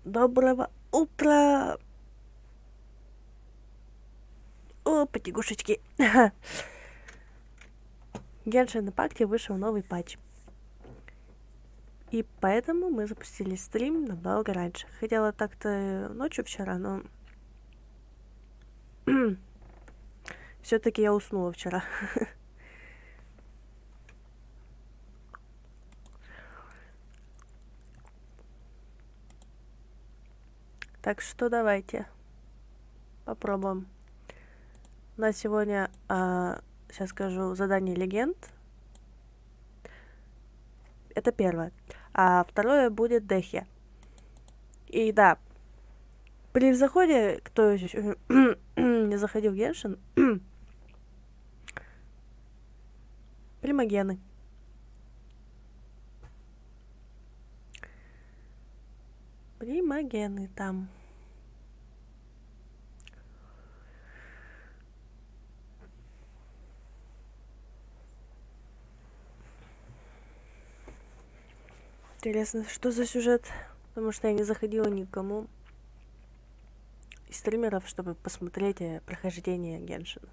Доброго утра! О, потягушечки. В Genshin Impact вышел новый патч. И поэтому мы запустили стрим намного раньше. Хотела так-то ночью вчера, но... все-таки я уснула вчера. Так что давайте попробуем. У нас сегодня, сейчас скажу, задание легенд. Это первое. А второе будет Дехи. И да, при заходе, кто не заходил в Genshin, примагены. Примагены там. Интересно, что за сюжет? Потому что я не заходила никому из стримеров, чтобы посмотреть прохождение Геншина.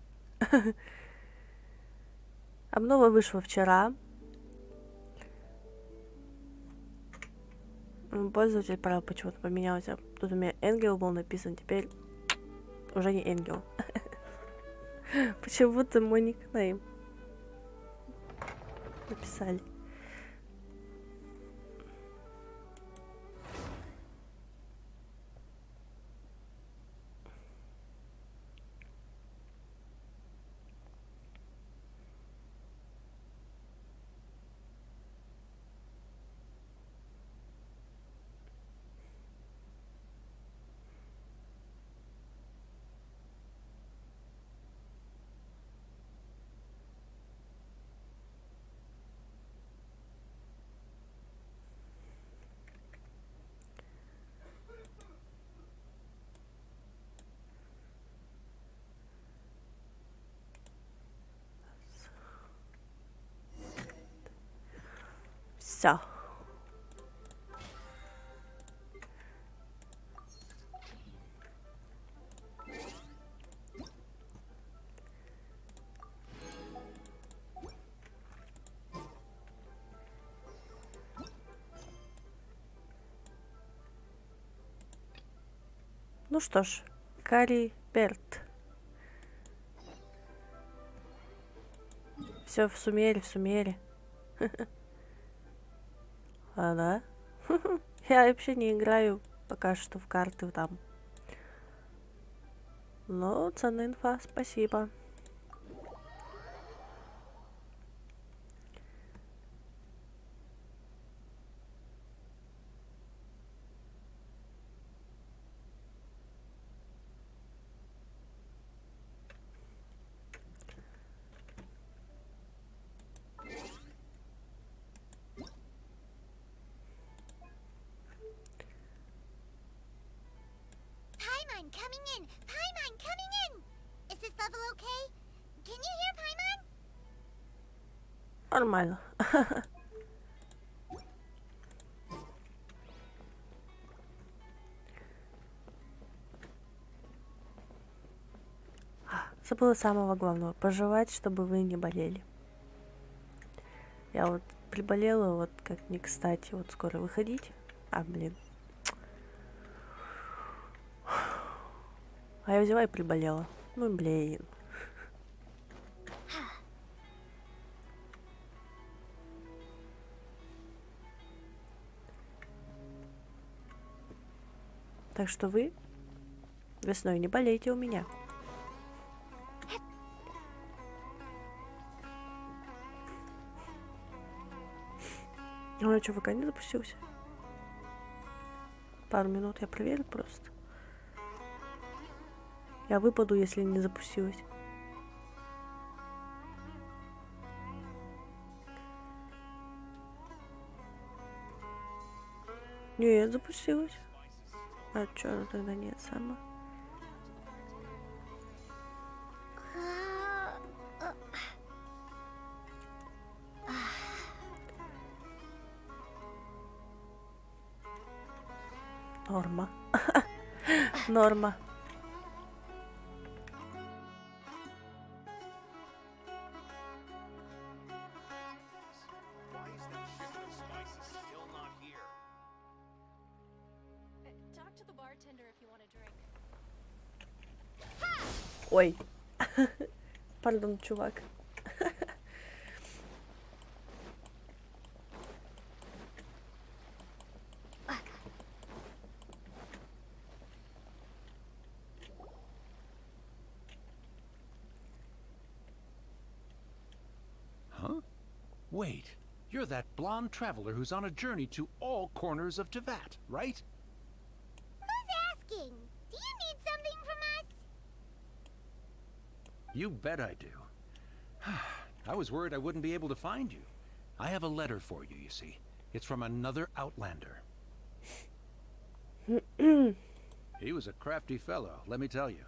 Обнова вышла вчера. Пользователь прав почему-то поменялся. Тут у меня Энгел был написан, теперь уже не Энгел. Почему-то мой никнейм написали. Все. Ну что ж, Кари Берт. Все в сумере. А, да? Я вообще не играю пока что в карты там. Но ценная инфа, спасибо. Coming in! Paimon, coming in! Is this level okay? Can you hear Paimon? Нормально. Забыла самого главного. Пожелать, чтобы вы не болели. Я вот приболела, вот как не кстати. Вот скоро выходить. Блин. А я взяла и приболела. Ну, блин. Так что вы весной не болейте у меня. Ну, что, ВК не запустился? Пару минут я проверю просто. Я выпаду, если не запустилась. Нет, запустилась. А чё тогда нет сама? Норма. Норма. Why is that shipment of spices still not here? Talk to the bartender if you want a drink. Ой. Пардон, чувак. Huh? Wait, you're that blonde traveler who's on a journey to all corners of Tevat, right? Who's asking? Do you need something from us? You bet I do. I was worried I wouldn't be able to find you. I have a letter for you, you see. It's from another Outlander. He was a crafty fellow, let me tell you.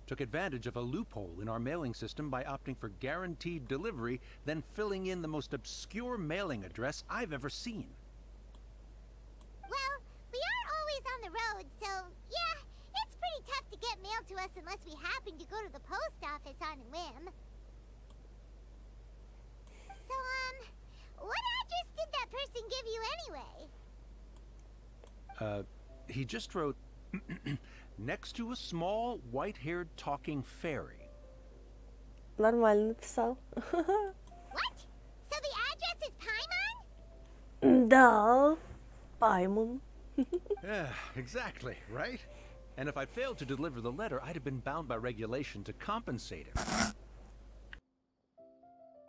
Took advantage of a loophole in our mailing system by opting for guaranteed delivery, then filling in the most obscure mailing address I've ever seen. Well, we are always on the road, so yeah, it's pretty tough to get mail to us unless we happen to go to the post office on a whim. So, what address did that person give you anyway? He just wrote, next to a small, white-haired talking fairy. Нормально написал. What? So the address is Paimon? Да. Паймон. Yeah, exactly, right? And if I failed to deliver the letter, I'd have been bound by regulation to compensate him.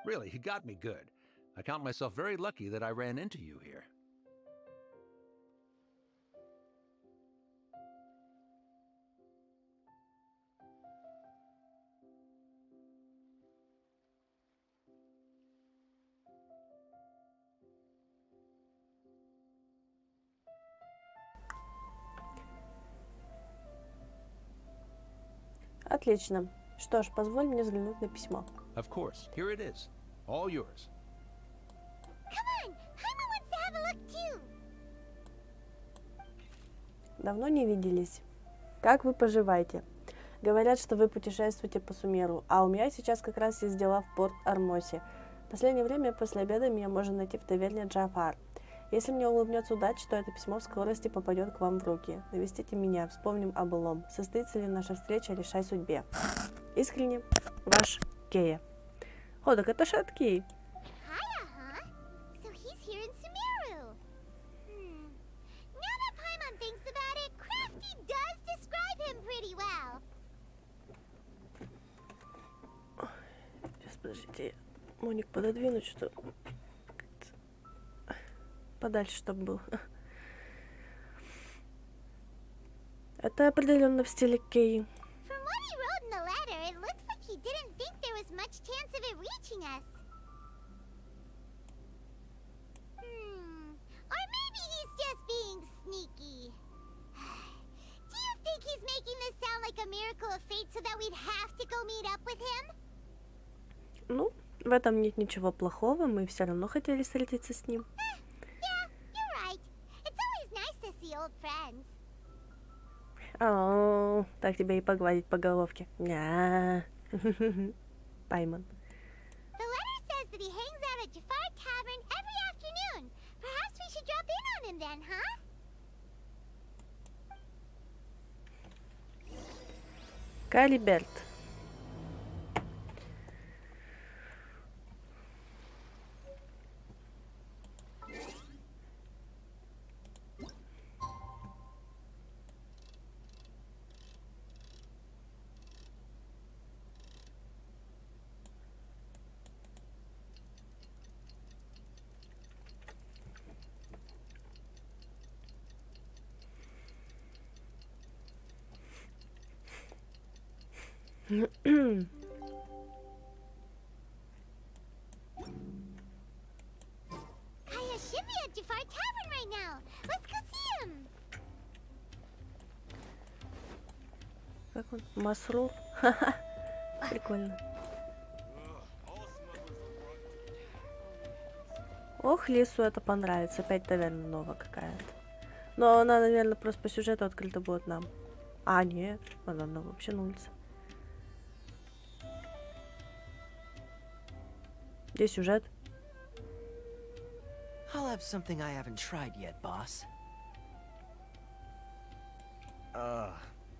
Really, he got me good. I count myself very lucky that I ran into you here. Отлично. Что ж, позволь мне взглянуть на письмо. Of course, here it is. All yours. Come on, Paimon wants to have a look too. Давно не виделись. Как вы поживаете? Говорят, что вы путешествуете по Сумеру, а у меня сейчас как раз есть дела в порт Армосе. В последнее время после обеда меня можно найти в таверне Джафар. Если мне улыбнется удача, то это письмо в скорости попадет к вам в руки. Навестите меня, вспомним о былом. Состоится ли наша встреча, решай судьбе. Искренне, ваш Кея. О, так это же от Кеи. Hiya, huh? So he's here in Sumeru. Now that Paimon thinks about it, Crafty does describe him pretty well. Сейчас, подождите. Моник пододвинуть, что подальше, чтобы был. Это определенно в стиле Кеи. From what he wrote in the letter, it looks like he didn't think there was much chance of it reaching us. Or maybe he's just being sneaky. Do you think he's making this sound like a miracle of fate so that we'd have to go meet up with him? Ну, в этом нет ничего плохого, мы все равно хотели встретиться с ним. Yeah, you're right. It's always nice to see old friends. О, так тебя и погладить по головке. Ня. Паймон. The letter says that he hangs out at Jafar Tavern every afternoon. Perhaps we should drop in on him then, huh? Калиберт. Kaya should be at Jafar Tavern right now. Let's go see him. Как он? Масру. Прикольно. Ох, Лису это понравится. Опять таверна новая какая-то. Но она, наверное, просто по сюжету открыта будет нам. А, нет, она вообще на улице. Где сюжет? I'll have something I haven't tried yet, boss.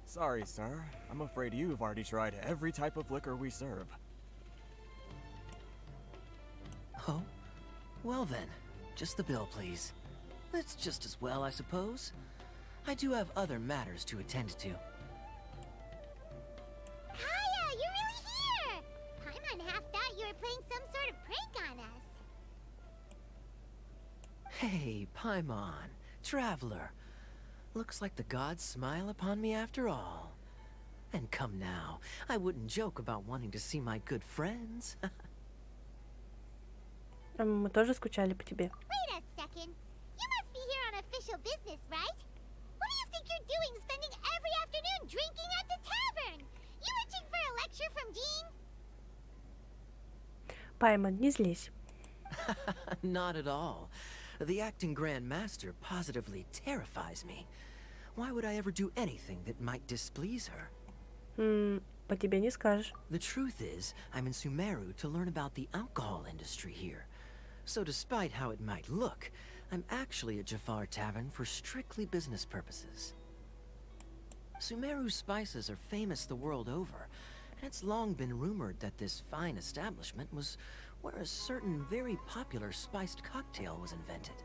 Sorry, sir. I'm afraid you've already tried every type of liquor we serve. Oh? Well then, just the bill, please. That's just as well, I suppose. I do have other matters to attend to. Kaya, you're really here! Paimon half thought you were playing some sort of prank on us. Hey, Paimon, traveler. Looks like the gods smile upon me after all. And come now, I wouldn't joke about wanting to see my good friends. Мы тоже скучали по тебе. Wait a second. You must be here on official business, right? What do you think you're doing spending every afternoon drinking at the tavern? You itching for a lecture from Jean? Паймон, не злись. Not at all. The acting Grand Master positively terrifies me. Why would I ever do anything that might displease her? По тебе не скажешь. The truth is, I'm in Sumeru to learn about the alcohol industry here. So despite how it might look, I'm actually at Jafar Tavern for strictly business purposes. Sumeru spices are famous the world over, and it's long been rumored that this fine establishment was where a certain very popular spiced cocktail was invented.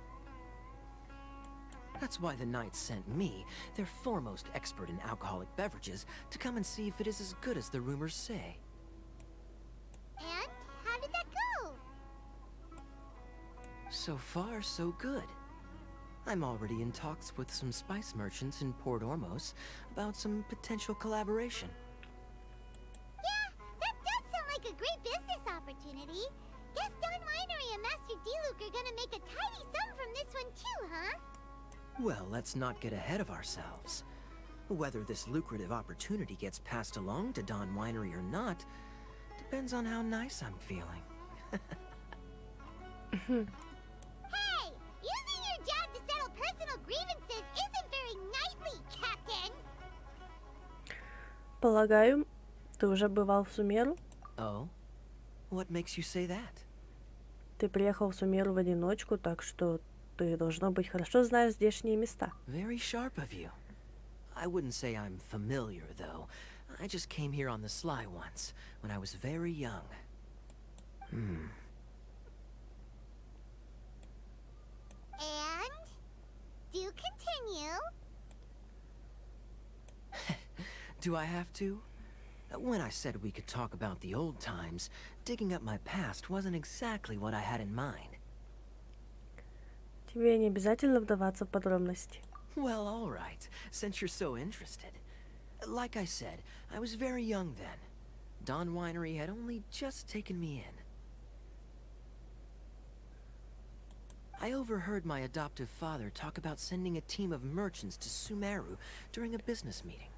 That's why the Knights sent me, their foremost expert in alcoholic beverages, to come and see if it is as good as the rumors say. And how did that go? So far, so good. I'm already in talks with some spice merchants in Port Ormos about some potential collaboration. Yeah, that does sound like a great business opportunity. Guess Don Winery and Master D-Luke are gonna make a tidy sum from this one too, huh? Well, let's not get ahead of ourselves. Whether this lucrative opportunity gets passed along to Don Winery or not depends on how nice I'm feeling. Hey, using your job to settle personal grievances isn't very knightly, Captain. Полагаю, ты уже бывал в Сумеру? Oh? What makes you say that? Ты приехал в Сумеру в одиночку, так что ты, должно быть, хорошо знаешь здешние места. Very sharp of you. I wouldn't say I'm familiar, though. I just came here on the sly once, when I was very young. And? Do continue. Do I have to? When I said we could talk about the old times, digging up my past wasn't exactly what I had in mind. Тебе не обязательно вдаваться в подробности. Well, all right, since you're so interested. Like I said, I was very young then. Don Winery had only just taken me in. I overheard my adoptive father talk about sending a team of merchants to Sumeru during a business meeting.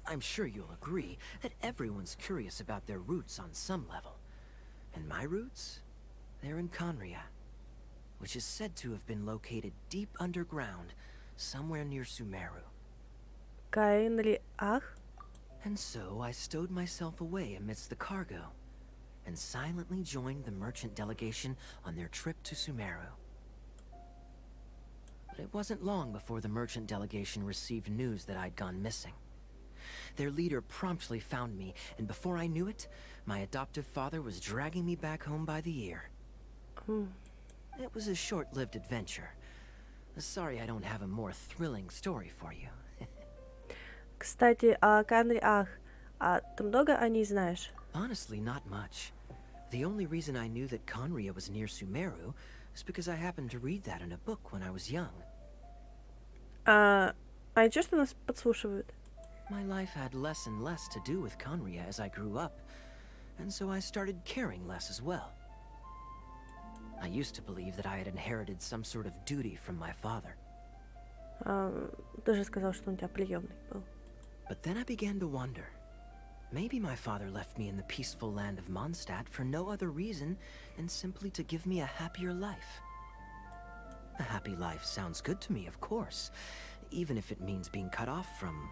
I'm sure you'll agree that everyone's curious about their roots on some level. And my roots? They're in Conria, which is said to have been located deep underground, somewhere near Sumeru. Каинри-ах? And so I stowed myself away amidst the cargo, and silently joined the merchant delegation on their trip to Sumeru. But it wasn't long before the merchant delegation received news that I'd gone missing. Their leader promptly found me, and before I knew it, my adoptive father was dragging me back home by the ear. It was a short-lived adventure. Sorry I don't have a more thrilling story for you. Кстати, о Каинри-ах. А ты много о ней знаешь? Honestly, not much. The only reason I knew that Conria was near Sumeru is because I happened to read that in a book when I was young. А чё, что нас подслушивают? My life had less and less to do with Conria as I grew up, and so I started caring less as well. I used to believe that I had inherited some sort of duty from my father. Ты же сказал, что он у тебя приемный был. But then I began to wonder. Maybe my father left me in the peaceful land of Mondstadt for no other reason than simply to give me a happier life. A happy life sounds good to me, of course, even if it means being cut off from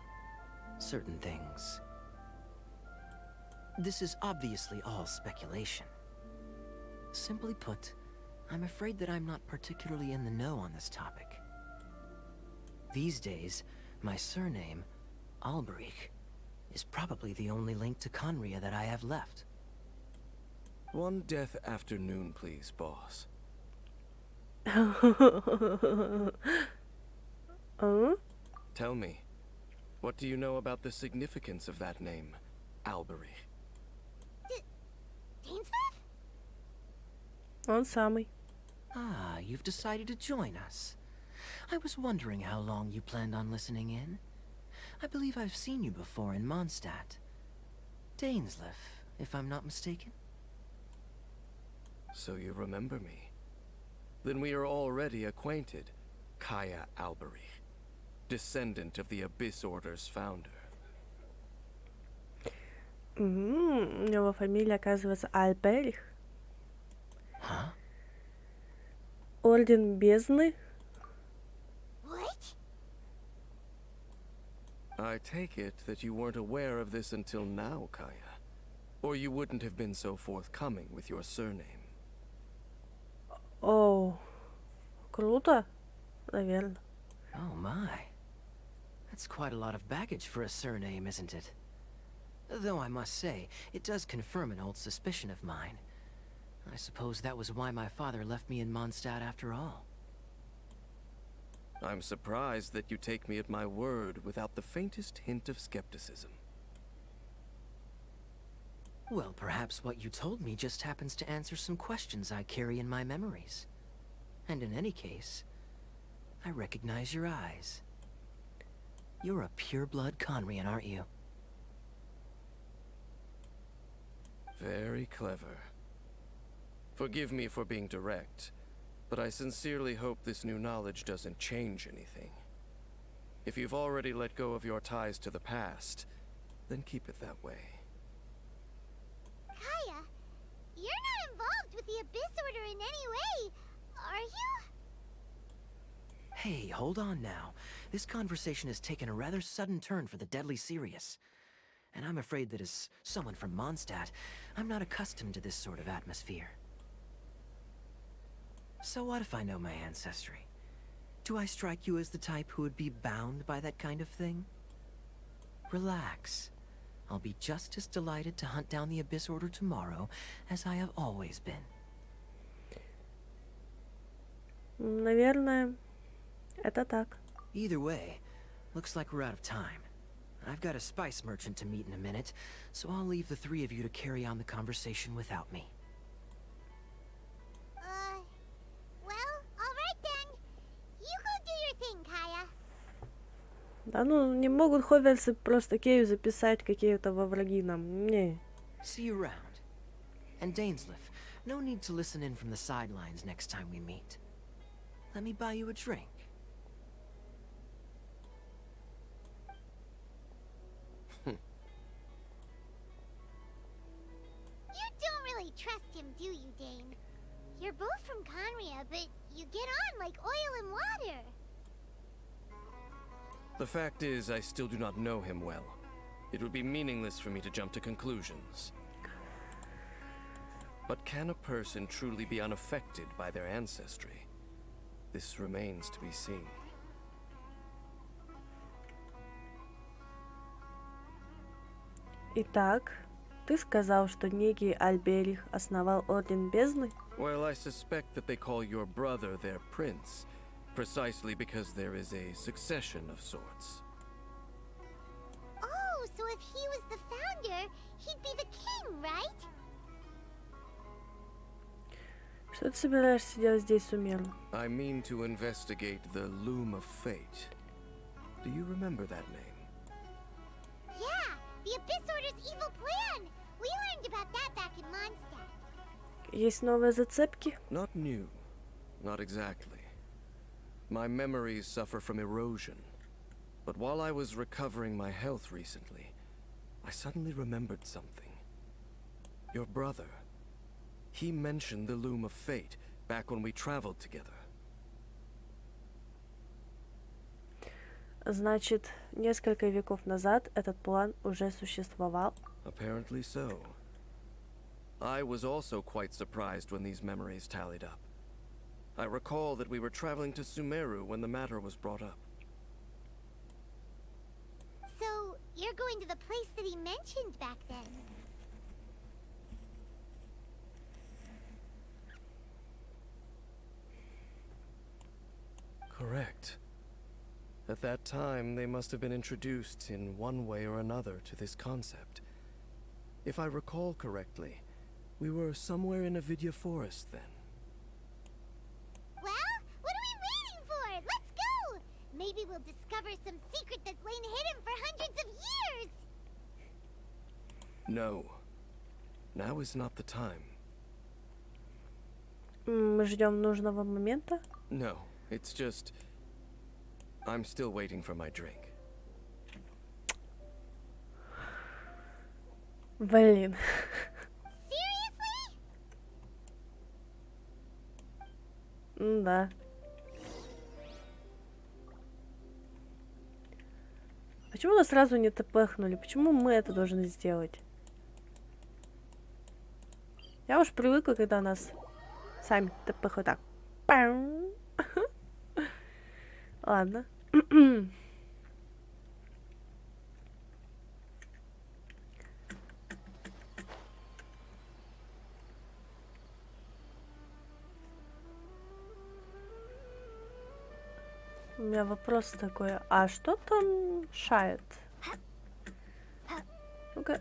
certain things. This is obviously all speculation. Simply put, I'm afraid that I'm not particularly in the know on this topic. These days, my surname, Alberich, is probably the only link to Conria that I have left. One death afternoon, please, boss. Tell me, what do you know about the significance of that name, Alberich? Dainsleif? Он самый. Ah, you've decided to join us. I was wondering how long you planned on listening in. I believe I've seen you before in Mondstadt. Dainsleif, if I'm not mistaken. So you remember me. Then we are already acquainted, Kaya Alberich, descendant of the Abyss Order's founder. У него фамилия, оказывается, Альберих. Huh? Орден бездны. What? I take it that you weren't aware of this until now, Kaya. Or you wouldn't have been so forthcoming with your surname. Оу. Круто. Наверное. Oh my. That's quite a lot of baggage for a surname, isn't it? Though I must say, it does confirm an old suspicion of mine. I suppose that was why my father left me in Mondstadt after all. I'm surprised that you take me at my word without the faintest hint of skepticism. Well, perhaps what you told me just happens to answer some questions I carry in my memories. And in any case, I recognize your eyes. You're a pure-blood Conrian, aren't you? Very clever. Forgive me for being direct, but I sincerely hope this new knowledge doesn't change anything. If you've already let go of your ties to the past, then keep it that way. Kaya, you're not involved with the Abyss Order in any way, are you? Hey, hold on now. This conversation has taken a rather sudden turn for the deadly serious. And I'm afraid that as someone from Mondstadt, I'm not accustomed to this sort of atmosphere. So what if I know my ancestry? Do I strike you as the type who would be bound by that kind of thing? Relax. I'll be just as delighted to hunt down the Abyss Order tomorrow as I have always been. Наверное, это так. Either way, looks like we're out of time. I've got a spice merchant to meet in a minute, so I'll leave the three of you to carry on the conversation without me. Well, alright then. You go do your thing, Kaya. Да ну, не могут ховельсы просто Кею записать какие-то во враги нам. Не. See you around. And Dainsleif, no need to listen in from the sidelines next time we meet. Let me buy you a drink. You don't really trust him, do you, Dane? You're both from Conria, but you get on like oil and water. The fact is, I still do not know him well. It would be meaningless for me to jump to conclusions. But can a person truly be unaffected by their ancestry? This remains to be seen. Итак, ты сказал, что некий Альберих основал Орден Бездны? Well, I suspect that they call your brother their prince, precisely because there is a succession of sorts. Oh, so if he was the founder, he'd be the king, right? Что ты собираешься делать здесь, Сумеру? I mean to investigate the Loom of Fate. Do you remember that name? Yeah, the Abyss Order's evil plan. We learned about that back in Mondstadt. Есть новые зацепки? Not new. Not exactly. My memories suffer from erosion. But while I was recovering my health recently, I suddenly remembered something. Your brother. He mentioned the Loom of Fate back when we traveled together. Значит, несколько веков назад этот план уже существовал. Apparently so. I was also quite surprised when these memories tallied up. I recall that we were traveling to Sumeru when the matter was brought up. So, you're going to the place that he mentioned back then? Correct. At that time, they must have been introduced in one way or another to this concept. If I recall correctly, we were somewhere in Avidya Forest then. Well, what are we waiting for? Let's go! Maybe we'll discover some secret that's lain hidden for hundreds of years! No. Now is not the time. Мы ждем нужного момента. No, it's just... I'm still waiting for my drink. Блин. Seriously? Да. Почему нас сразу не тпхнули? Почему мы это должны сделать? Я уж привыкла, когда нас сами тпхают так. Пам. Ладно. У меня вопрос такой, а что там шает? Ну-ка.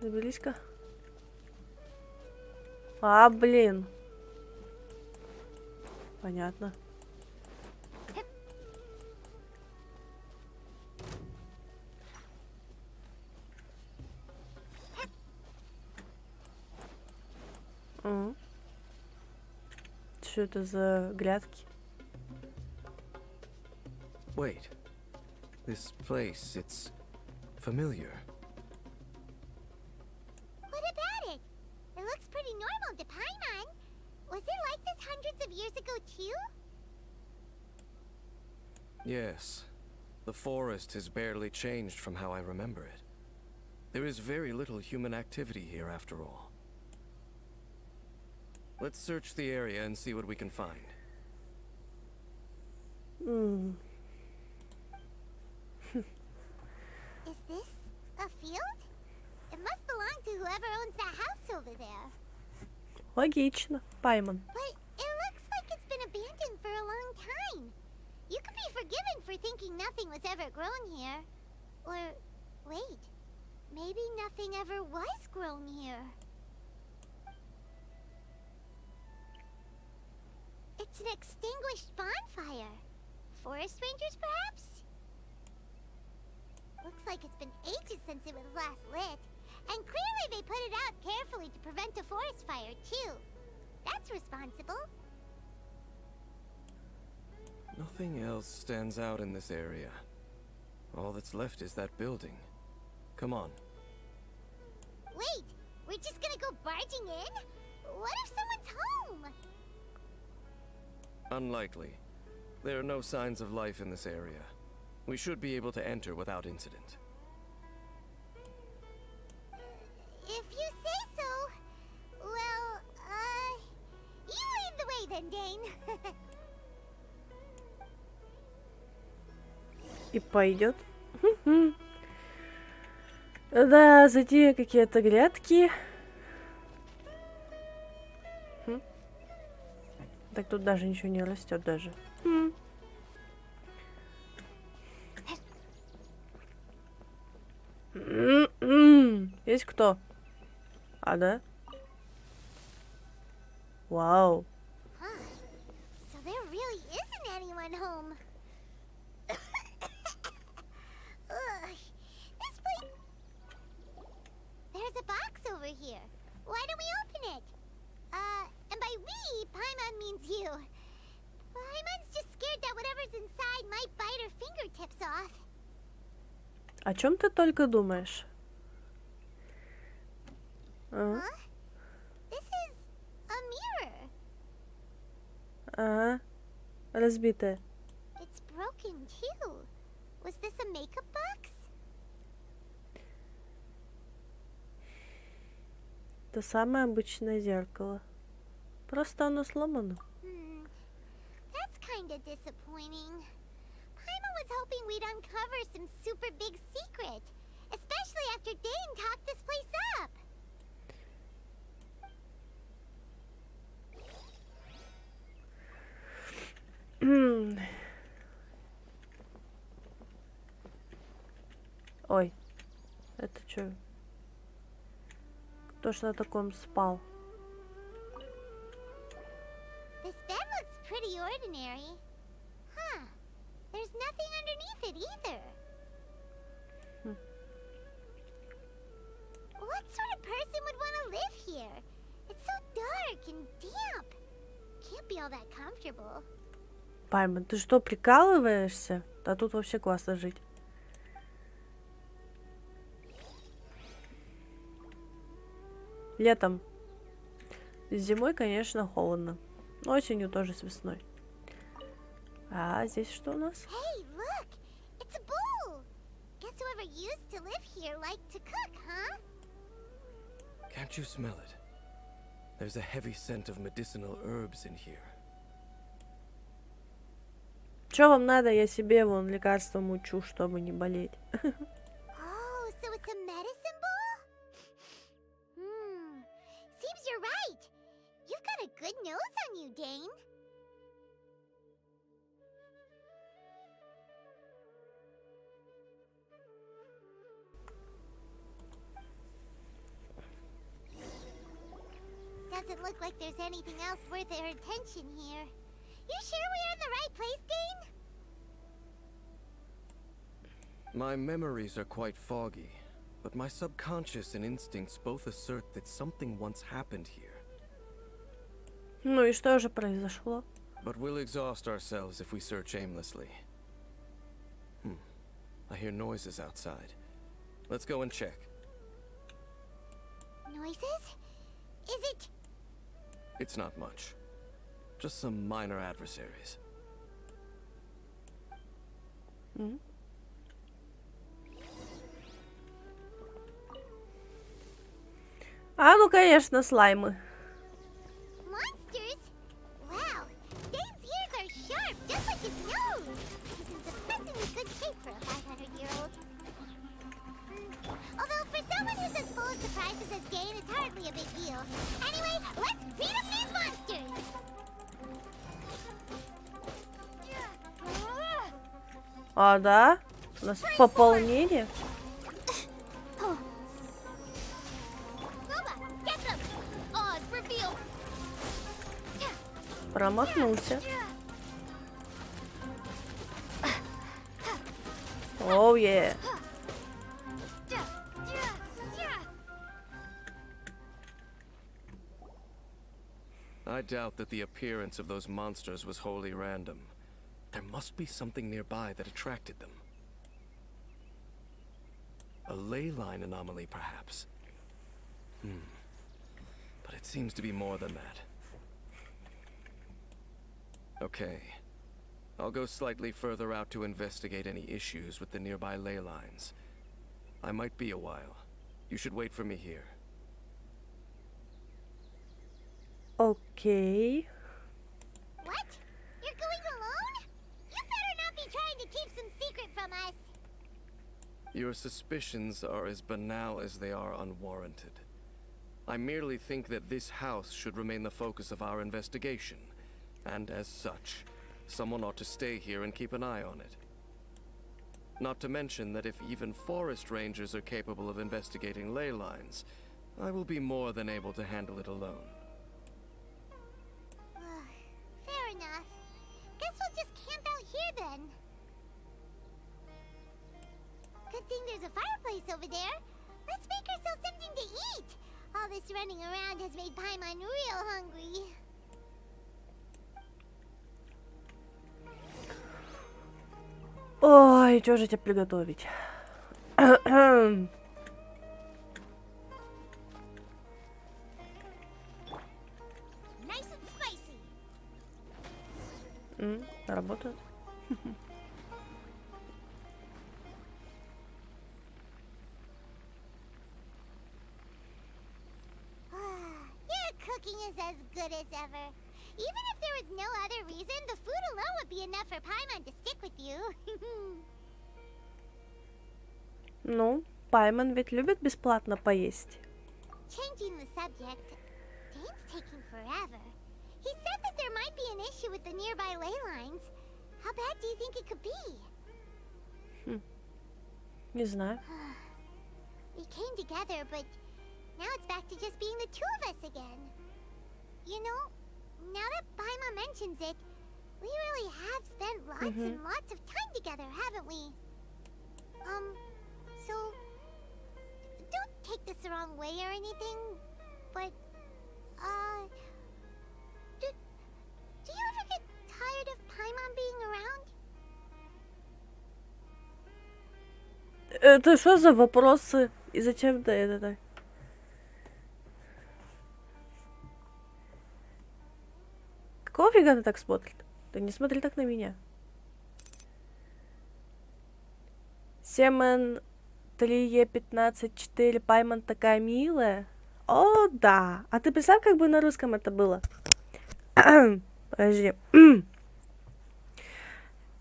Заберись-ка. А, блин. Понятно. Что это за грядки? Wait. This place, it's familiar. What about it? It looks pretty normal to Paimon. Was it like this hundreds of years ago too? Yes. The forest has barely changed from how I remember it. There is very little human activity here after all. Let's search the area and see what we can find. Is this a field? It must belong to whoever owns that house over there. Логично, Паймон. But it looks like it's been abandoned for a long time. You could be forgiven for thinking nothing was ever grown here. Or, wait, maybe nothing ever was grown here. It's an extinguished bonfire. Forest rangers, perhaps? Looks like it's been ages since it was last lit. And clearly they put it out carefully to prevent a forest fire, too. That's responsible. Nothing else stands out in this area. All that's left is that building. Come on. Wait, we're just gonna go barging in? What if someone's home? Unlikely. There are no signs of life in this area. We should be able to enter without incident. If you say so. Well, you lead the way then, Dane. И пойдет. Да, зайти какие-то грядки. Так тут даже ничего не растет даже. Есть кто? А, да? Вау. So there really isn't anyone home. Ugh, this place... There's a box over here. Why don't we open it? And by we, Paimon means you. Paimon's just scared that whatever's inside might bite her fingertips off. О чем ты только думаешь? Huh? This is a mirror. разбитая. It's broken too. Was this a makeup box? Это самое обычное зеркало. Просто оно сломано. That's kinda disappointing. Paimon was hoping we'd uncover some super big secret, especially after Dane talked this place up. Ой, это что? Кто ж на таком спал? This bed looks pretty ordinary. Huh. There's nothing underneath it either. What sort of person would want to live here? It's so dark and damp. Can't be all that comfortable. Паймон, ты что, прикалываешься? Да тут вообще классно жить. Летом. Зимой, конечно, холодно. Осенью тоже с весной. А здесь что у нас? Hey, look! It's a bowl! Guess whoever used to live here liked to cook, huh? Can't you smell it? There's a heavy scent of medicinal herbs in here. Что вам надо? Я себе вон лекарства мучу, чтобы не болеть. Oh, so it's a medicine bowl? Seems you're right. You've got a good nose on you, Dane. Doesn't look like there's anything else worth their attention here. You sure we're in the right place, Dane? My memories are quite foggy, but my subconscious and instincts both assert that something once happened here. Ну и что же произошло? But we'll exhaust ourselves if we search aimlessly. I hear noises outside. Let's go and check. Noises? Is it... It's not much. Just some minor adversaries. А, ну конечно, слаймы. Monsters? Wow, Dane's ears are sharp, just like his nose. He's in surprisingly good shape for a 500-year-old. Although for someone who's as full of surprises as Dane, it's hardly a big deal. Anyway, let's beat up these monsters! А, да? У нас пополнение. Промахнулся. Оу, е. I doubt that the appearance of those monsters was wholly random. There must be something nearby that attracted them. A ley line anomaly, perhaps. But it seems to be more than that. Okay. I'll go slightly further out to investigate any issues with the nearby ley lines. I might be a while. You should wait for me here. Окей. What? You're going alone? You better not be trying to keep some secret from us. Your suspicions are as banal as they are unwarranted. I merely think that this house should remain the focus of our investigation, and as such, someone ought to stay here and keep an eye on it. Not to mention that if even forest rangers are capable of investigating ley lines, I will be more than able to handle it alone. Fair enough. Guess we'll just camp out here then. Good thing there's a fireplace over there. Let's make ourselves something to eat. All this running around has made Paimon real hungry. Ой, что же тебе приготовить? Nice and spicy. Работают. Your cooking is as good as ever. Even if there was no other reason, the food alone would be enough for Paimon to stick with you. Ну, Пайман ведь любит бесплатно поесть. Changing the subject, Dane's taking forever. He said that there might be an issue with the nearby ley lines. How bad do you think it could be? Не знаю. We came together, but now it's back to just being the two of us again. You know, now that Paimon mentions it, we really have spent lots and lots of time together, haven't we? So, don't take this the wrong way or anything, but, do you ever get tired of Paimon being around? Это что за вопросы? И зачем ты это? Какого фига она так смотрит? Да не смотри так на меня. 7N3E15-4 Пайман такая милая. О, да. А ты представь, как бы на русском это было? Подожди.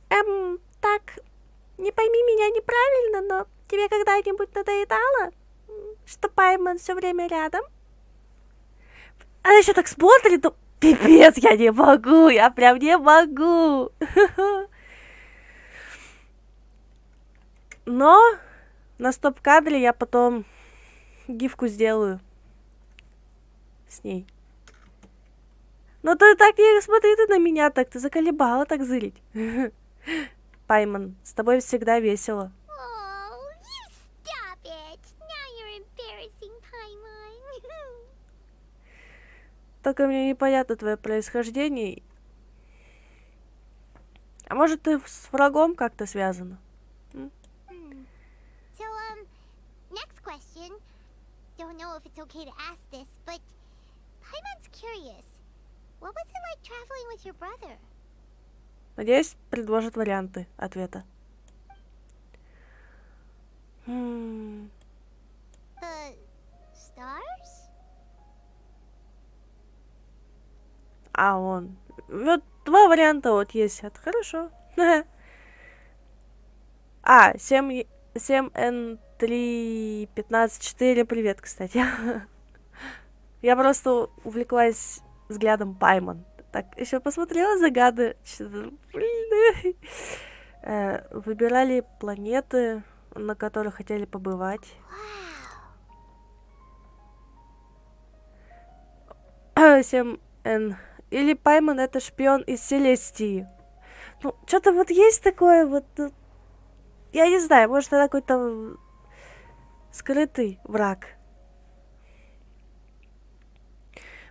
Так, не пойми меня неправильно, но тебе когда-нибудь надоедало, что Пайман все время рядом? Она еще так смотрит, ну, пипец, я не могу, я прям не могу. Но на стоп-кадре я потом гифку сделаю с ней. Но ты так не смотри ты на меня так, ты заколебала так зырить. Пайман, с тобой всегда весело. Oh, you stop it! Now you're embarrassing Paimon. Только мне непонятно твое происхождение. А может, ты с врагом как-то связана? So, next question. Don't know if it's okay to ask this, but Paimon's curious. What was it like traveling with your brother? Надеюсь, предложат варианты ответа. The stars? А он. Вот два варианта вот есть. Это хорошо. А, 7N315-4, привет, кстати. Я просто увлеклась взглядом Пайман. Так, еще посмотрела загады. Выбирали планеты, на которых хотели побывать. Wow. 7N. Или Пайман это шпион из Селестии. Ну, что-то вот есть такое вот... Я не знаю, может, это какой-то скрытый враг.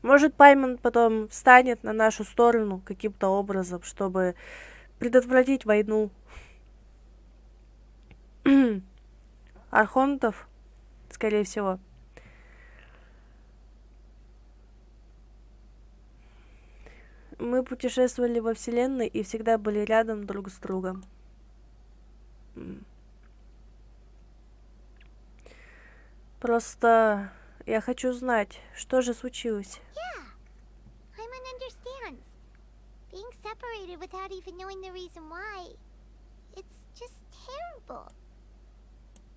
Может, Пайман потом встанет на нашу сторону каким-то образом, чтобы предотвратить войну архонтов, скорее всего. Мы путешествовали во Вселенной и всегда были рядом друг с другом. Просто я хочу знать, что же случилось. Yeah. Paimon understands. Being separated without even knowing the reason why. It's just terrible.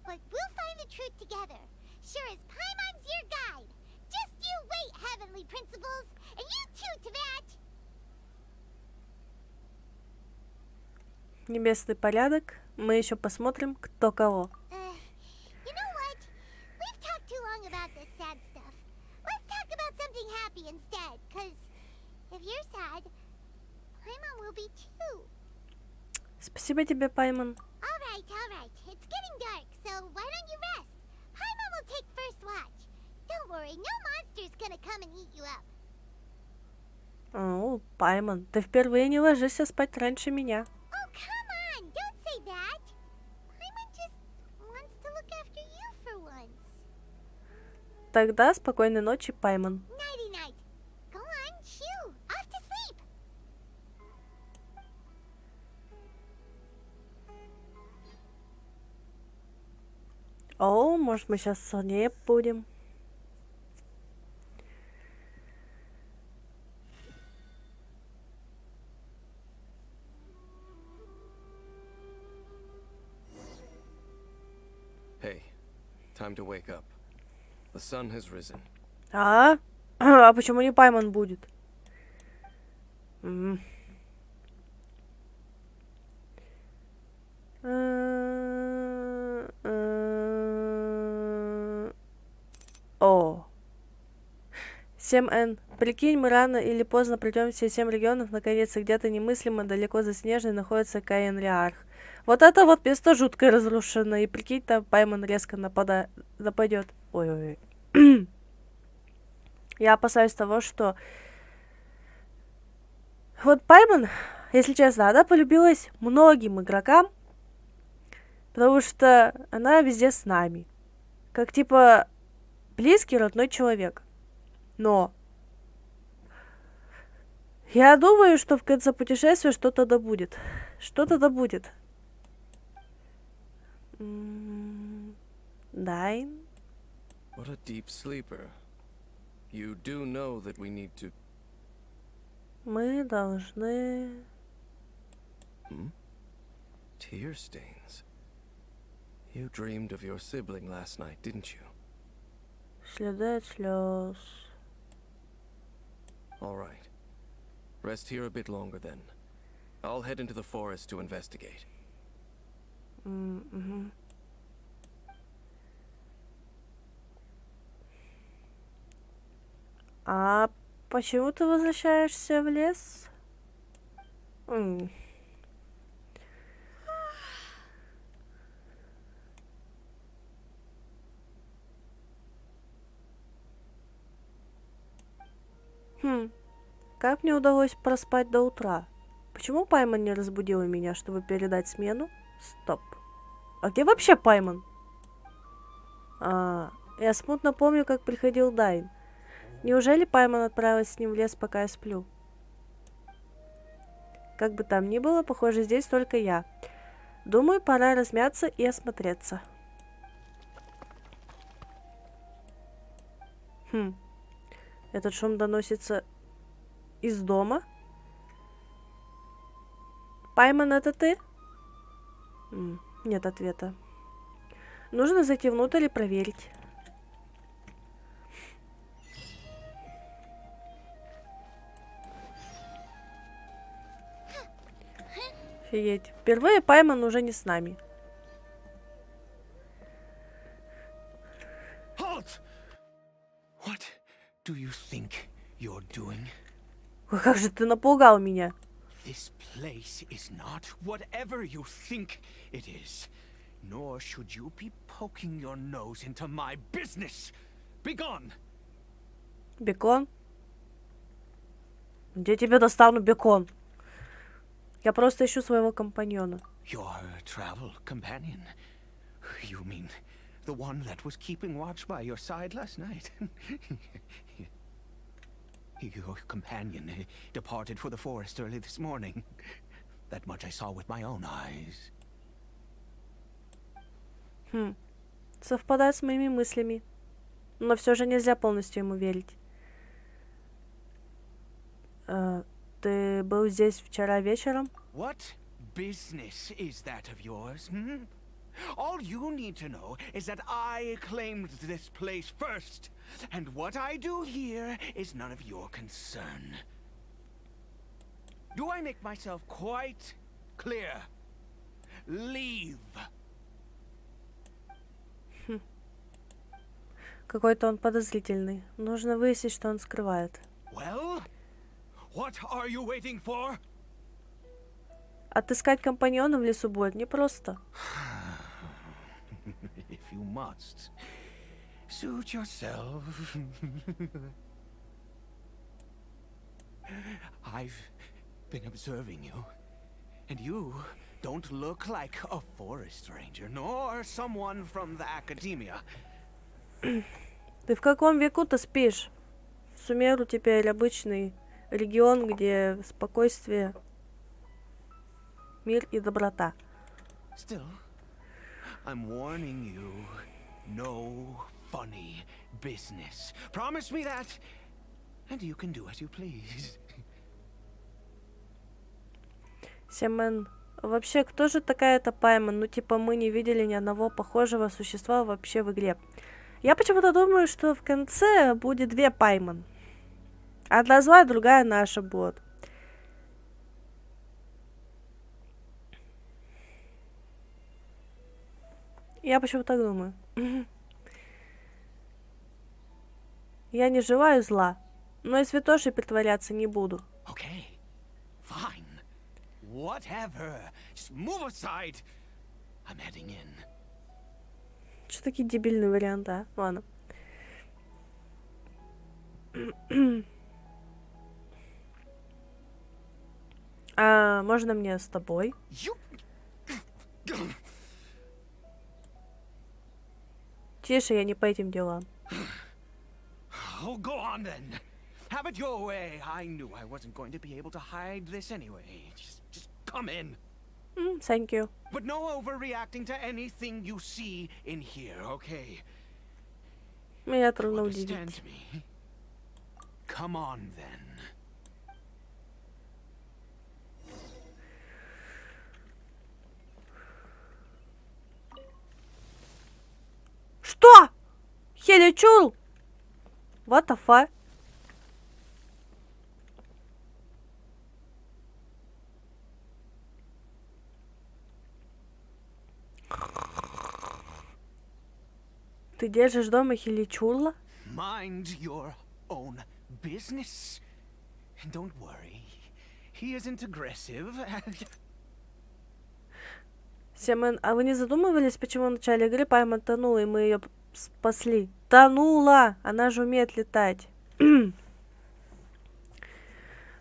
But we'll find the truth together. Sure as Paimon's your guide. Just you wait, heavenly principles. And you too, Teyvat. Небесный порядок. Мы еще посмотрим, кто кого. You know what? We've talked too long about this sad stuff. Let's talk about something happy instead. Cause if you're sad, Paimon will be too. Спасибо тебе, Пайман. Alright. It's getting dark, so why don't you rest? Paimon will take first watch. Don't worry, no monster's gonna come and eat you up. О, Пайман, ты впервые не ложишься спать раньше меня. Oh, come on! Don't say that! Paimon just wants to look after you for once. Тогда спокойной ночи, Пайман. Nighty-night. Go on, shoo! Off to sleep! О, может, мы сейчас сильнее будем. Hey, time to wake up. The sun has risen. А? А почему не Пайман будет? М. О. 7Н. Прикинь, мы рано или поздно пройдем все 7 регионов, наконец, и где-то немыслимо далеко за Снежной находится Каен-Риарх. Вот это вот место жутко разрушено, и прикинь, там Пайман резко нападет. Ой-ой-ой. Я опасаюсь того, что... Вот Пайман, если честно, она полюбилась многим игрокам, потому что она везде с нами. Как типа близкий родной человек. Но я думаю, что в конце путешествия что-то да будет. Что-то да будет. Дайн. What a deep sleeper. You do know that we need to... Мы должны... Tear stains. You dreamed of your sibling last night, didn't you? Следы от слез. All right. Rest here a bit longer then. I'll head into the forest to investigate. А почему ты возвращаешься в лес? Как мне удалось проспать до утра? Почему Пайман не разбудила меня, чтобы передать смену? Стоп. А где вообще Пайман? Я смутно помню, как приходил Дайн. Неужели Пайман отправилась с ним в лес, пока я сплю? Как бы там ни было, похоже, здесь только я. Думаю, пора размяться и осмотреться. Этот шум доносится из дома? Пайман, это ты? Нет ответа. Нужно зайти внутрь и проверить. Офигеть. Впервые Пайман уже не с нами. Halt! What do you think you're doing? Ой, как же ты напугал меня. This place is not whatever you think it is. Nor should you be poking your nose into my business. Be gone! Бекон? Где тебе достану бекон? Я просто ищу своего компаньона. Your travel companion? You mean the one that was keeping watch by your side last night? Your companion departed for the forest early this morning. That much I saw with my own eyes. Совпадает с моими мыслями. Но все же нельзя полностью ему верить. Ты был здесь вчера вечером? What business is that of yours, hmm? All you need to know is that I claimed this place first, and what I do here is none of your concern. Do I make myself quite clear? Leave. Какой-то он подозрительный. Нужно выяснить, что он скрывает. Well, what are you waiting for? Отыскать компаньона в лесу будет непросто. If you must, suit yourself. I've been observing you, and you don't look like a forest ranger, nor someone from the academia. Ты в каком веку ты спишь? Сумеру теперь обычный регион, где спокойствие, мир и доброта. Still, I'm warning you, No funny business. Promise me that, and you can do as you please. Семен, вообще, кто же такая эта Пайман? Ну, типа, мы не видели ни одного похожего существа вообще в игре. Я почему-то думаю, что в конце будет 2 Пайман. Одна злая, другая наша будет. Я почему-то так думаю. Я не желаю зла, но и святошей притворяться не буду. Okay, fine. Whatever. Just move aside. I'm heading in. Что такие дебильные варианты, а? Ладно. А можно мне с тобой? You... Тише, я не по этим делам. Oh, go on then. Have it your way. I knew I wasn't going to be able to hide this anyway. Just come in. Thank you. But no overreacting to anything you see in here, okay? Меня трудно Understand удивить. me? Come on then. Что? Хеличул? What the fuck? Ты держишь дома Хиличула? Mind your own business. And don't worry. He isn't aggressive. Семен, а вы не задумывались, почему в начале игры Пайман тонула, и мы ее спасли? Тонула! Она же умеет летать.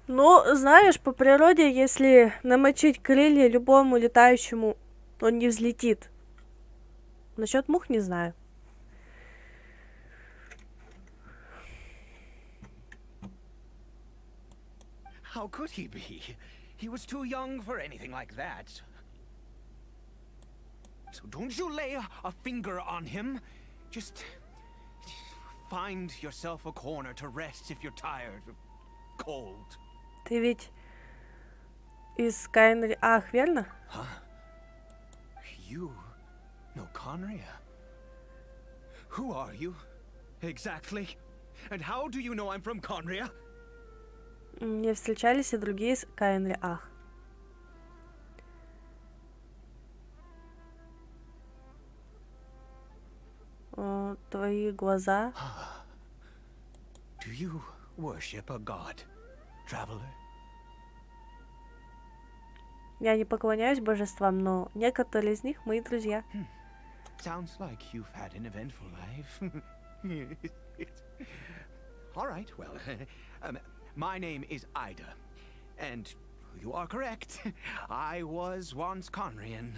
Ну, знаешь, по природе, если намочить крылья любому летающему, он не взлетит. Насчет мух не знаю. How could he be? He was too young for anything like that. So don't you lay a finger on him. Just find yourself a corner to rest if you're tired or cold. Ты ведь из Кайнри... Ах, верно? Huh? You know Conria? Who are you? Exactly? And how do you know I'm from Conria? Мне встречались и другие из Кайнри. Ах. Твои глаза. Do you worship a god, traveler? Я не поклоняюсь божествам, но некоторые из них мои друзья. Sounds like you've had an eventful life. All right, well, my name is Ida, and you are correct. I was once Conrian.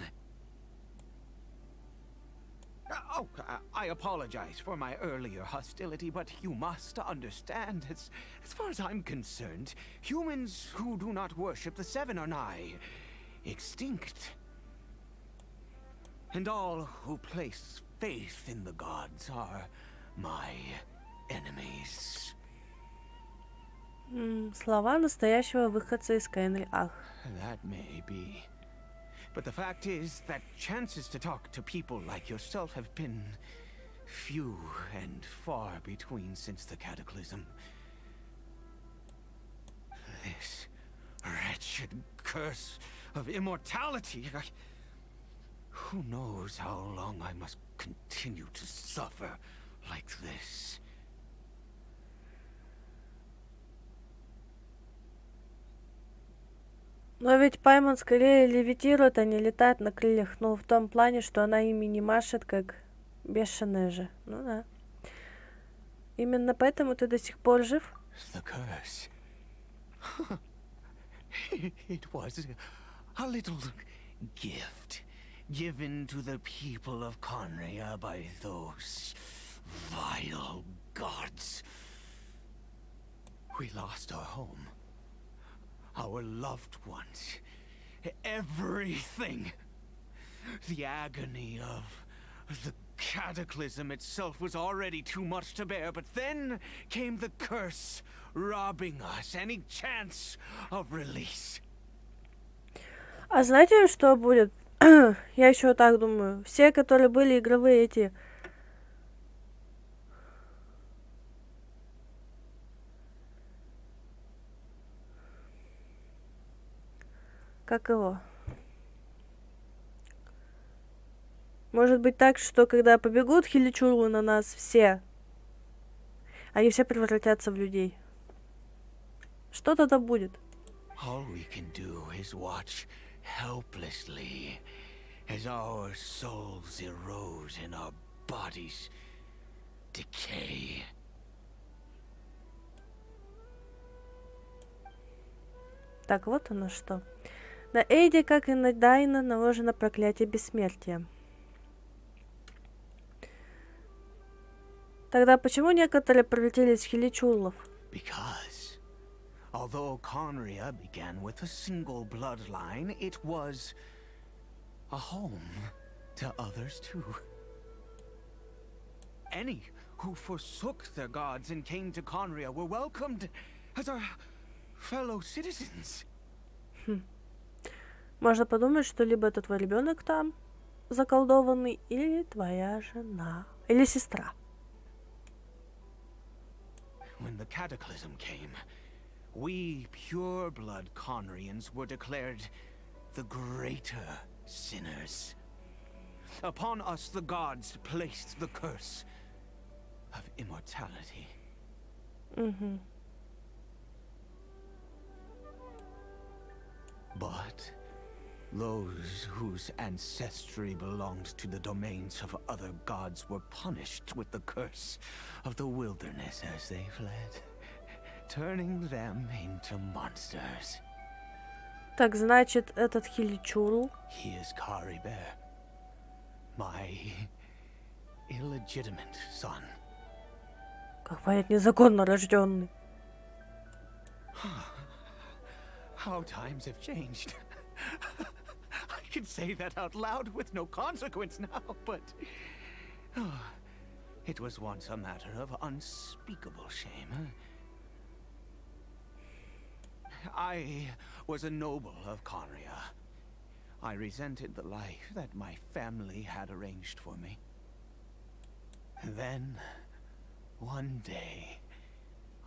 I apologize for my earlier hostility, but you must understand, as far as I'm concerned, humans who do not worship the Seven are nigh extinct. And all who place faith in the gods are my enemies. Слова настоящего выходца из Кайнри. Ах. That may be. But the fact is that chances to talk to people like yourself have been few and far between since the cataclysm. This wretched curse of immortality. Who knows how long I must continue to suffer like this? Но ведь Пайман скорее левитирует, а не летает на крыльях. Ну, в том плане, что она ими не машет, как бешеная же. Ну да. Именно поэтому ты до сих пор жив? The curse. It was a little gift given to the people of Conria by those vile gods. We lost our home, our loved ones, everything. The agony of the cataclysm itself was already too much to bear, but then came the curse, robbing us any chance of release. А знаете, что будет? Я еще так думаю. Все, которые были игровые эти... Как его? Может быть так, что когда побегут хиличуру на нас все, они все превратятся в людей. Что тогда будет? All we can do is watch helplessly as our souls erode and our bodies decay. Так, вот оно что. На Эйди, как и на Дайна, наложено проклятие бессмертия. Тогда почему некоторые превратились в хиличурлов? Because, although Conria began with a single bloodline, it was a home to others too. Any who forsook their gods and came to Conria were welcomed as our fellow citizens. Можно подумать, что либо это твой ребенок там заколдованный, или твоя жена, или сестра. When the cataclysm came, we pure-blood Conrians were declared the greater sinners. Upon us the gods placed the curse of immortality. But those whose ancestry belonged to the domains of other gods were punished with the curse of the wilderness as they fled, turning them into monsters. Так, значит, этот хиличурл... He is Kari Bear, my illegitimate son. Как понять, незаконно рожденный. How times have changed. I can say that out loud with no consequence now, but it was once a matter of unspeakable shame. I was a noble of Conria. I resented the life that my family had arranged for me. Then, one day,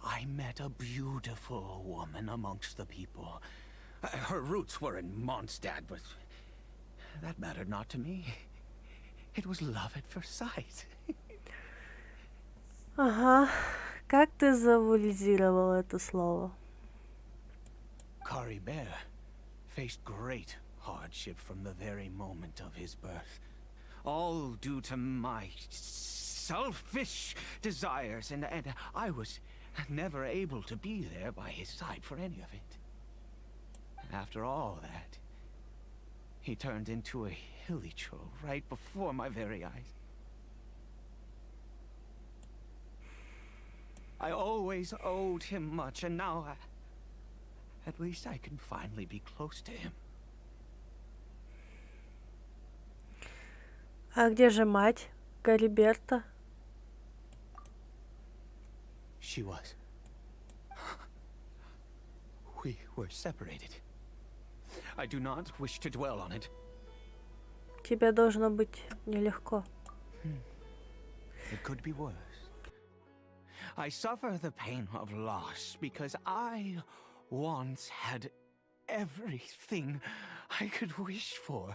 I met a beautiful woman amongst the people. Her roots were in Mondstadt, but that mattered not to me. It was love at first sight. Ага. Как ты завуализировал это слово? Kari Bear faced great hardship from the very moment of his birth. All due to my selfish desires, and I was never able to be there by his side for any of it. After all that, he turned into a hilichurl right before my very eyes. I always owed him much, and now at least I can finally be close to him. А где же мать Кариберта? She was. We were separated. I do not wish to dwell on it. Тебе должно быть нелегко. It could be worse. I suffer the pain of loss because I once had everything I could wish for.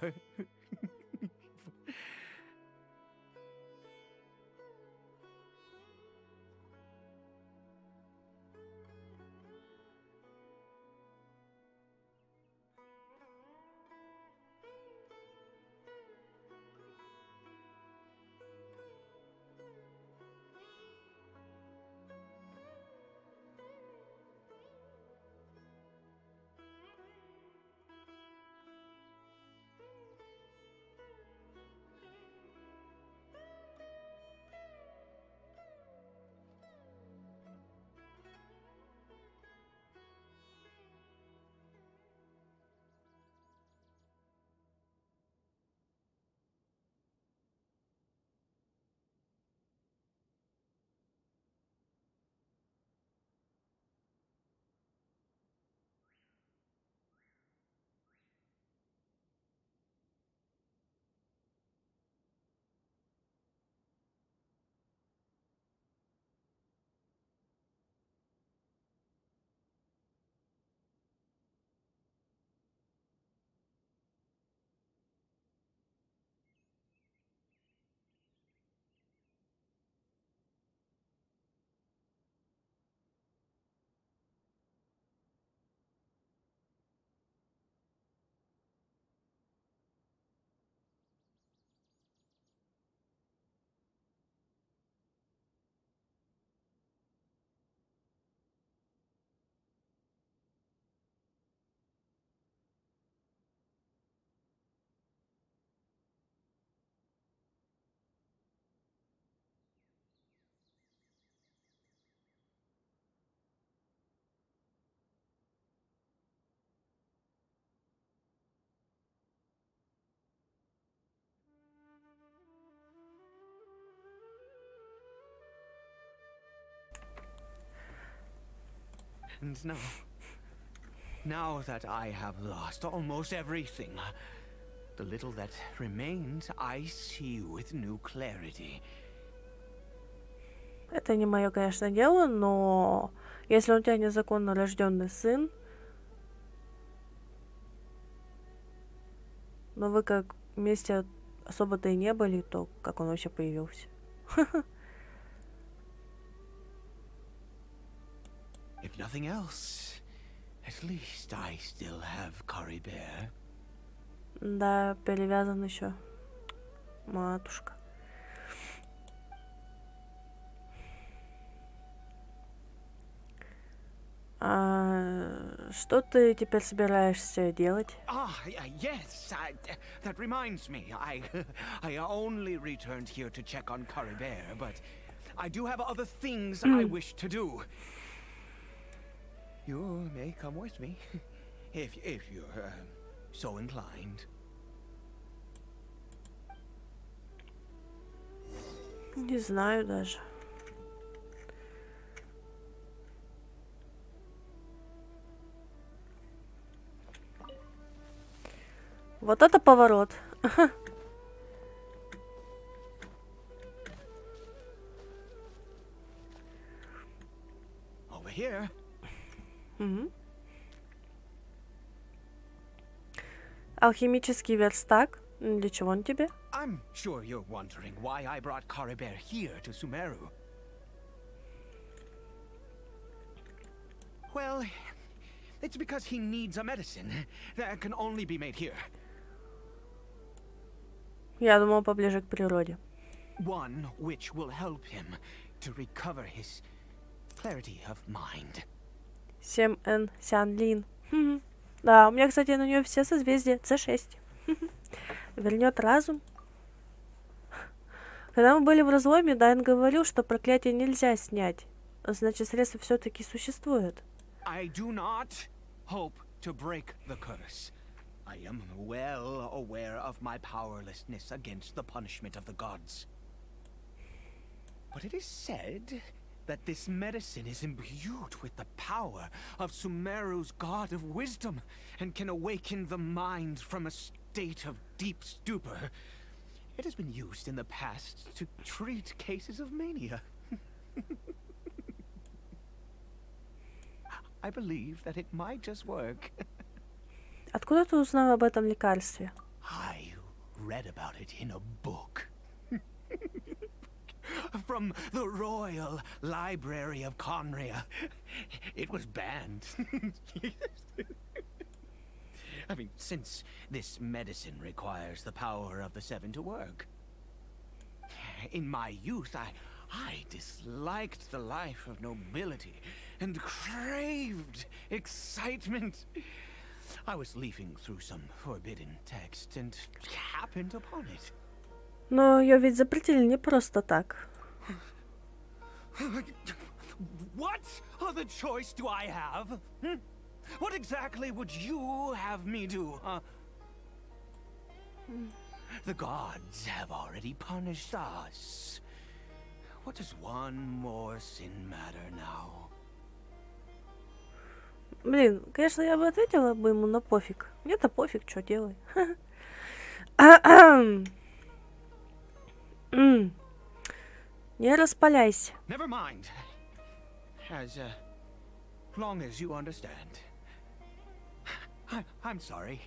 And now that I have lost almost everything, the little that remains I see with new clarity. Это не мое, конечно, дело, но если у тебя незаконно рожденный сын, но вы как вместе особо-то и не были, то как он вообще появился? If nothing else, at least I still have Curry Bear. Да, перевязан еще. Матушка. Что ты теперь собираешься делать? Yes, that reminds me. I only returned here to check on Curry Bear, but I do have other things I wish to do. You may come with me, if you're so inclined. Не знаю даже. Вот это поворот. Over here. Алхимический верстак. Для чего он тебе? I'm sure you're wondering why I brought Curry Bear here to Sumeru. Well, it's because he needs a medicine that can only be made here. Я думал поближе к природе. One which will help him to recover his clarity of mind. 7N Сянлин. Да, у меня, кстати, на нее все созвездия. С6. Вернет разум. Когда мы были в разломе, Дайн говорил, что проклятие нельзя снять. Значит, средства все-таки существуют. I do not hope to break the curse. I am well aware of my powerlessness against the punishment of the gods. But it is said that this medicine is imbued with the power of Sumeru's god of wisdom and can awaken the mind from a state of deep stupor. It has been used in the past to treat cases of mania. I believe that it might just work. Откуда ты узнал об этом лекарстве? I read about it in a book. From the Royal Library of Conria. It was banned. I mean, since this medicine requires the power of the Seven to work. In my youth, I disliked the life of nobility and craved excitement. I was leafing through some forbidden text and happened upon it. Но ее ведь запретили не просто так. What other choice do I have? What exactly would you have me do, huh? The gods have already punished us. What does one more sin matter now? Блин, конечно, я бы ответила бы ему на пофиг. Мне-то пофиг, что делай. Не распаляйся. Never mind. As long as you understand. I'm sorry.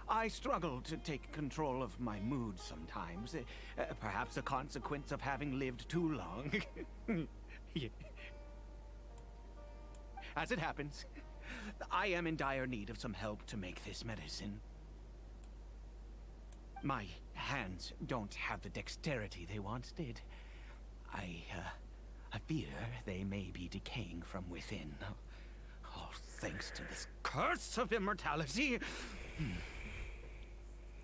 I struggle to take control of my mood sometimes. Perhaps a consequence of having lived too long. As it happens, I am in dire need of some help to make this medicine. My hands don't have the dexterity they once did. I fear they may be decaying from within. All thanks to this curse of immortality.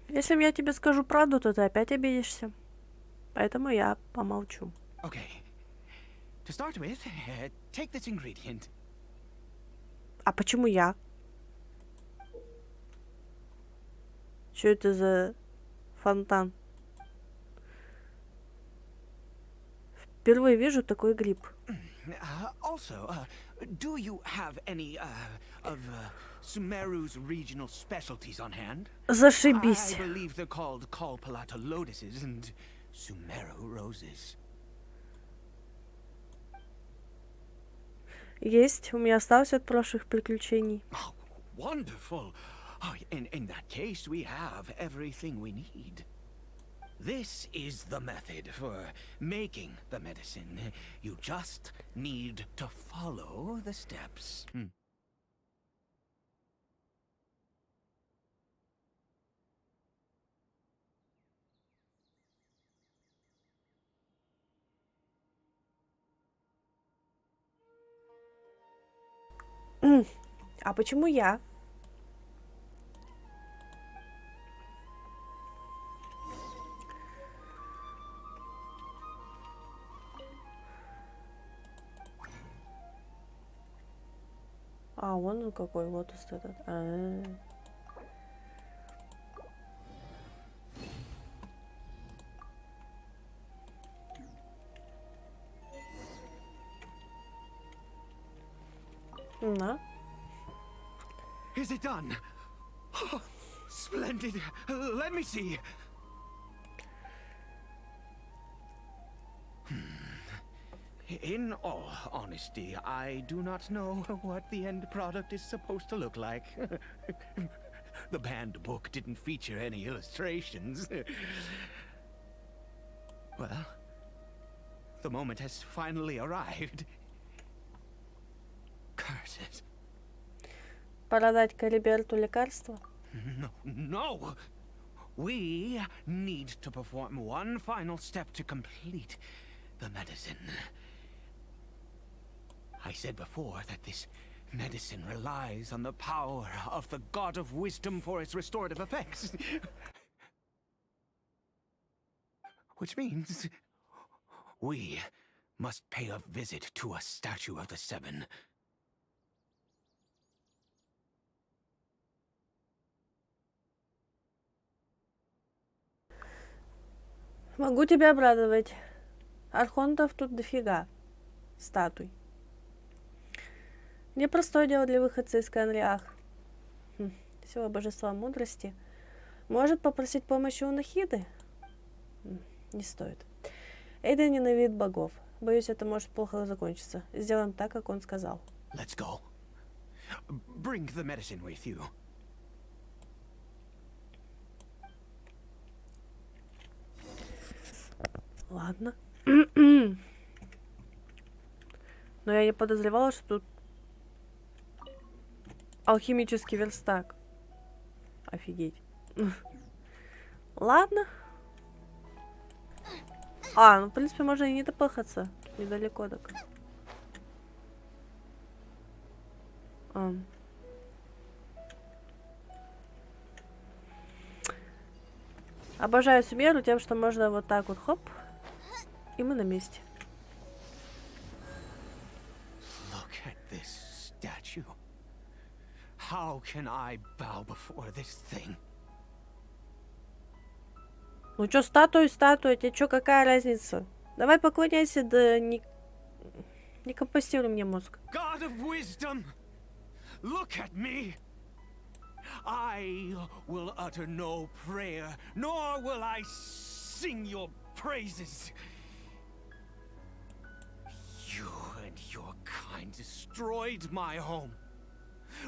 Если я тебе скажу правду, то ты опять обидишься. Поэтому я помолчу. Okay. To start with, take this ingredient. А почему я? Что это за фонтан? Впервые вижу такой гриб. Also, do you have any, of, Sumeru's regional specialties on hand? Зашибись. I believe they're called Kalpalata lotuses and Sumeru roses. Есть, у меня осталось от прошлых приключений. Oh, wonderful. Oh, in that case, we have everything we need. This is the method for making the medicine. You just need to follow the steps. А почему я? А, вон он какой лотос этот. На. Is it done? Oh, splendid. Let me see. In all honesty, I do not know what the end product is supposed to look like. The banned book didn't feature any illustrations. Well, the moment has finally arrived. Curses. Пора дать Кариберту лекарство. No. We need to perform one final step to complete the medicine. I said before that this medicine relies on the power of the God of Wisdom for its restorative effects. Which means we must pay a visit to a statue of the Seven. Могу тебя обрадовать. Архонтов тут дофига. Статуй. Непростое дело для выходца из Канриах. Сила божества мудрости. Может попросить помощи у Нахиды? Не стоит. Эйден ненавидит богов. Боюсь, это может плохо закончиться. Сделаем так, как он сказал. Let's go. Bring the medicine with you. Ладно. Но я не подозревала, что тут алхимический верстак. Офигеть. Ладно. А, ну в принципе можно и не допыхаться. Недалеко так. Обожаю Сумеру тем, что можно вот так вот хоп. И мы на месте. Look at this statue. How can I bow before this thing? Ну чё, статуя, тебе чё, какая разница? Давай поклоняйся, да не компостируй мне мозг. God of wisdom, look at me. I will utter no prayer, nor will I sing your praises. You and your kind destroyed my home,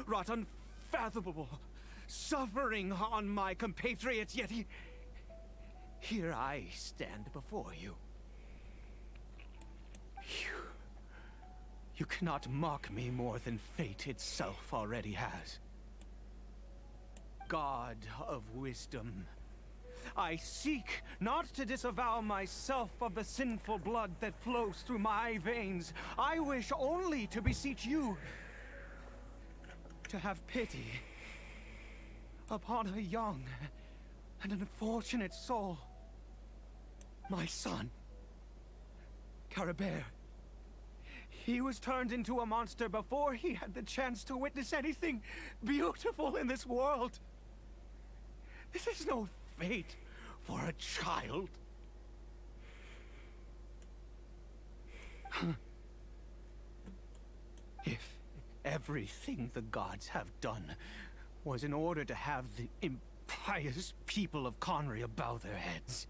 wrought unfathomable suffering on my compatriots, yet here I stand before you. You cannot mock me more than fate itself already has. God of wisdom, I seek not to disavow myself of the sinful blood that flows through my veins. I wish only to beseech you to have pity upon a young and unfortunate soul. My son, Caribert. He was turned into a monster before he had the chance to witness anything beautiful in this world. This is no fate for a child. everything the gods have done was in order to have the impious people of Conria bow their heads,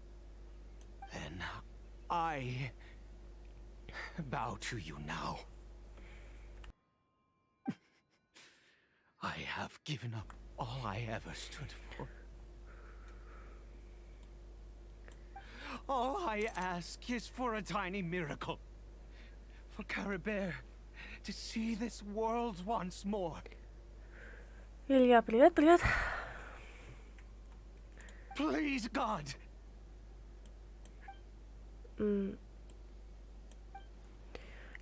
then I bow to you now. I have given up all I ever stood for. All I ask is for a tiny miracle. For Caribert to see this world once more. Илья, привет, привет. Please, God.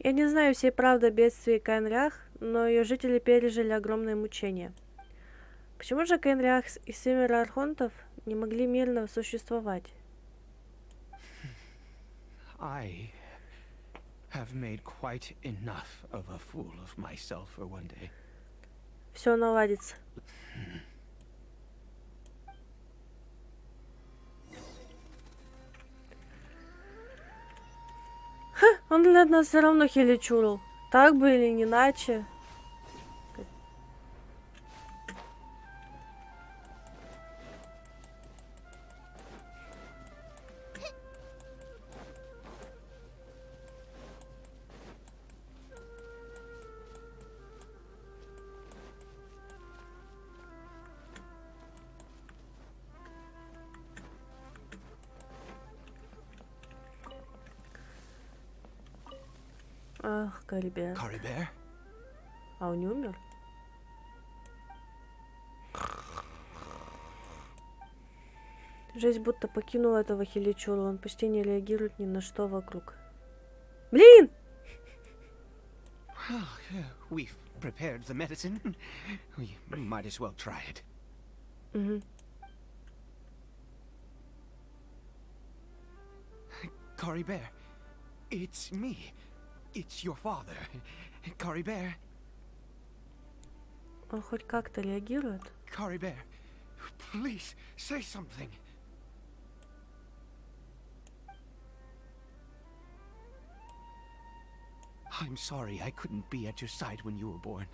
Я не знаю всей правды о бедствии Каэнрях, но ее жители пережили огромные мучения. Почему же Каэнрях и 7 архонтов не могли мирно существовать? I have made quite enough of a fool of myself for one day. Все наладится. Ха, он для нас все равно хиличурил. Так бы или не иначе. Ах, Карибер. Caribert? А он не умер? Жизнь будто покинула этого хиличура. Он почти не реагирует ни на что вокруг. Блин! Well, we've prepared the medicine. We might as well try it. Угу. Caribert, it's me. It's your father. Caribert. Он хоть как-то реагирует? Caribert, please say something. I'm sorry I couldn't be at your side when you were born.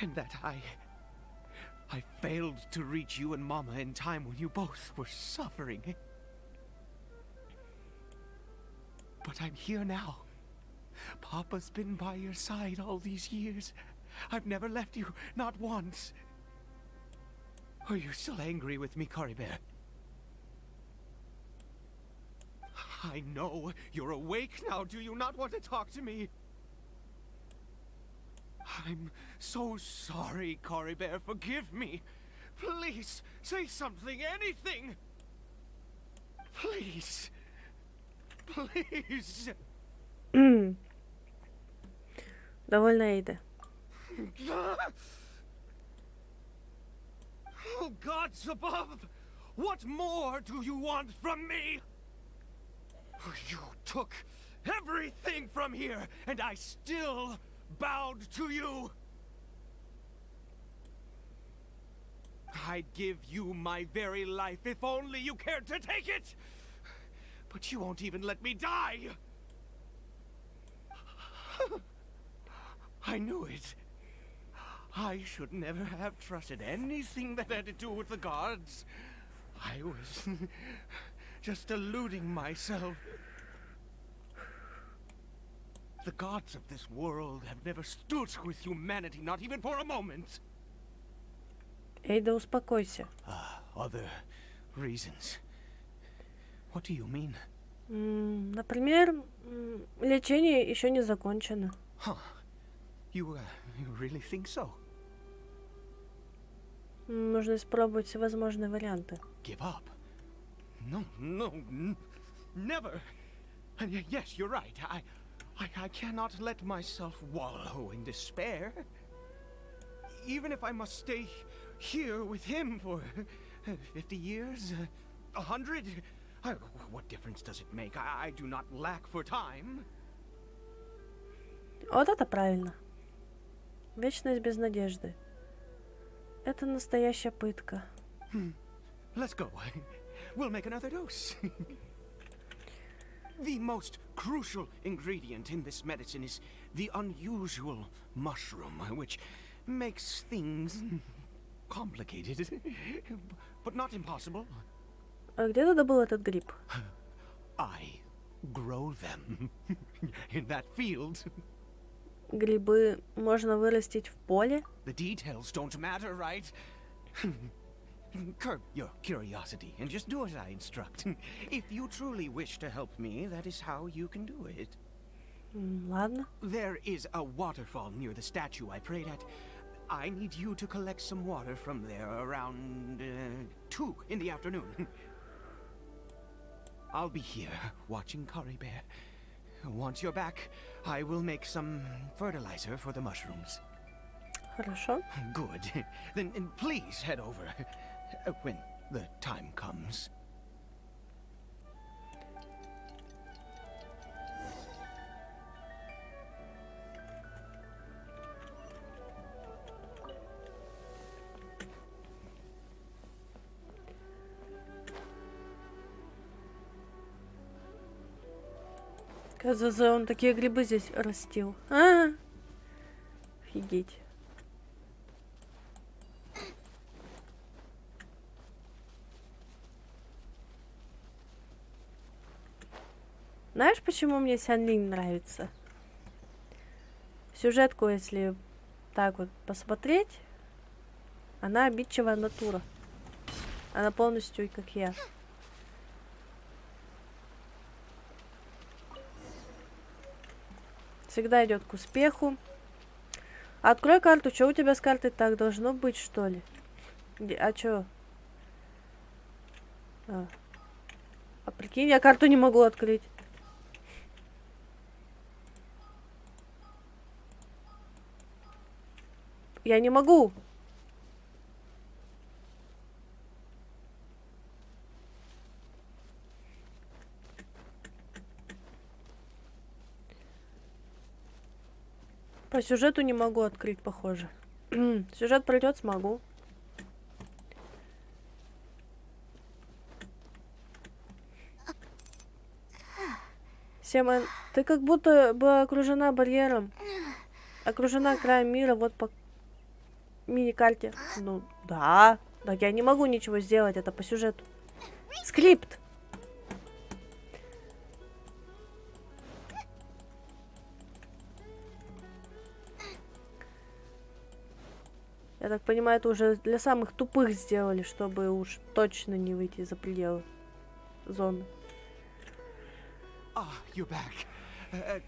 And that I failed to reach you and Mama in time when you both were suffering. But I'm here now. Papa's been by your side all these years. I've never left you, not once. Are you still angry with me, Caribert? I know you're awake now. Do you not want to talk to me? I'm so sorry, Caribert. Forgive me. Please, say something, anything. Please. Please. Довольно Эйда. Oh, gods above! What more do you want from me? You took everything from here, and I still bowed to you. I'd give you my very life if only you cared to take it. But you won't even let me die. I knew it. I should never have trusted anything that had to do with the gods. I was just deluding myself. The gods of this world have never stood with humanity, not even for a moment. Эйда, успокойся. Other reasons. What do you mean? Например, лечение еще не закончено. Huh. You really think so? Нужно испробовать всевозможные варианты. Give up? No, never. And yes, you're right. I cannot let myself wallow in despair. Even if I must stay here with him for 50 years, 100, what difference does it make? I do not lack for time. Вот это правильно. Вечность без надежды. Это настоящая пытка. Let's go. We'll make another dose. The most crucial ingredient in this medicine is the unusual mushroom, which makes things complicated, but not impossible. А где ты добыл этот гриб? I grow them in that field. Грибы можно вырастить в поле? The details don't matter, right? Curb your curiosity and just do as I instruct. If you truly wish to help me, that is how you can do it. Ладно. There is a waterfall near the statue I prayed at. I need you to collect some water from there around 2 in the afternoon. I'll be here watching Kari Bear. Once you're back, I will make some fertilizer for the mushrooms. Хорошо. Good. Then please head over when the time comes. Оказывается, он такие грибы здесь растил. Офигеть. Знаешь, почему мне Сянлинь нравится? Сюжетку, если так вот посмотреть, она обидчивая натура. Она полностью как я. Всегда идет к успеху. Открой карту. Что у тебя с картой? Так должно быть, что ли? А чё? А прикинь, я карту не могу открыть. Я не могу. По сюжету не могу открыть, похоже. Сюжет пройдет, смогу. Сема, ты как будто бы окружена барьером. Окружена краем мира, вот по мини-карте. Ну, да. Так я не могу ничего сделать, это по сюжету. Скрипт! Я так понимаю, это уже для самых тупых сделали, чтобы уж точно не выйти за пределы зоны. Ah, you're back.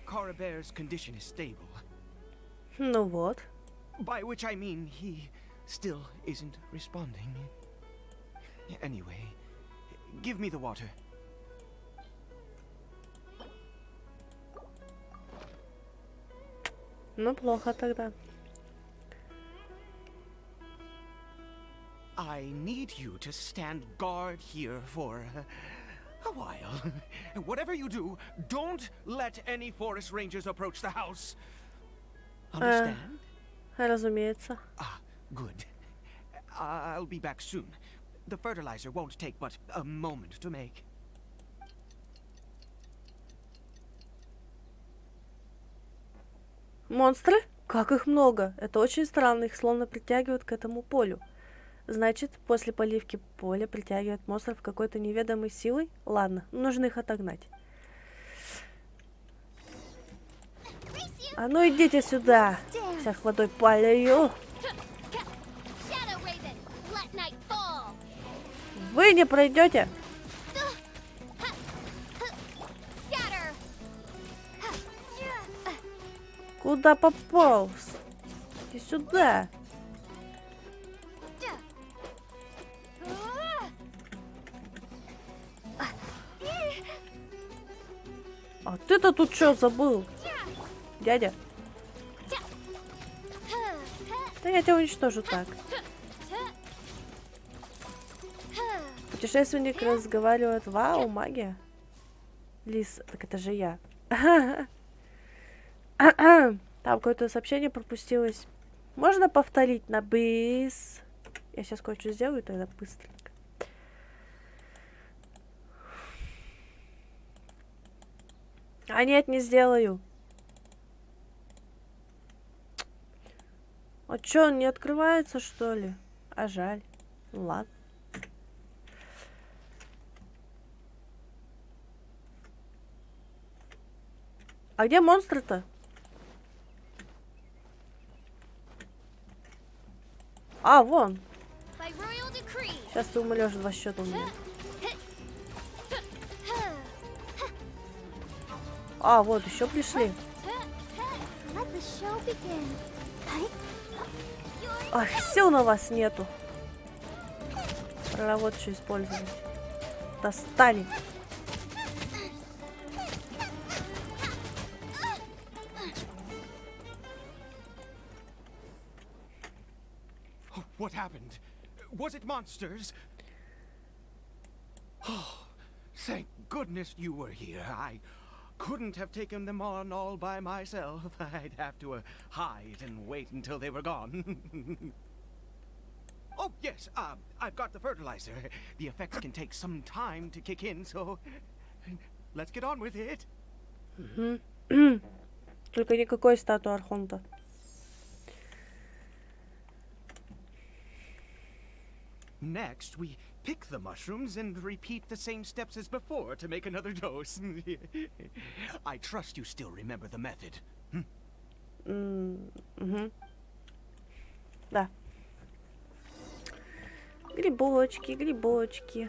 Kara Bear's condition is stable. Ну вот. By which I mean he still isn't responding. Anyway, give me the water. Ну, плохо тогда. I need you to stand guard here for a while. Whatever you do, don't let any forest rangers approach the house. Understand? Разумеется. Ah, good. I'll be back soon. The fertilizer won't take but a moment to make. Монстры? Как их много. Это очень странно. Их словно притягивают к этому полю. Значит, после поливки поля притягивает монстров какой-то неведомой силой? Ладно, нужно их отогнать. А ну идите сюда. Всех водой полью. Вы не пройдете. Куда пополз? Иди сюда. А ты-то тут что забыл? Дядя? Да я тебя уничтожу так. Путешественник разговаривает. Вау, магия. Лис, так это же я. Там какое-то сообщение пропустилось. Можно повторить на бис? Я сейчас кое-что сделаю, тогда быстренько. А нет, не сделаю. А чё, он не открывается, что ли? А жаль. Ну ладно. А где монстры-то? А, вон. By royal decree. Сейчас ты умрешь 2 счета у меня. А, вот, еще пришли. Let the show begin. Ах, сил на вас нету. Пора вот что использовать. Достали. What happened? Was it monsters? Oh, thank goodness you were here. I couldn't have taken them on all by myself. I'd have to hide and wait until they were gone. Oh, yes, I've got the fertilizer. The effects can take some time to kick in, so let's get on with it. Только никакой статуи Архонта. Next, we pick the mushrooms and repeat the same steps as before to make another dose. I trust you still remember the method. Да. Грибочки, грибочки.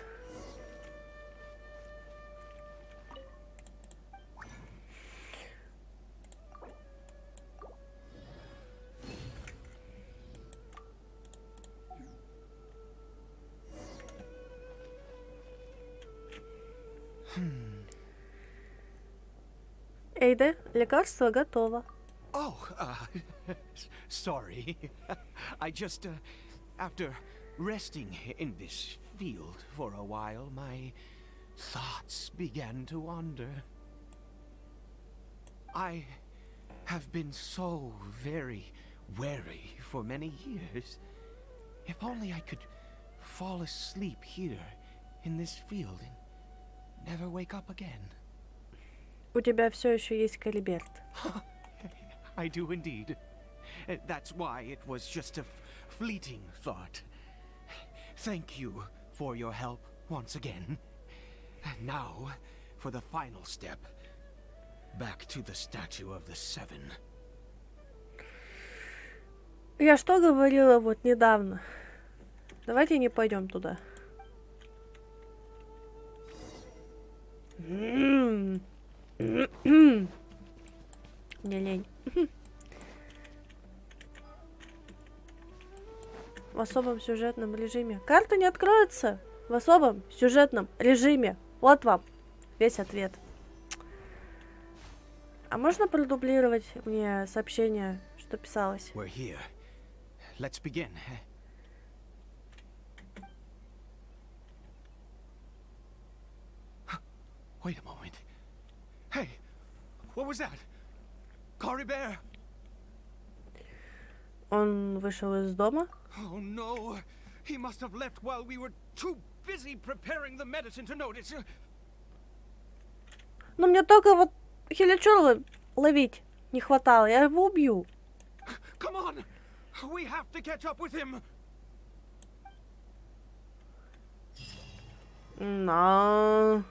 Эйде, лекарство готово. Oh, sorry. I just, after resting in this field for a while, my thoughts began to wander. I have been so very wary for many years. If only I could fall asleep here in this field and never wake up again. У тебя все еще есть Калиберт. I do indeed. That's why it was just a fleeting thought. Thank you for your help once again. And now, for the final step. Back to the statue of the Seven. Я что говорила вот недавно? Давайте не пойдем туда. Мне лень. В особом сюжетном режиме. Карта не откроется в особом сюжетном режиме. Вот вам весь ответ. А можно продублировать мне сообщение, что писалось? We're here. Let's begin. Wait a moment. Hey, what was that? Cory Bear? Он вышел из дома. Oh no, he must have left while we were too busy preparing the medicine to notice. Но мне только вот Хиличура ловить не хватало. Я его убью. Come on, we have to catch up with him. На.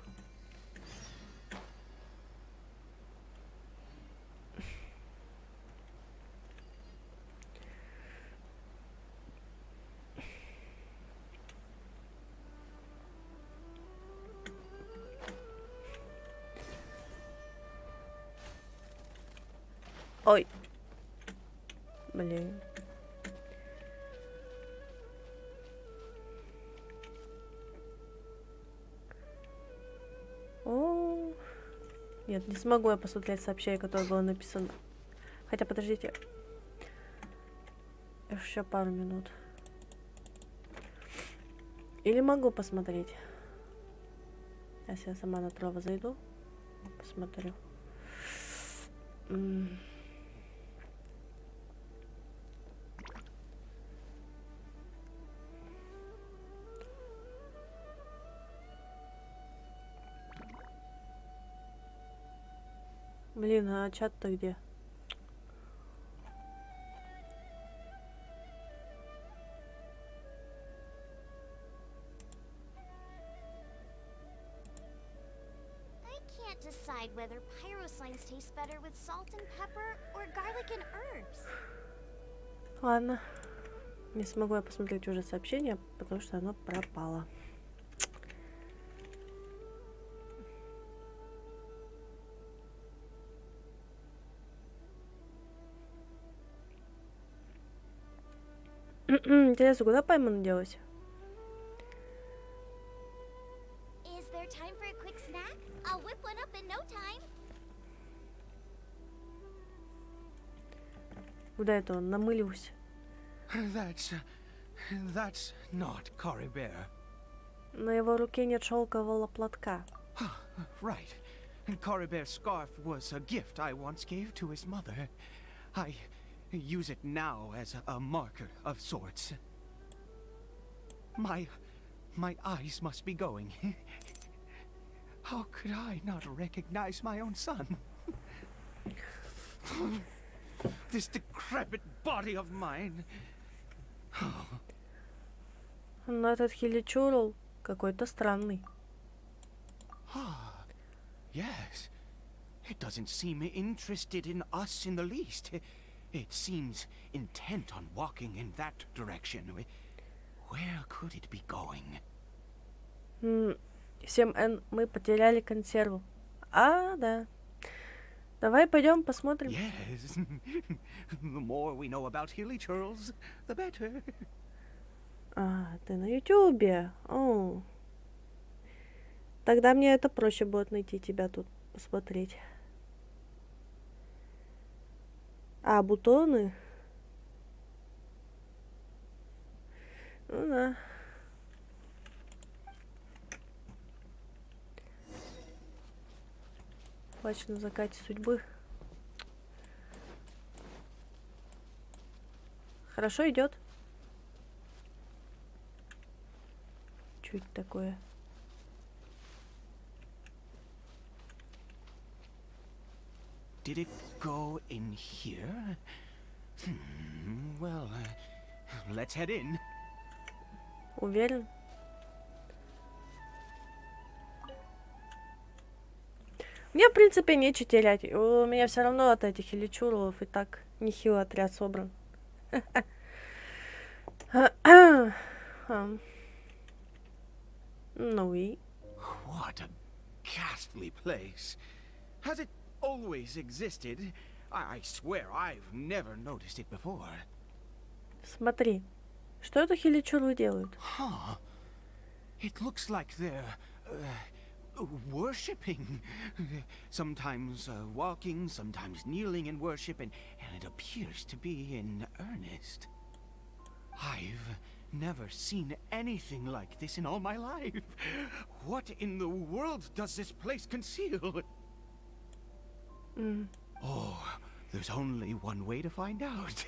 Ой. Блин. О. Нет, не смогу я посмотреть сообщение, которое было написано. Хотя, подождите. Еще пару минут. Или могу посмотреть. Сейчас я сама на право зайду. Посмотрю. Блин, а чат-то где? I can't decide whether pyrosigns taste better with salt and pepper or garlic and herbs. Ладно. Не смогу я посмотреть уже сообщение, потому что оно пропало. Интересно, куда Пайман делась? Is there time for a quick snack? I'll whip one up in no time. Куда это он намылился? That's not Cory Bear. На его руке нет шелкового платка. Right. Cory Bear's scarf was a gift I once gave to his mother. I use it now as a marker of sorts. My eyes must be going. How could I not recognize my own son? This decrepit body of mine. Но этот хиличурл какой-то странный. Yes. It doesn't seem interested in us in the least. It seems intent on walking in that direction. Where could it be going? 7N, мы потеряли консерву. А, да. Давай пойдем посмотрим. Yes. The more we know about Hilly Churls, the better. А, ты на Ютубе. О. Тогда мне это проще будет найти тебя тут, посмотреть. А, бутоны? Ну да. Плач на закате судьбы. Хорошо идет. Чуть такое. Did it go in here? Well, let's head in. Уверен? Мне, в принципе, нечего терять. У меня все равно от этих иличуров и так нехило отряд собран. Новый. What a ghastly place. Has it always existed? I swear I've never noticed it before. Смотри. Что это хиличуры делают? Huh. It looks like they're worshipping. Sometimes walking, sometimes kneeling in worship, and it appears to be in earnest. I've never seen anything like this in all my life. What in the world does this place conceal? Oh, there's only one way to find out.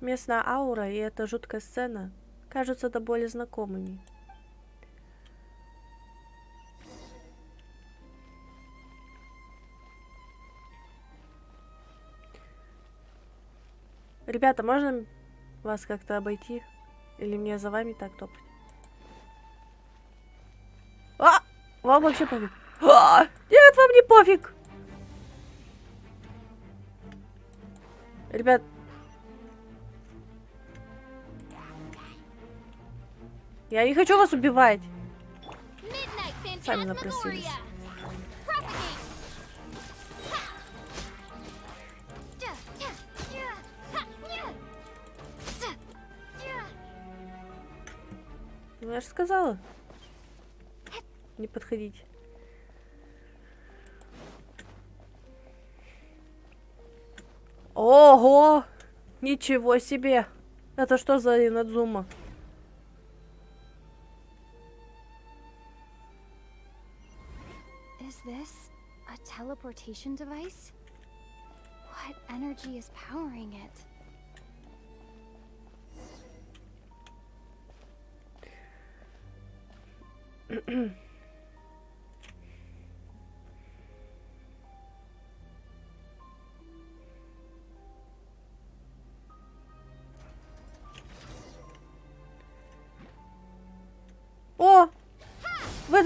Местная аура и эта жуткая сцена кажутся до боли знакомыми. Ребята, можно вас как-то обойти? Или мне за вами так топать? А! Вам вообще пофиг. А! Нет, вам не пофиг! Ребят, я не хочу вас убивать. Сами напросились. Ну, я же сказала. Не подходить. Ого! Ничего себе! Это что за Инадзума? Is this a teleportation device? What energy is powering it?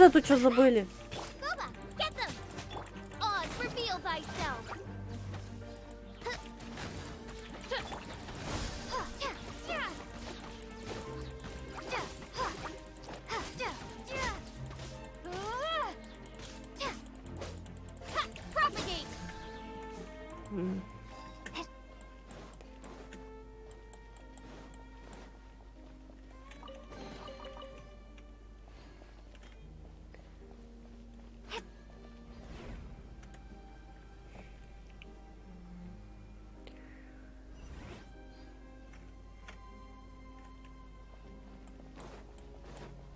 это тут что забыли? Boba, get them! Oz, reveal thyself! Propagate! М.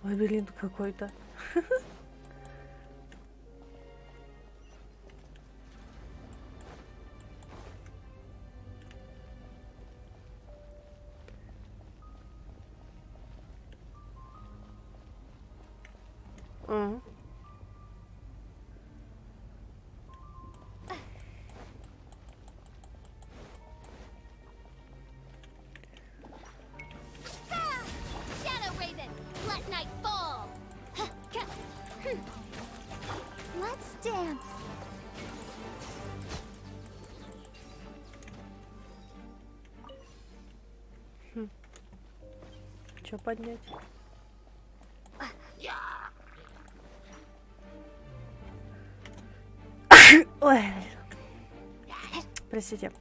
Лабиринт какой-то. Ага. Shadow Raven, let night fall! Let's dance! Что поднять? Ой. Простите.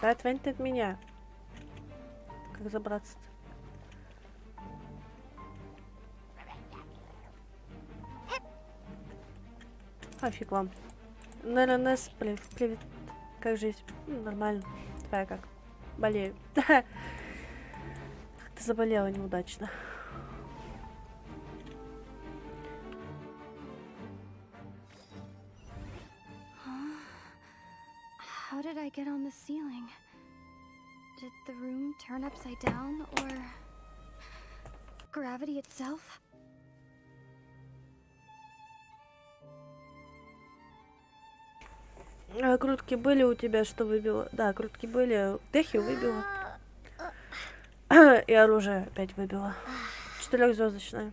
Да отвянь ты от меня. Как забраться-то? А, фиг вам. НРНС, привет. Как жизнь? Нормально. Твоя как? Болею. Как ты заболела неудачно. How did I get on the ceiling? Did the room turn upside down, or gravity itself? А крутки были у тебя, что выбило? Да, крутки были. Техи выбила. И оружие опять выбила. 4-звездочное.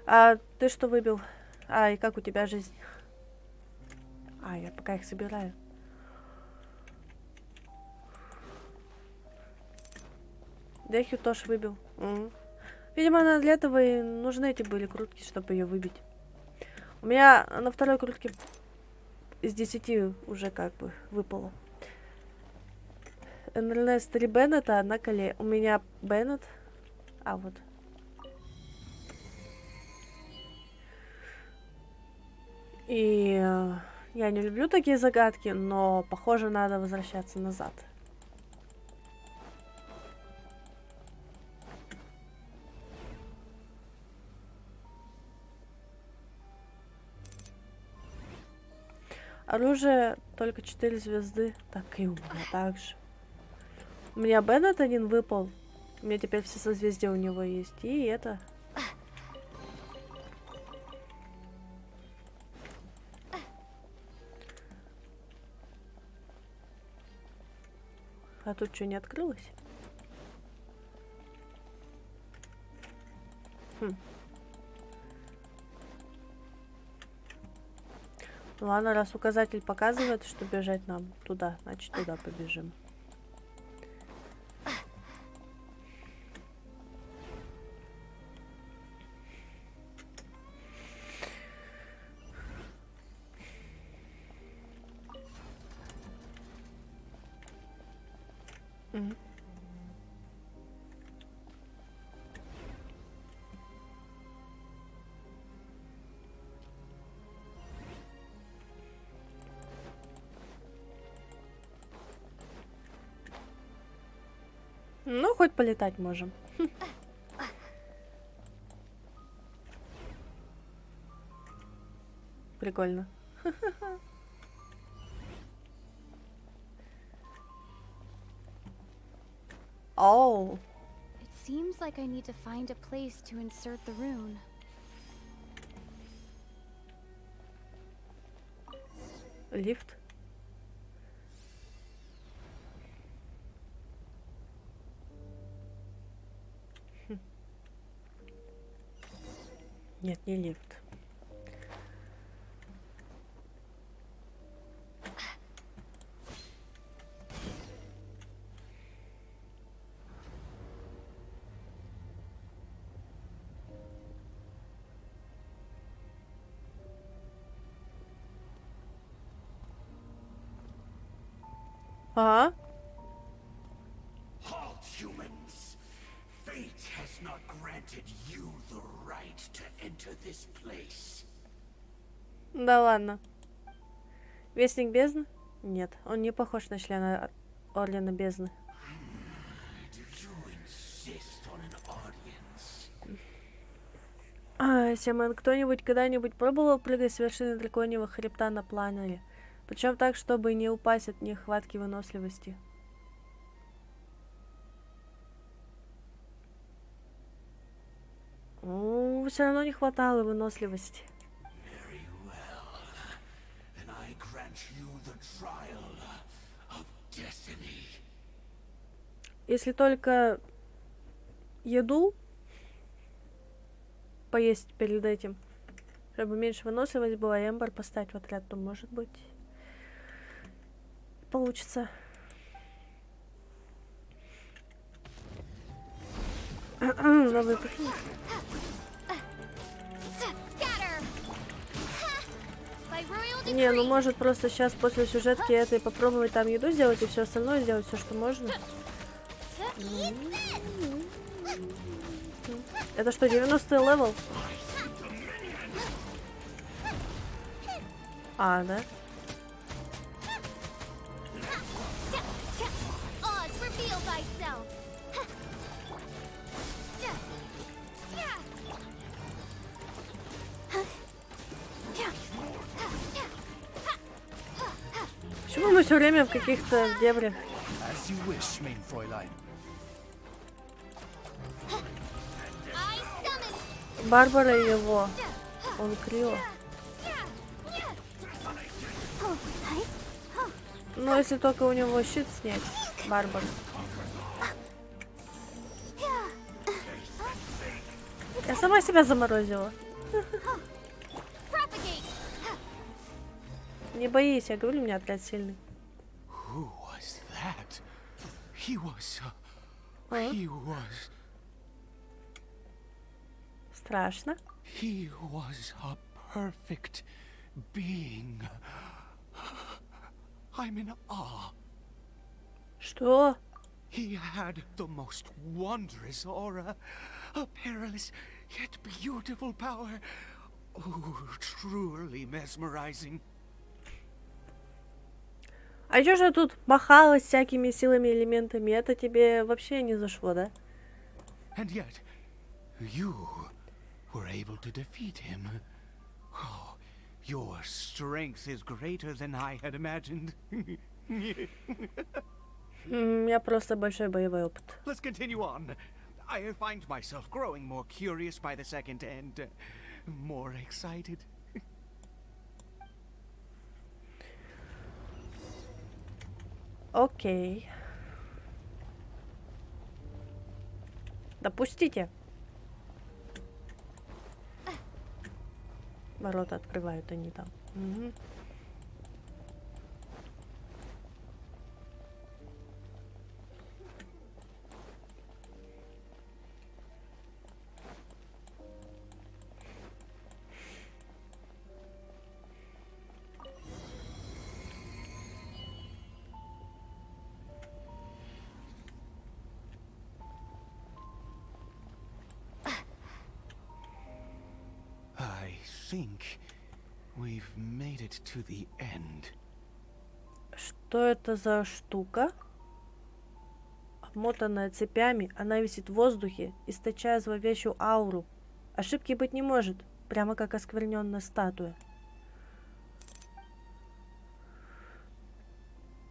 А ты что выбил? А, и как у тебя жизнь? А, я пока их собираю. Дехю тоже выбил. Угу. Видимо, она для этого и нужны эти были крутки, чтобы ее выбить. У меня на второй крутке из 10 уже как бы выпало. НРНС 3 Беннета, одна Кале. У меня Беннет. А, вот. И я не люблю такие загадки, но, похоже, надо возвращаться назад. Оружие только 4 звезды. Так и у меня также. У меня Беннет один выпал. У меня теперь все созвездия у него есть. И это... А тут что, не открылось? Хм. Ну ладно, раз указатель показывает, что бежать нам туда, значит туда побежим. Мгм. Ну, хоть полетать можем. Прикольно. Оу. It seems like I need to find a place to insert the rune. Лифт. Нет, не лифт. А? Halt, humans! Fate has not granted you the right to enter this place. Да ладно. Вестник бездны? Нет, он не похож на члена Ордена бездны. Do you insist on an audience? Семен, кто-нибудь когда-нибудь пробовал прыгать с вершины драконьего хребта на планере? Причем так, чтобы не упасть от нехватки выносливости. Все равно не хватало выносливости. Very well. Then I grant you the trial of destiny. Если только еду поесть перед этим, чтобы меньше выносливость была, и Эмбер поставить в отряд, то может быть получится. Новый патч. Не, ну может просто сейчас после сюжетки этой попробовать там еду сделать и все остальное сделать, все что можно. Это что, 90-й левел? А, да? Почему мы все время в каких-то дебрях? As you wish, main Fräulein. Барбара его. Он Крио. Ну, если только у него щит снять. Барбара. Я сама себя заморозила. Не боись, я говорю, у меня отряд сильный. Who was that? He was. А? He was. Страшно. He was a perfect being. I'm in awe. Что? He had the most wondrous aura, a perilous yet beautiful power. Oh, truly mesmerizing. А чё же тут махалась всякими силами, элементами? Это тебе вообще не зашло, да? And yet, you were able to defeat him. Oh, your strength is greater than I had imagined. Я просто большой боевой опыт. Let's continue on. I find myself growing more curious by the second and more excited. Окей. Допустите. Ворота открывают они там. Угу. I think we've made it to the end. Что это за штука? Обмотанная цепями, она висит в воздухе, источая зловещую ауру. Ошибки быть не может, прямо как оскверненная статуя.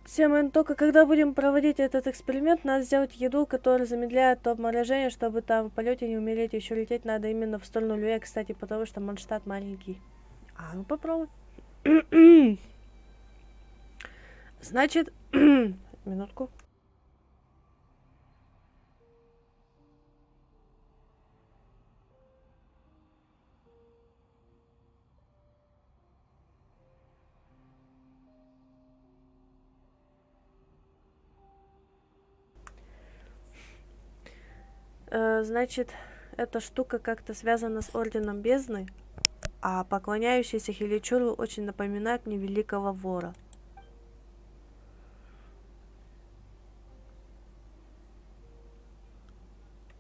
Семен, только когда будем проводить этот эксперимент, надо сделать еду, которая замедляет то обморожение, чтобы там в полете не умереть. Еще лететь надо именно в сторону Люэ, кстати, потому что Манштадт маленький. А, ну попробуй. Значит, минутку. Значит, эта штука как-то связана с Орденом Бездны, а поклоняющиеся Хиличуру очень напоминают мне Великого Вора.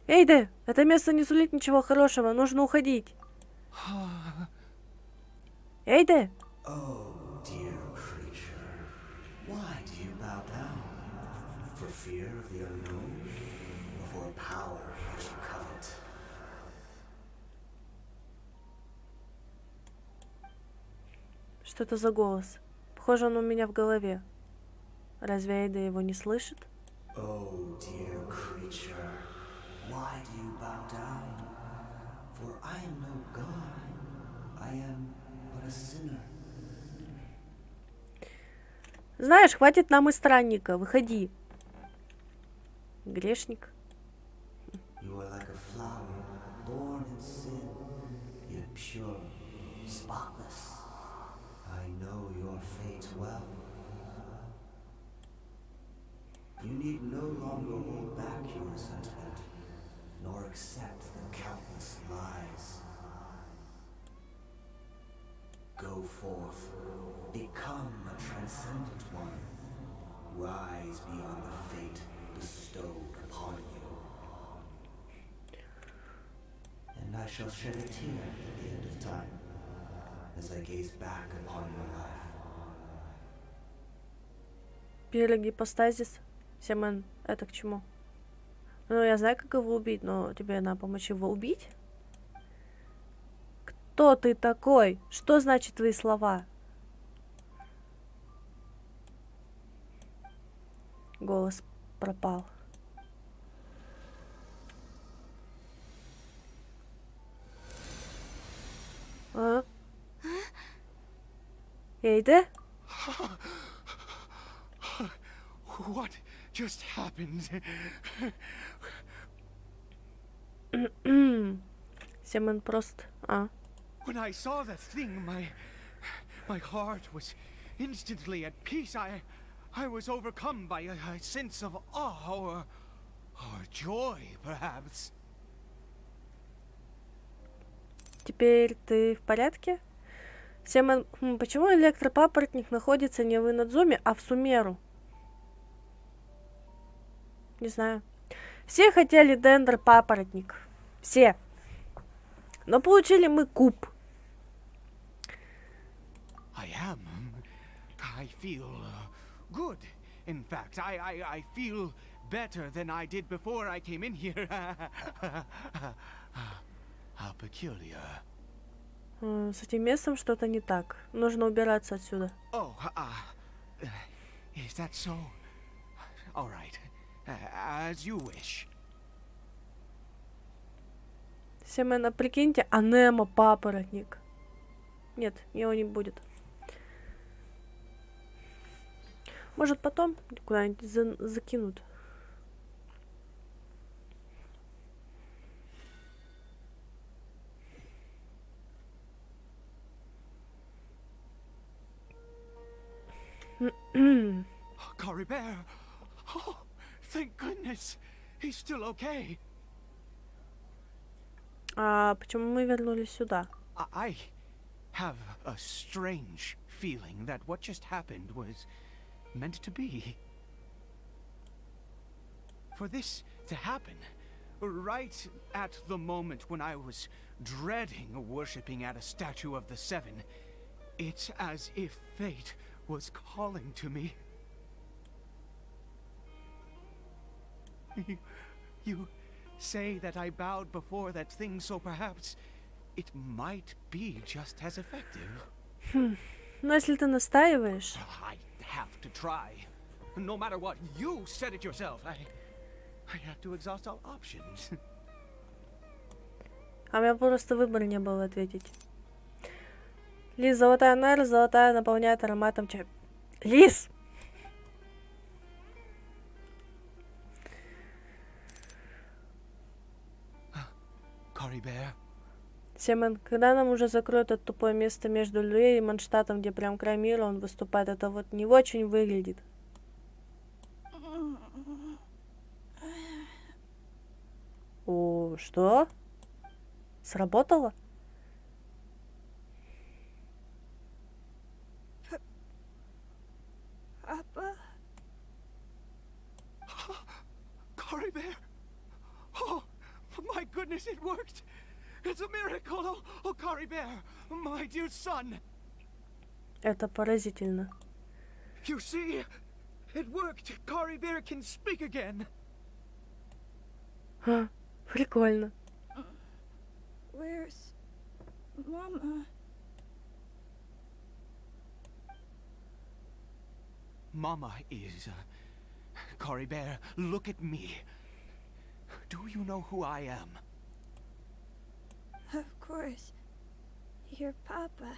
Эйде, это место не сулит ничего хорошего, нужно уходить. Эйде! Oh, dear creature, why do you bow down? For fear of the unknown, or for power which you covet? Что это за голос? Похоже, он у меня в голове. Разве Эйда его не слышит? Oh, dear creature, why do you bow down? For I am no god, I am but a sinner. Знаешь, хватит нам и странника, выходи. Грешник. You are like a flower, born in sin, yet pure, spotless. I know your fate well. You need no longer hold back your resentment, nor accept the countless lies. Go forth, become a transcendent one. Rise beyond the fate bestowed upon you. And I shall shed a tear at the end of time, as I gaze back upon your life. Пирогипостазис. Семен, это к чему? Ну, я знаю, как его убить, но тебе надо помочь его убить? Кто ты такой? Что значит твои слова? Голос пропал. А? Эйде? What just happened? Семен просто... А? When I saw that thing, my heart was instantly at peace. I was overcome by a sense of awe or joy, perhaps. Теперь ты в порядке? Семен, почему электропапоротник находится не в Инадзуме, а в Сумеру? Не знаю. Все хотели дендр папоротник. Все. Но получили мы куб. I feel good. In fact, I feel better than I did before I came in here. How peculiar. С этим местом что-то не так. Нужно убираться отсюда. Oh, is that so? All right. As you wish. Семена, прикиньте, анема папоротник. Нет, его не будет. Может, потом куда-нибудь закинут. Cory Bear. Oh, thank goodness. He's still okay. А почему мы вернулись сюда? I have a strange feeling that what just happened was meant to be. For this to happen, right at the moment when I was dreading worshipping at a statue of the Seven, it's as if fate was calling to me. You say that I bowed before that thing, so perhaps it might be just as effective. Но если ты настаиваешь... I have to try. No matter what, you said it yourself. I have to exhaust all options. А у меня просто выбора не было ответить. Лиз, золотая нара, золотая наполняет ароматом чая. Лиз! Cory Bear. Семен, когда нам уже закроют это тупое место между Люэ и Манштатом, где прям край мира он выступает, это вот не очень выглядит. О. Чего? Что? Сработало? Papa? Cory Bear! Oh, my goodness, it worked! It's a miracle! Oh, Cory Bear, my dear son! Это поразительно. You see, it worked! Cory Bear can speak again! А, прикольно. Where's Mama? Mama is... Cory Bear, look at me. Do you know who I am? Of course. Your Papa.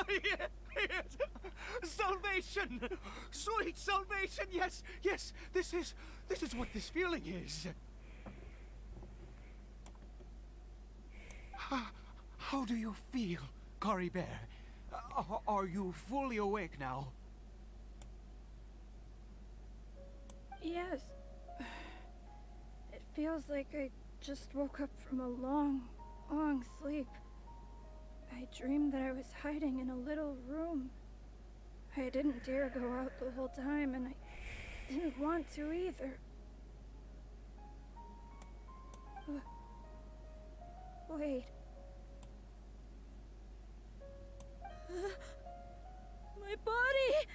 Yes. Salvation! Sweet salvation! Yes, yes, this is what this feeling is. How do you feel, Cory Bear? Are you fully awake now? Yes. It feels like I just woke up from a long, long sleep. I dreamed that I was hiding in a little room. I didn't dare go out the whole time, and I didn't want to either. Wait. My body!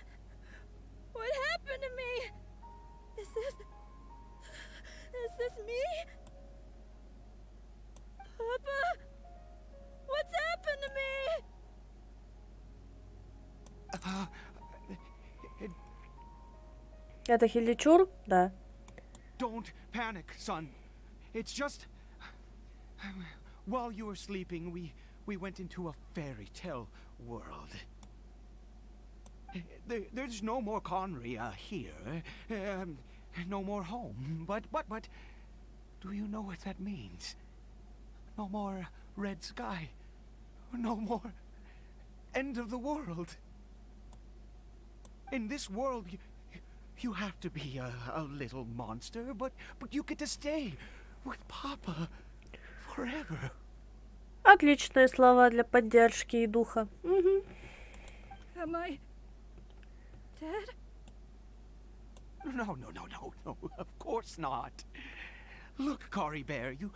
What happened to me? Is this me? Papa? What's happened to me? Это Хиличур? Да. Don't panic, son. It's just... While you were sleeping, we went into a fairy tale world. There's no more Conry here. No more home. But, do you know what that means? No more red sky. No more end of the world. In this world, you have to be a little monster, but you get to stay with Papa forever. Отличные слова для поддержки и духа. Угу. Am I dead? No, of course not. Look, Cory Bear, you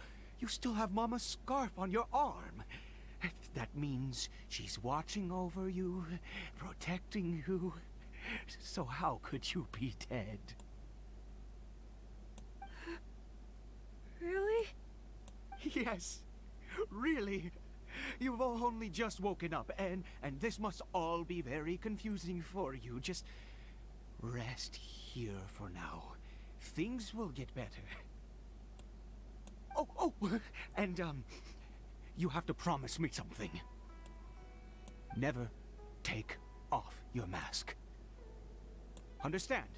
still have Mama's scarf on your arm. That means she's watching over you, protecting you. So how could you be dead? Really? Yes, really. You've only just woken up, and this must all be very confusing for you. Just rest here for now. Things will get better. Oh, and you have to promise me something. Never take off your mask. Understand?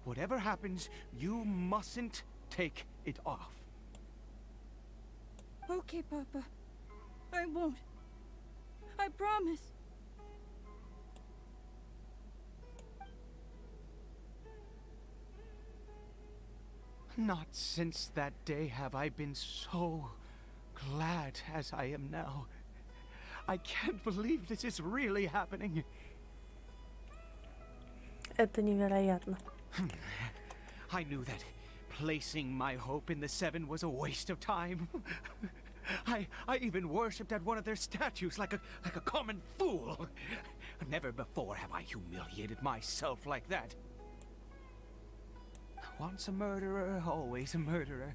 Whatever happens, you mustn't take it off. Okay, Papa. I won't. I promise. Not since that day have I been so glad as I am now. I can't believe this is really happening. Это невероятно. I knew that placing my hope in the Seven was a waste of time. I even worshipped at one of their statues like a common fool. Never before have I humiliated myself like that. Once a murderer, always a murderer.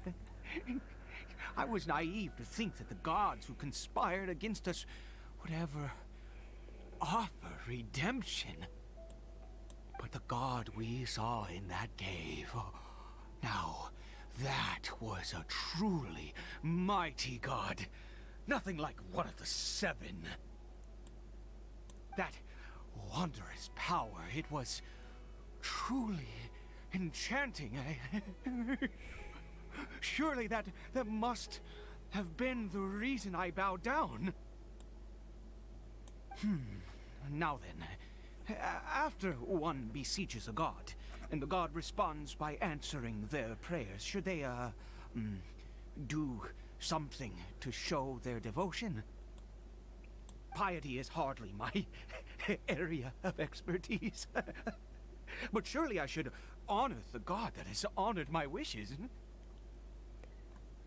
I was naive to think that the gods who conspired against us would ever offer redemption. But the god we saw in that cave, now that was a truly mighty god. Nothing like one of the Seven. That wondrous power, it was truly enchanting. Surely that must have been the reason I bowed down. Now then, after one besieges a god, and the god responds by answering their prayers. Should they, do something to show their devotion? Piety is hardly my area of expertise. But surely I should honor the god that has honored my wishes.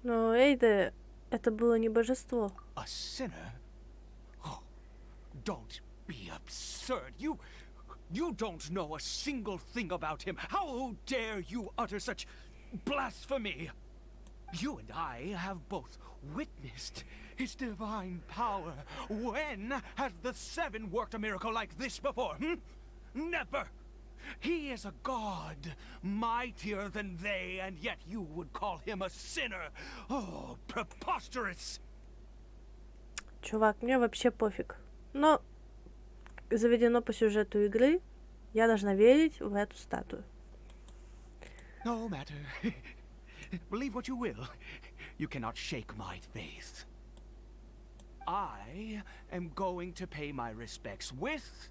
Но Эйде, это было не божество. A sinner? Oh, don't be absurd. You don't know a single thing about him. How dare you utter such blasphemy? You and I have both witnessed his divine power. When has the Seven worked a miracle like this before? Never! He is a god, mightier than they, and yet you would call him a sinner. Oh, preposterous! Чувак, мне вообще пофиг. Но заведено по сюжету игры, я должна верить в эту статую. No matter. Believe what you will. You cannot shake my faith. I am going to pay my respects with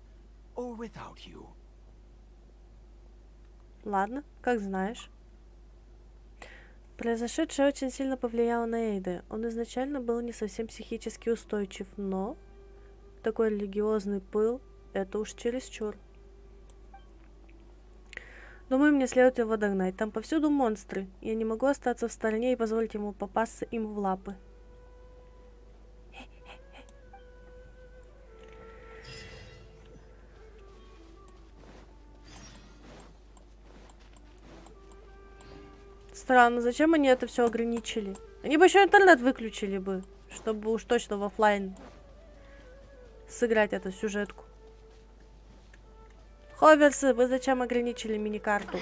or without you. Ладно, как знаешь. Произошедшее очень сильно повлияло на Эйде. Он изначально был не совсем психически устойчив, но такой религиозный пыл — это уж чересчур. Думаю, мне следует его догнать. Там повсюду монстры. Я не могу остаться в стороне и позволить ему попасться им в лапы. Странно, зачем они это все ограничили? Они бы еще интернет выключили бы, чтобы уж точно в офлайн сыграть эту сюжетку. Ховерсы, вы зачем ограничили мини-карту?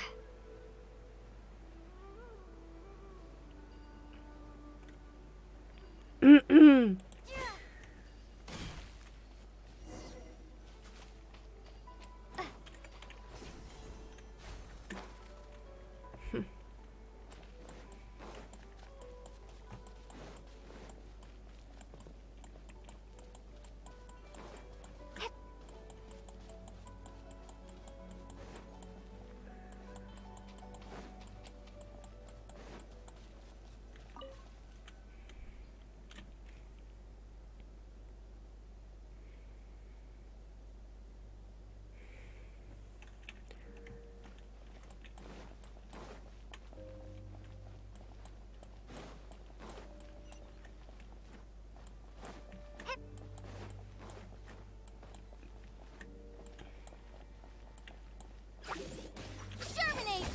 Germinate!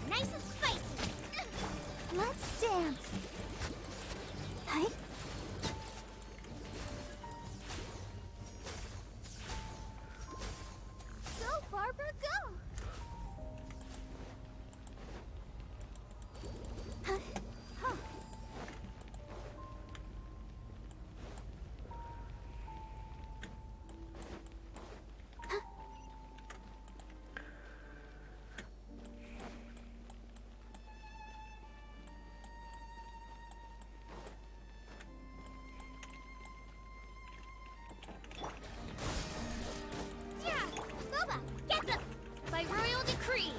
Nice and spicy. Let's dance. Hi. Go, Barbara, go. Huh. Yeah, Boba, get them by royal decree.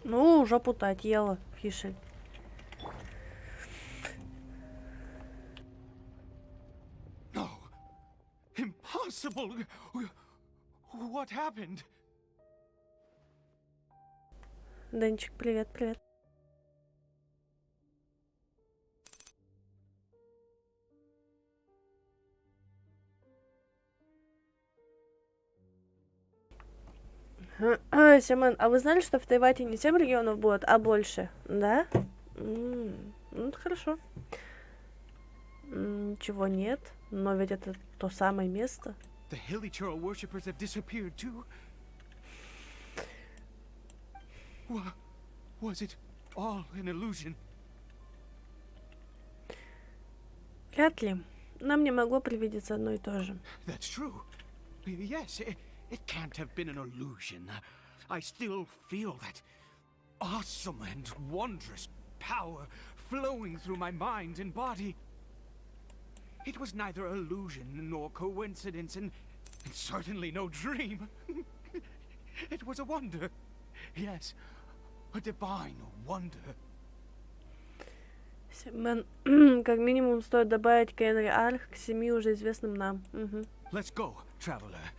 Ну, жопу-то отъела, Фишель. No. Impossible. What happened? Денчик, привет, привет. Семен, а вы знали, что в Тайвате не 7 регионов будет, а больше? Да? Ну, это хорошо. Ничего нет, но ведь это то самое место. The Hilichurl worshippers have disappeared too. Was it all an illusion? Вряд ли. Нам не могло привидеться одно и то же. That's true. Yes, it can't have been an illusion. I still feel that awesome and wondrous power flowing through my mind and body. It was neither illusion nor coincidence, and certainly no dream. It was a wonder. Yes, a divine wonder. Как минимум стоит добавить Кенри Арх к 7 уже известным нам. Угу. Let's go, traveler.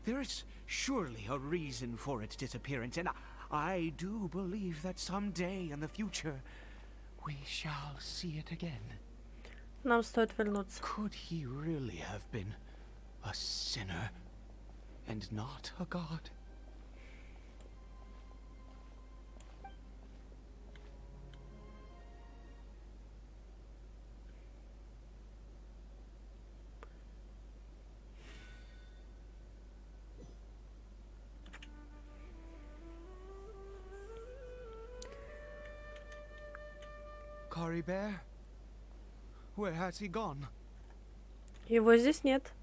There is surely a reason for its disappearance, and I do believe that someday in the future we shall see it again. Нам стоит вернуться. Could he really have been a sinner and not a god? Kari Bear? Where has he gone? Его здесь нет.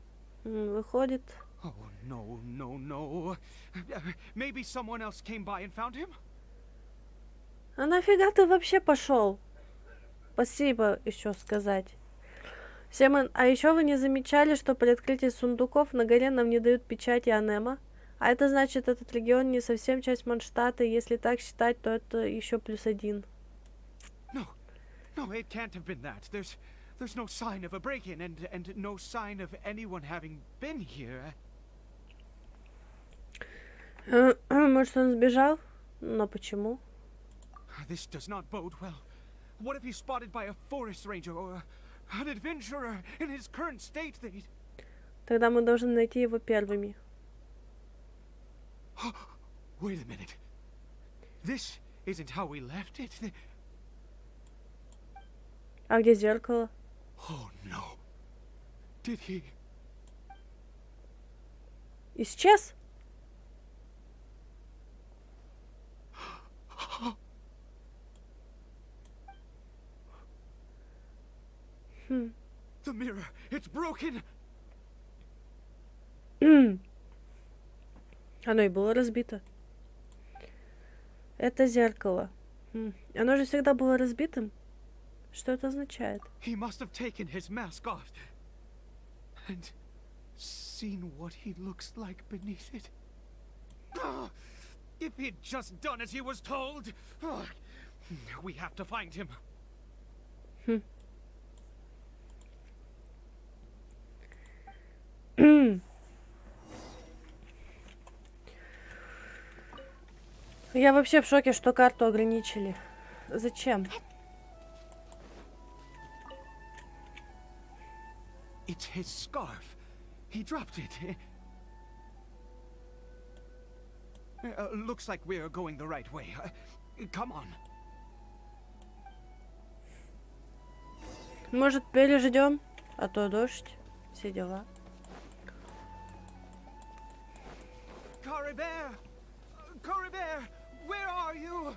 Выходит. Oh, no, no, no. Maybe someone else came by and found him? А нафига ты вообще пошел? Спасибо еще сказать. Семен, а еще вы не замечали, что при открытии сундуков на горе нам не дают печати Анема? А это значит, этот регион не совсем часть Манштата, и если так считать, то это еще +1. No, it can't have been that. There's no sign of a break-in and no sign of anyone having been here. Может, он сбежал? Но почему? This does not bode well. What if he's spotted by a forest ranger or an adventurer in his current state? Тогда мы должны найти его первыми. Wait a minute. This isn't how we left it. А где зеркало? Oh no. Did he? Исчез? The mirror, it's broken. Оно и было разбито. Это зеркало. Оно же всегда было разбитым. Что это означает? He must have taken his mask off and seen what he looks like beneath it. If he'd just done as he was told. We have to find him. Я вообще в шоке, что карту ограничили. Зачем? It's his scarf. He dropped it. Looks like we're going the right way. Come on. Может, переждем? А то дождь. Все дела. Kari Bear! Kari Bear! Where are you?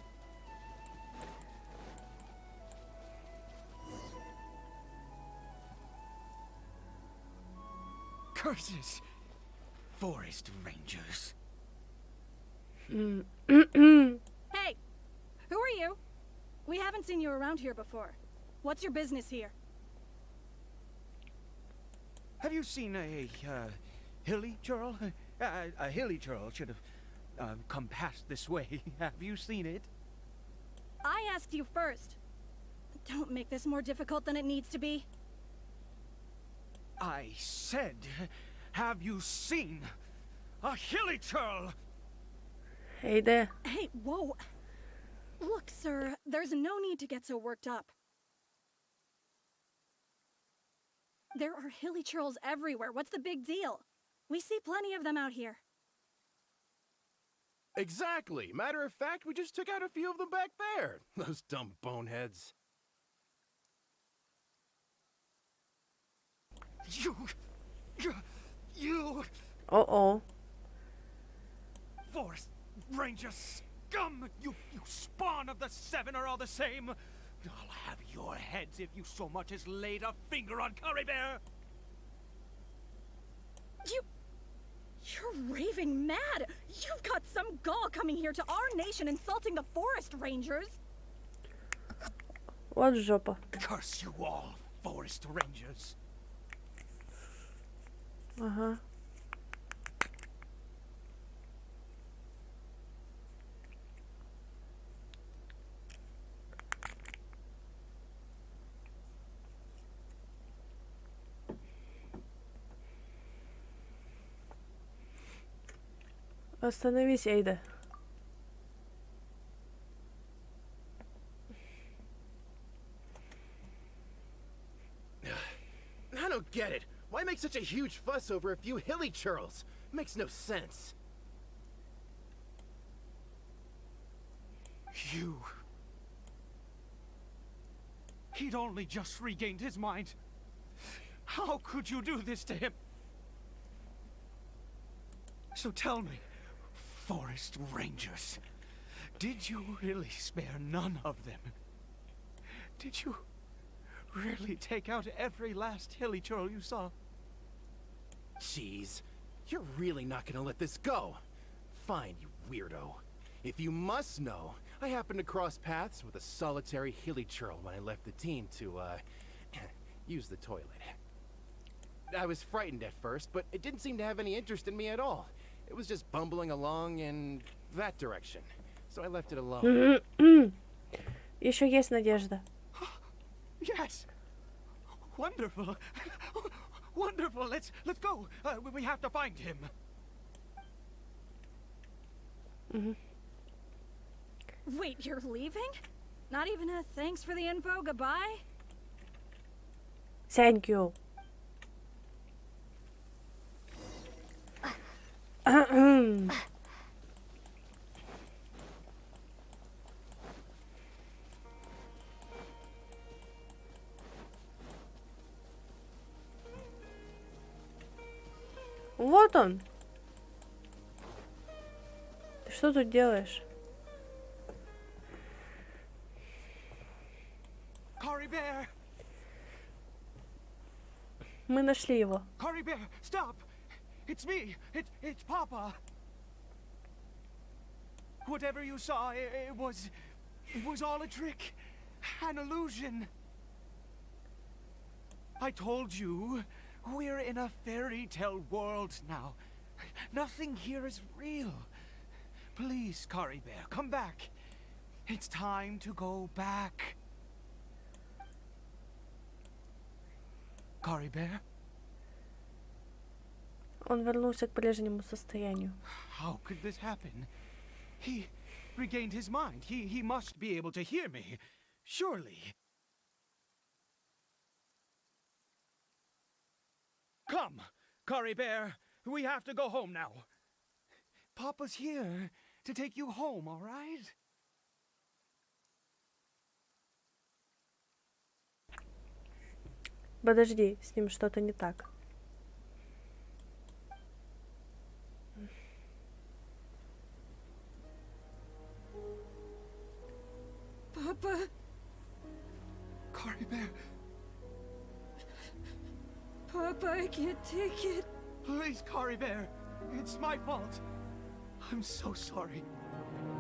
Curses! Forest rangers. Hey! Who are you? We haven't seen you around here before. What's your business here? Have you seen a hilly churl? A hilly churl should have come past this way. Have you seen it? I asked you first. Don't make this more difficult than it needs to be. I said, have you seen a hilly churl? Hey there. Hey, whoa. Look, sir, there's no need to get so worked up. There are hilly churls everywhere. What's the big deal? We see plenty of them out here. Exactly. Matter of fact, we just took out a few of them back there. Those dumb boneheads. You О-о. Forest Ranger scum! You spawn of the Seven are all the same! I'll have your heads if you so much as laid a finger on Kari Bear! You're raving mad! You've got some gall coming here to our nation insulting the forest rangers! Вот жопа. Curse you all, forest rangers. Ага. Остановись, Эйда. I don't get it. Why make such a huge fuss over a few hilly churls? Makes no sense. You... He'd only just regained his mind. How could you do this to him? So tell me, forest rangers, did you really spare none of them? Did you really take out every last hilly churl you saw? Jeez, you're really not gonna let this go. Fine, you weirdo. If you must know, I happened to cross paths with a solitary hilly churl when I left the team to, use the toilet. I was frightened at first, but it didn't seem to have any interest in me at all. It was just bumbling along in that direction. So I left it alone. Еще есть надежда. Yes. Wonderful. Wonderful. Let's go. We have to find him. Wait, you're leaving? Not even a thanks for the info, goodbye? Thank you. Вот он. Ты что тут делаешь? Cory Bear. Мы нашли его. Cory Bear, stop. It's me. It's Papa. Whatever you saw, it was all a trick, an illusion. I told you, we're in a fairy tale world now. Nothing here is real. Please, Cory Bear, come back. It's time to go back. Cory Bear? Он вернулся к прежнему состоянию. How could this happen? He regained his mind. He must be able to hear me. Surely. Come, Cory Bear. We have to go home now. Papa's here to take you home, all right? Подожди, с ним что-то не так. Papa? Cory Bear, Papa, I can't take it. please, Cory Bear. It's my fault. I'm so sorry.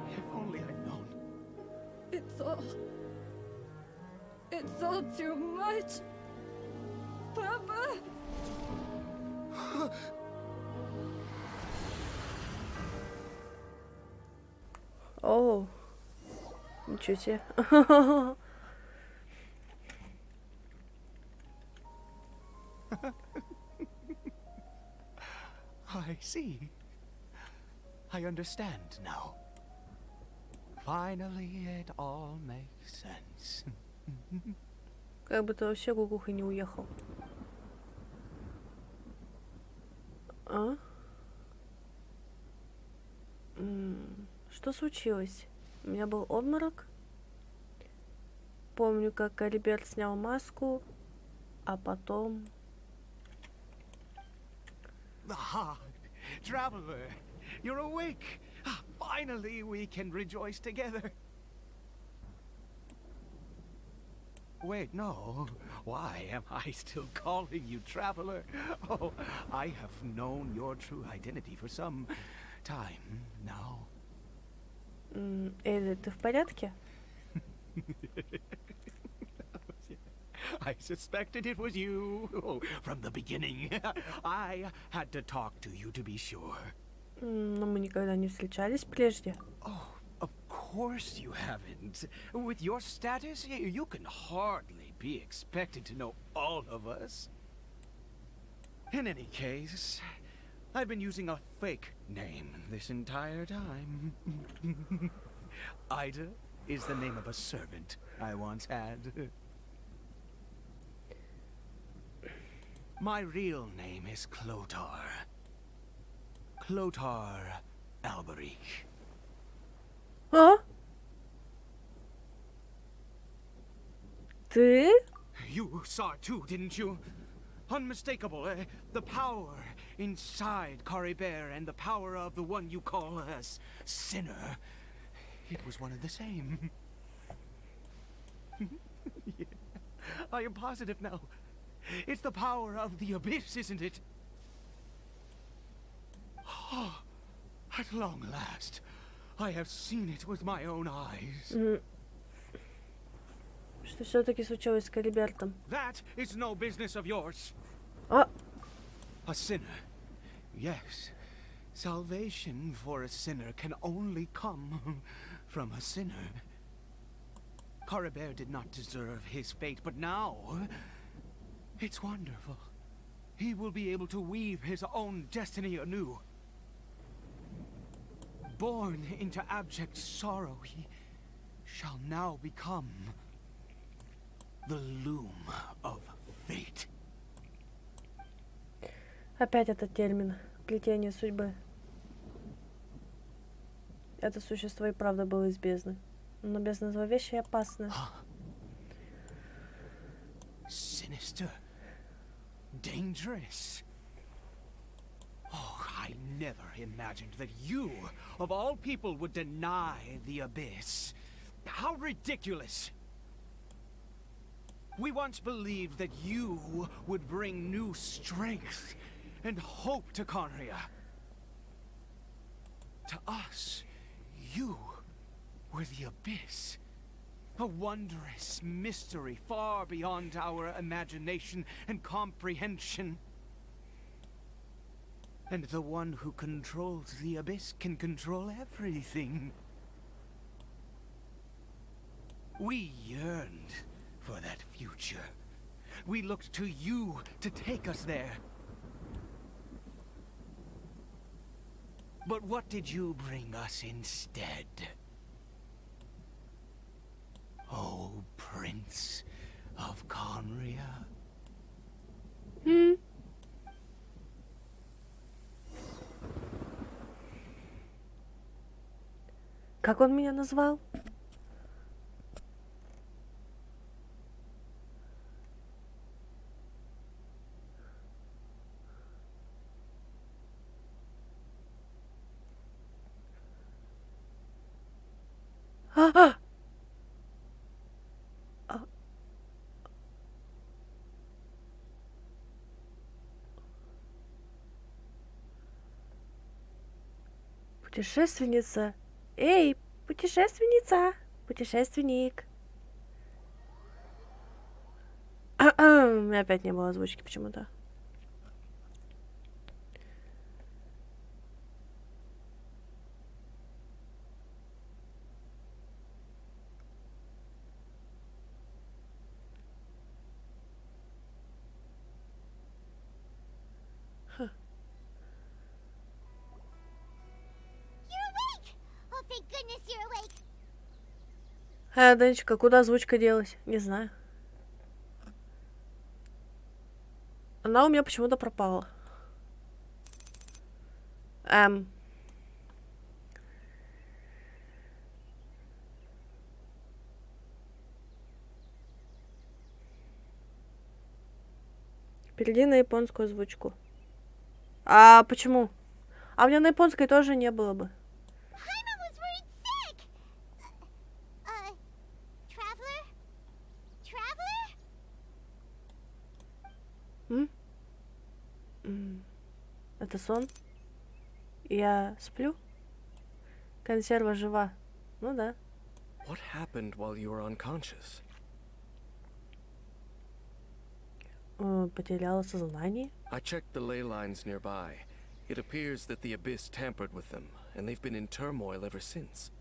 If only I'd known. It's all too much. Papa? О, ничего себе. I see. I understand now. Finally, it all makes sense. Как бы ты вообще кукухой не уехал. А? Что случилось? У меня был обморок. Помню, как Альберт снял маску, а потом... Ah, traveler, you're awake. Finally, we can rejoice together. Wait, no. Why am I still calling you traveler? Oh, I have known your true identity for some time now. Эйли, ты в порядке? I suspected it was you. Oh, from the beginning. I had to talk to you to be sure. Но мы никогда не встречались прежде. Oh, of course you haven't. With your status, you can hardly be expected to know all of us. In any case, I've been using a fake name this entire time. Ida is the name of a servant I once had. My real name is Clotar. Clotar Alberich. А? Ты? You saw it too, didn't you? Unmistakable, the power inside Caribert and the power of the one you call a sinner. It was one and the same. Yeah, I am positive now. It's the power of the abyss, isn't it? Oh, at long last, I have seen it with my own eyes. Что все-таки случилось с Карибертом? That is no business of yours. А? A sinner. Yes. Salvation for a sinner can only come from a sinner. Caribert did not deserve his fate, but now it's wonderful. He will be able to weave his own destiny anew. Born into abject sorrow, he shall now become the loom of fate. Опять этот термин. Плетение судьбы. Это существо и правда было из бездны. Но бездна зловещая и опасная. Sinister. Dangerous. Oh, I never imagined that you, of all people, would deny the abyss. How ridiculous! We once believed that you would bring new strength and hope to Conria. To us, you were the abyss. A wondrous mystery far beyond our imagination and comprehension. And the one who controls the abyss can control everything. We yearned for that future. We looked to you to take us there. But what did you bring us instead? Oh, Prince of Conria. Как он меня назвал? А! Путешественница. Эй, путешественница. Путешественник. У меня опять не было озвучки почему-то. Thank goodness you're awake. Денечка, куда озвучка делась? Не знаю. Она у меня почему-то пропала. Перейди на японскую озвучку. А почему? А у меня на японской тоже не было бы. Traveler? Traveler? Это сон? Я сплю? Консерва жива. Ну да. What happened while you were unconscious? Потеряла сознание. I checked the ley lines nearby. It appears that the Abyss tampered with them, and they've been in turmoil ever since.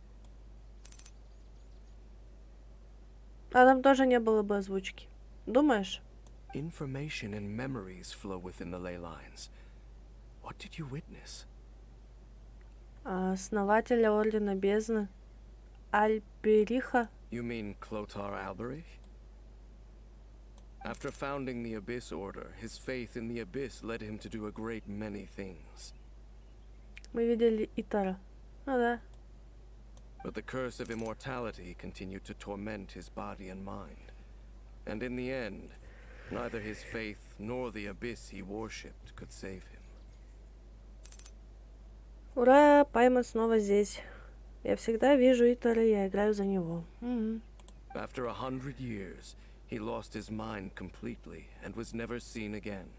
А там тоже не было бы озвучки. Думаешь? Information and memories flow within the ley lines. What did you witness? Основателя Ордена Бездны Альбериха. You mean Clotar Alberich? After founding the Abyss Order, his faith in the Abyss led him to do a great many things. Мы видели Итара. Ну да. But the curse of immortality continued to torment his body and mind. And in the end, neither his faith nor the Abyss he worshipped could save him. Ура, Пайман снова здесь. Я всегда вижу Итара, я играю за него. After 100 years, he lost his mind completely and was never seen again.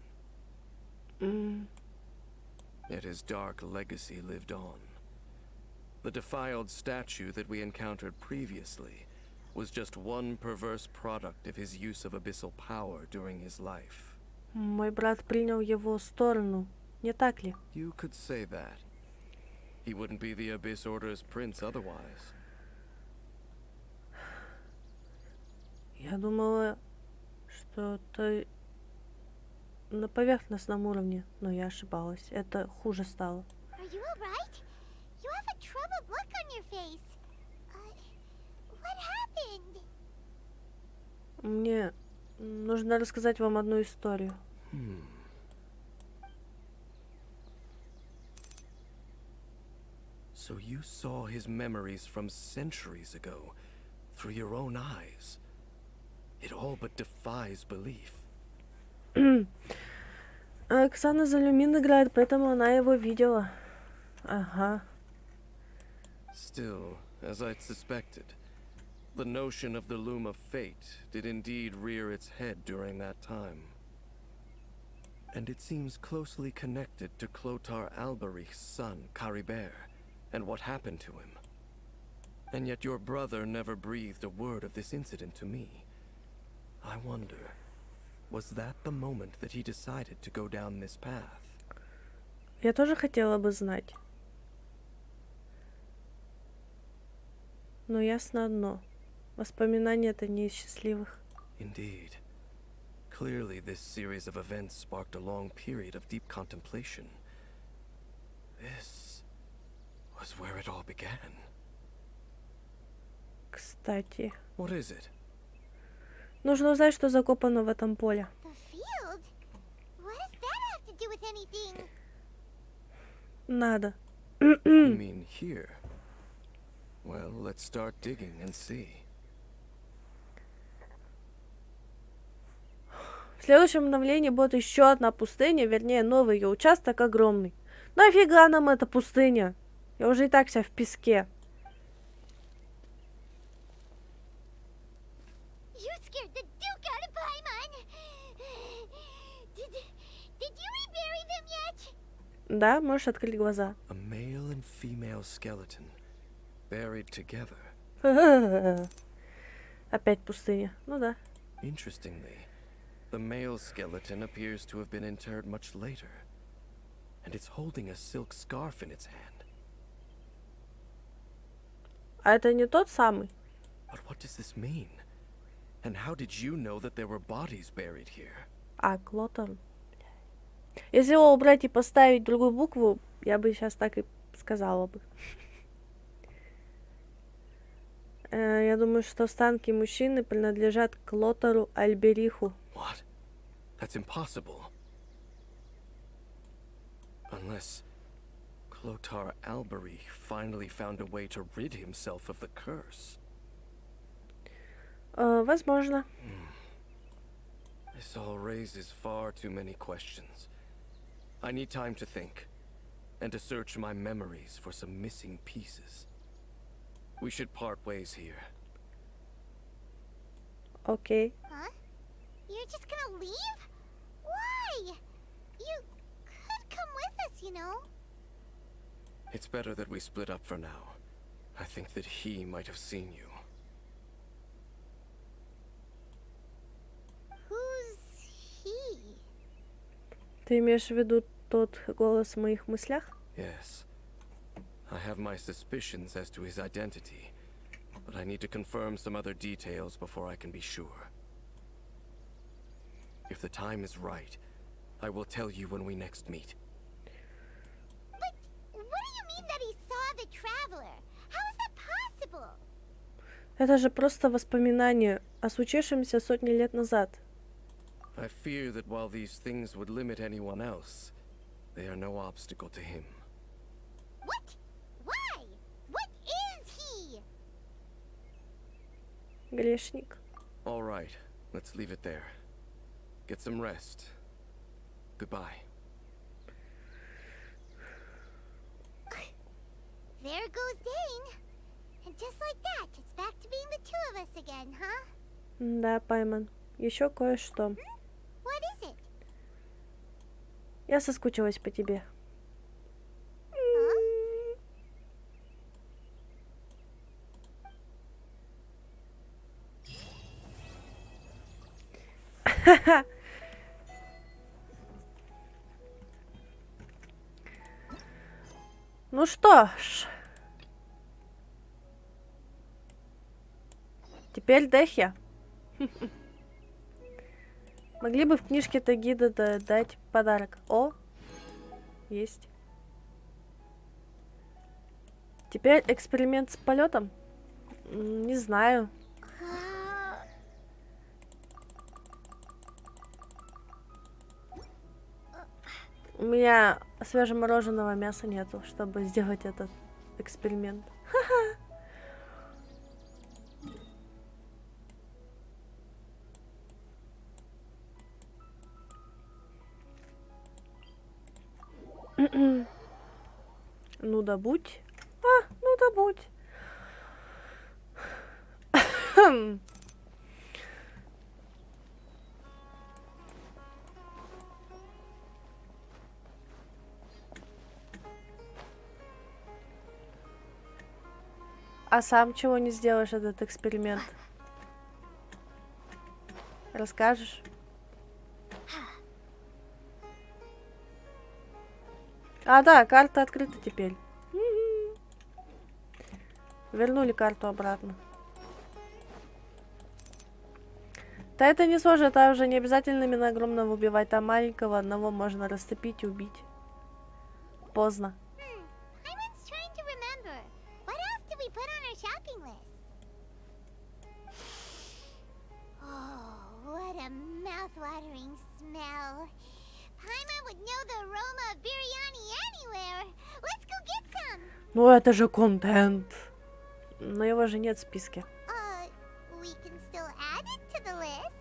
Yet his dark legacy lived on. The defiled statue that we encountered previously was just one perverse product of his use of abyssal power during his life. Мой брат принял его сторону, не так ли? You could say that. He wouldn't be the Abyss Order's prince otherwise. Я думала, что это на поверхностном уровне, но я ошибалась. Это хуже стало. Are you alright? You have a troubled look on your face. What happened? Мне нужно рассказать вам одну историю. So you saw his memories from centuries ago through your own eyes. It all but defies belief. Оксана за Люмин играет, поэтому она его видела. Ага. Still, as I'd suspected, the notion of the loom of fate did indeed rear its head during that time. And it seems closely connected to Clotar Alberich's son, Caribert, and what happened to him. And yet your brother never breathed a word of this incident to me. I wonder, was that the moment that he decided to go down this path? Я тоже хотела бы знать. Но ясно одно. Воспоминания-то не из счастливых. Indeed. Clearly, this series of events sparked a long period of deep contemplation. This was where it all began. Кстати, What is it? нужно узнать, что закопано в этом поле. The field? What does that have to do with anything? Надо. You mean here? Well, let's start digging and see. В следующем обновлении будет еще одна пустыня, вернее, новый ее участок огромный. Нафига нам эта пустыня? Я уже и так вся в песке. You scared the Duke out of Paimon! Did you rebury them yet? Да, можешь открыть глаза. A male and female skeleton, buried together. Опять пустыня. Ну да. Interestingly, the male skeleton appears to have been interred much later, and it's holding a silk scarf in its hand. А это не тот самый? But what does this mean? And how did you know that there were bodies buried here? А, Клотар. Если его убрать и поставить другую букву, я бы сейчас так и сказала бы. Я думаю, что останки мужчины принадлежат Клотару Альбериху. What? That's impossible. Unless Clotar Alberich finally found a way to rid himself of the curse. Возможно. This all raises far too many questions. I need time to think, and to search my memories for some missing pieces. We should part ways here. Окей. Huh? You're just gonna leave? Why? Why? You could come with us, you know. It's better that we split up for now. I think that he might have seen you. Who's he? Ты имеешь в виду тот голос в моих мыслях? Yes. I have my suspicions as to his identity, but I need to confirm some other details before I can be sure. If the time is right, I will tell you when we next meet. But what do you mean that he saw the traveler? How is that possible? Это же просто воспоминание о случившемся сотни лет назад. I fear that while these things would limit anyone else, they are no obstacle to him. What? Why? What is he? Грешник. All right, let's leave it there. Get some rest. Goodbye. There goes Dane. And just like that, it's back to being the two of us again, huh? Да, Пайман. Еще кое-что. What is it? Я соскучилась по тебе. Ну что ж. Теперь Дехья. Могли бы в книжке Тагида дать подарок. О, есть. Теперь эксперимент с полетом. Не знаю. У меня свежемороженого мяса нету, чтобы сделать этот эксперимент. Ну да будь. Ну да будь. А сам чего не сделаешь этот эксперимент? Расскажешь? А, да, карта открыта теперь. Вернули карту обратно. Да это не сложно, это уже не обязательно именно огромного убивать. Там маленького одного можно растопить и убить. Поздно. Paimon's trying to remember. What else did we put on our shopping list? Oh, what a mouth-watering smell. Paimon would know the aroma of biryani anywhere. Let's go get some. Ну это же контент. Но его же нет в списке. We can still add it to the list.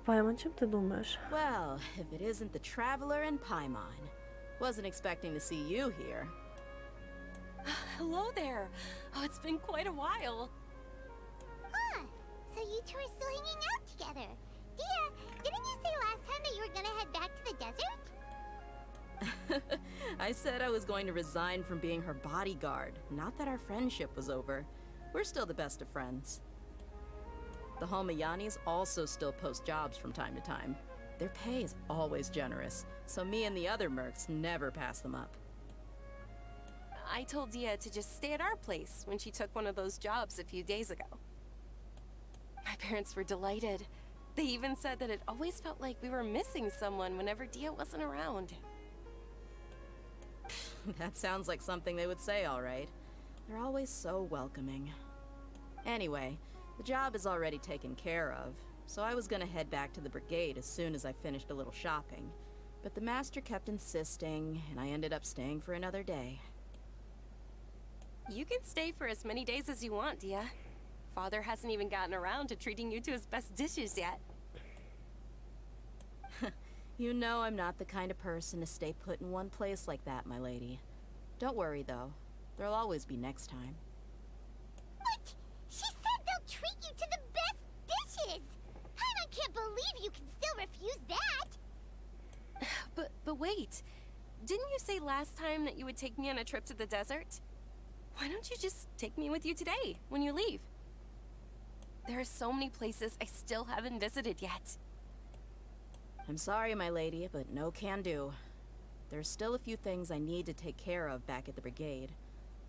Паймон, чем ты думаешь? Well, if it isn't the Traveler and Paimon. Wasn't expecting to see you here. Hello there. Oh, it's been quite a while. Huh. So you two are still hanging out together. Dia, didn't you say last time that you were gonna head back to the desert? I said I was going to resign from being her bodyguard, not that our friendship was over. We're still the best of friends. The Homayanis also still post jobs from time to time. Their pay is always generous, so me and the other mercs never pass them up. I told Dia to just stay at our place when she took one of those jobs a few days ago. My parents were delighted. They even said that it always felt like we were missing someone whenever Dia wasn't around. That sounds like something they would say, all right. They're always so welcoming. Anyway, the job is already taken care of, so I was gonna head back to the brigade as soon as I finished a little shopping. But the master kept insisting, and I ended up staying for another day. You can stay for as many days as you want, Dia. Father hasn't even gotten around to treating you to his best dishes yet. You know I'm not the kind of person to stay put in one place like that, my lady. Don't worry, though. There'll always be next time. What? She said they'll treat you to the best dishes! Paimon can't believe you can refuse that. But wait. Didn't you say last time that you would take me on a trip to the desert? Why don't you just take me with you today, when you leave? There are so many places I still haven't visited yet. I'm sorry, my lady, but no can do. There's still a few things I need to take care of back at the brigade.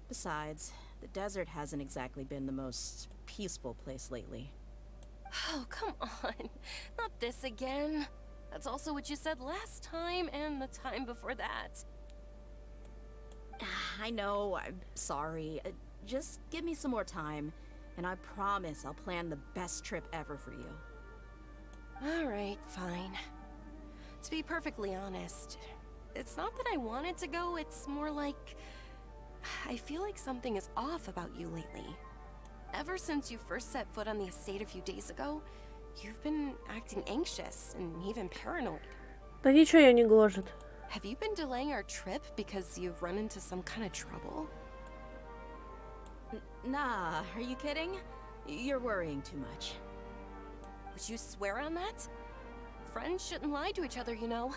Besides, the desert hasn't exactly been the most peaceful place lately. Oh, come on. Not this again. That's also what you said last time and the time before that. I know, I'm sorry. Just give me some more time, and I promise I'll plan the best trip ever for you. Alright, fine. To be perfectly honest, it's not that I wanted to go, it's more like... I feel like something is off about you lately. Ever since you first set foot on the estate a few days ago, you've been acting anxious and even paranoid. Да ничего ее не гложет. Have you been delaying our trip because you've run into some kind of trouble? Nah, are you kidding? You're worrying too much. Would you swear on that? Friends shouldn't lie to each other, you know.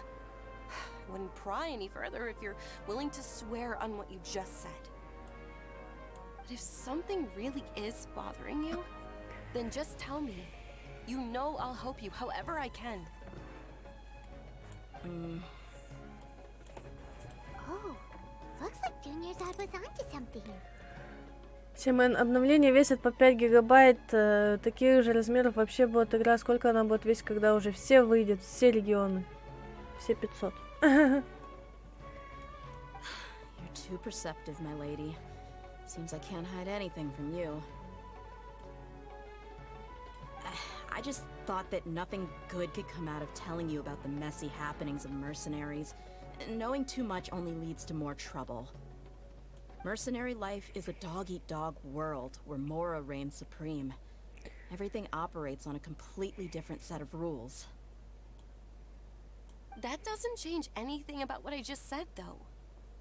I wouldn't pry any further if you're willing to swear on what you just said. But if something really is bothering you, then just tell me. You know I'll help you however I can. Oh, looks like Junior's ad was onto something. Семен, обновление весит по 5 гигабайт, таких же размеров вообще будет игра. Сколько она будет весить, когда уже все выйдет, все регионы, все 500. You're too perceptive, my lady. Seems I can't hide anything from you. I just thought that nothing good could come out of telling you about the messy happenings of mercenaries. Knowing too much only leads to more trouble. Mercenary life is a dog-eat-dog world where Mora reigns supreme. Everything operates on a completely different set of rules. That doesn't change anything about what I just said, though.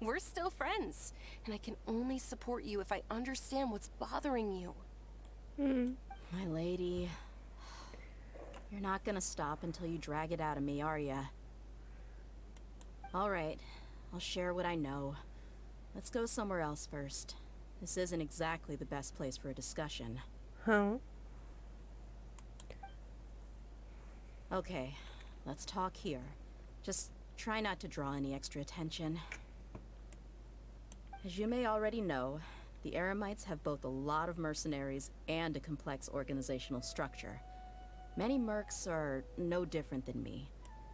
We're still friends, and I can only support you if I understand what's bothering you. My lady... You're not gonna stop until you drag it out of me, are ya? Alright, I'll share what I know. Let's go somewhere else first. This isn't exactly the best place for a discussion. Huh? Okay, let's talk here. Just try not to draw any extra attention. As you may already know, the Eremites have both a lot of mercenaries and a complex organizational structure. Many mercs are no different than me,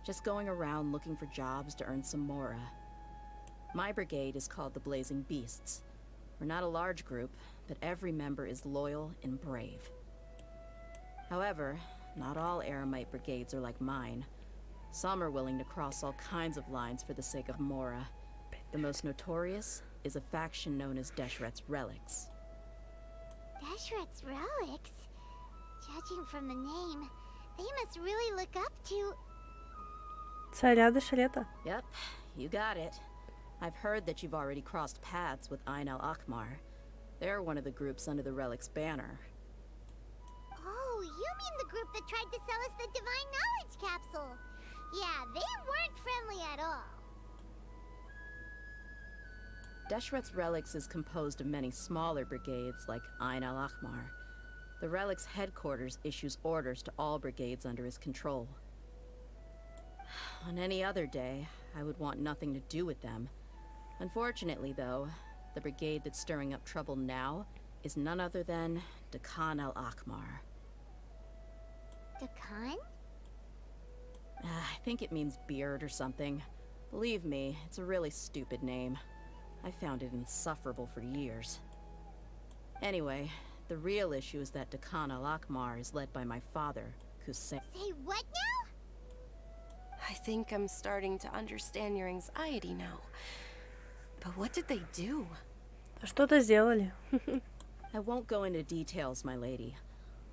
just going around looking for jobs to earn some mora. My brigade is called the Blazing Beasts. We're not a large group, but every member is loyal and brave. However, not all Eremite brigades are like mine. Some are willing to cross all kinds of lines for the sake of mora. The most notorious is a faction known as Deshret's Relics. Deshret's Relics? Judging from the name, they must really look up to... Царя Дешрета. Yep, you got it. I've heard that you've already crossed paths with Ain al-Akmar. They're one of the groups under the Relic's banner. Oh, you mean the group that tried to sell us the Divine Knowledge Capsule? Yeah, they weren't friendly at all. Deshret's Relics is composed of many smaller brigades like Ain al-Akmar. The Relic's headquarters issues orders to all brigades under his control. On any other day, I would want nothing to do with them. Unfortunately, though, the brigade that's stirring up trouble now is none other than Dakan al-Akmar. Dakan? I think it means beard or something. Believe me, it's a really stupid name. I found it insufferable for years. Anyway, the real issue is that Dakan al-Akmar is led by my father, Kusei. Say what now? I think I'm starting to understand your anxiety now. But what did they do? Что-то сделали. I won't go into details, my lady,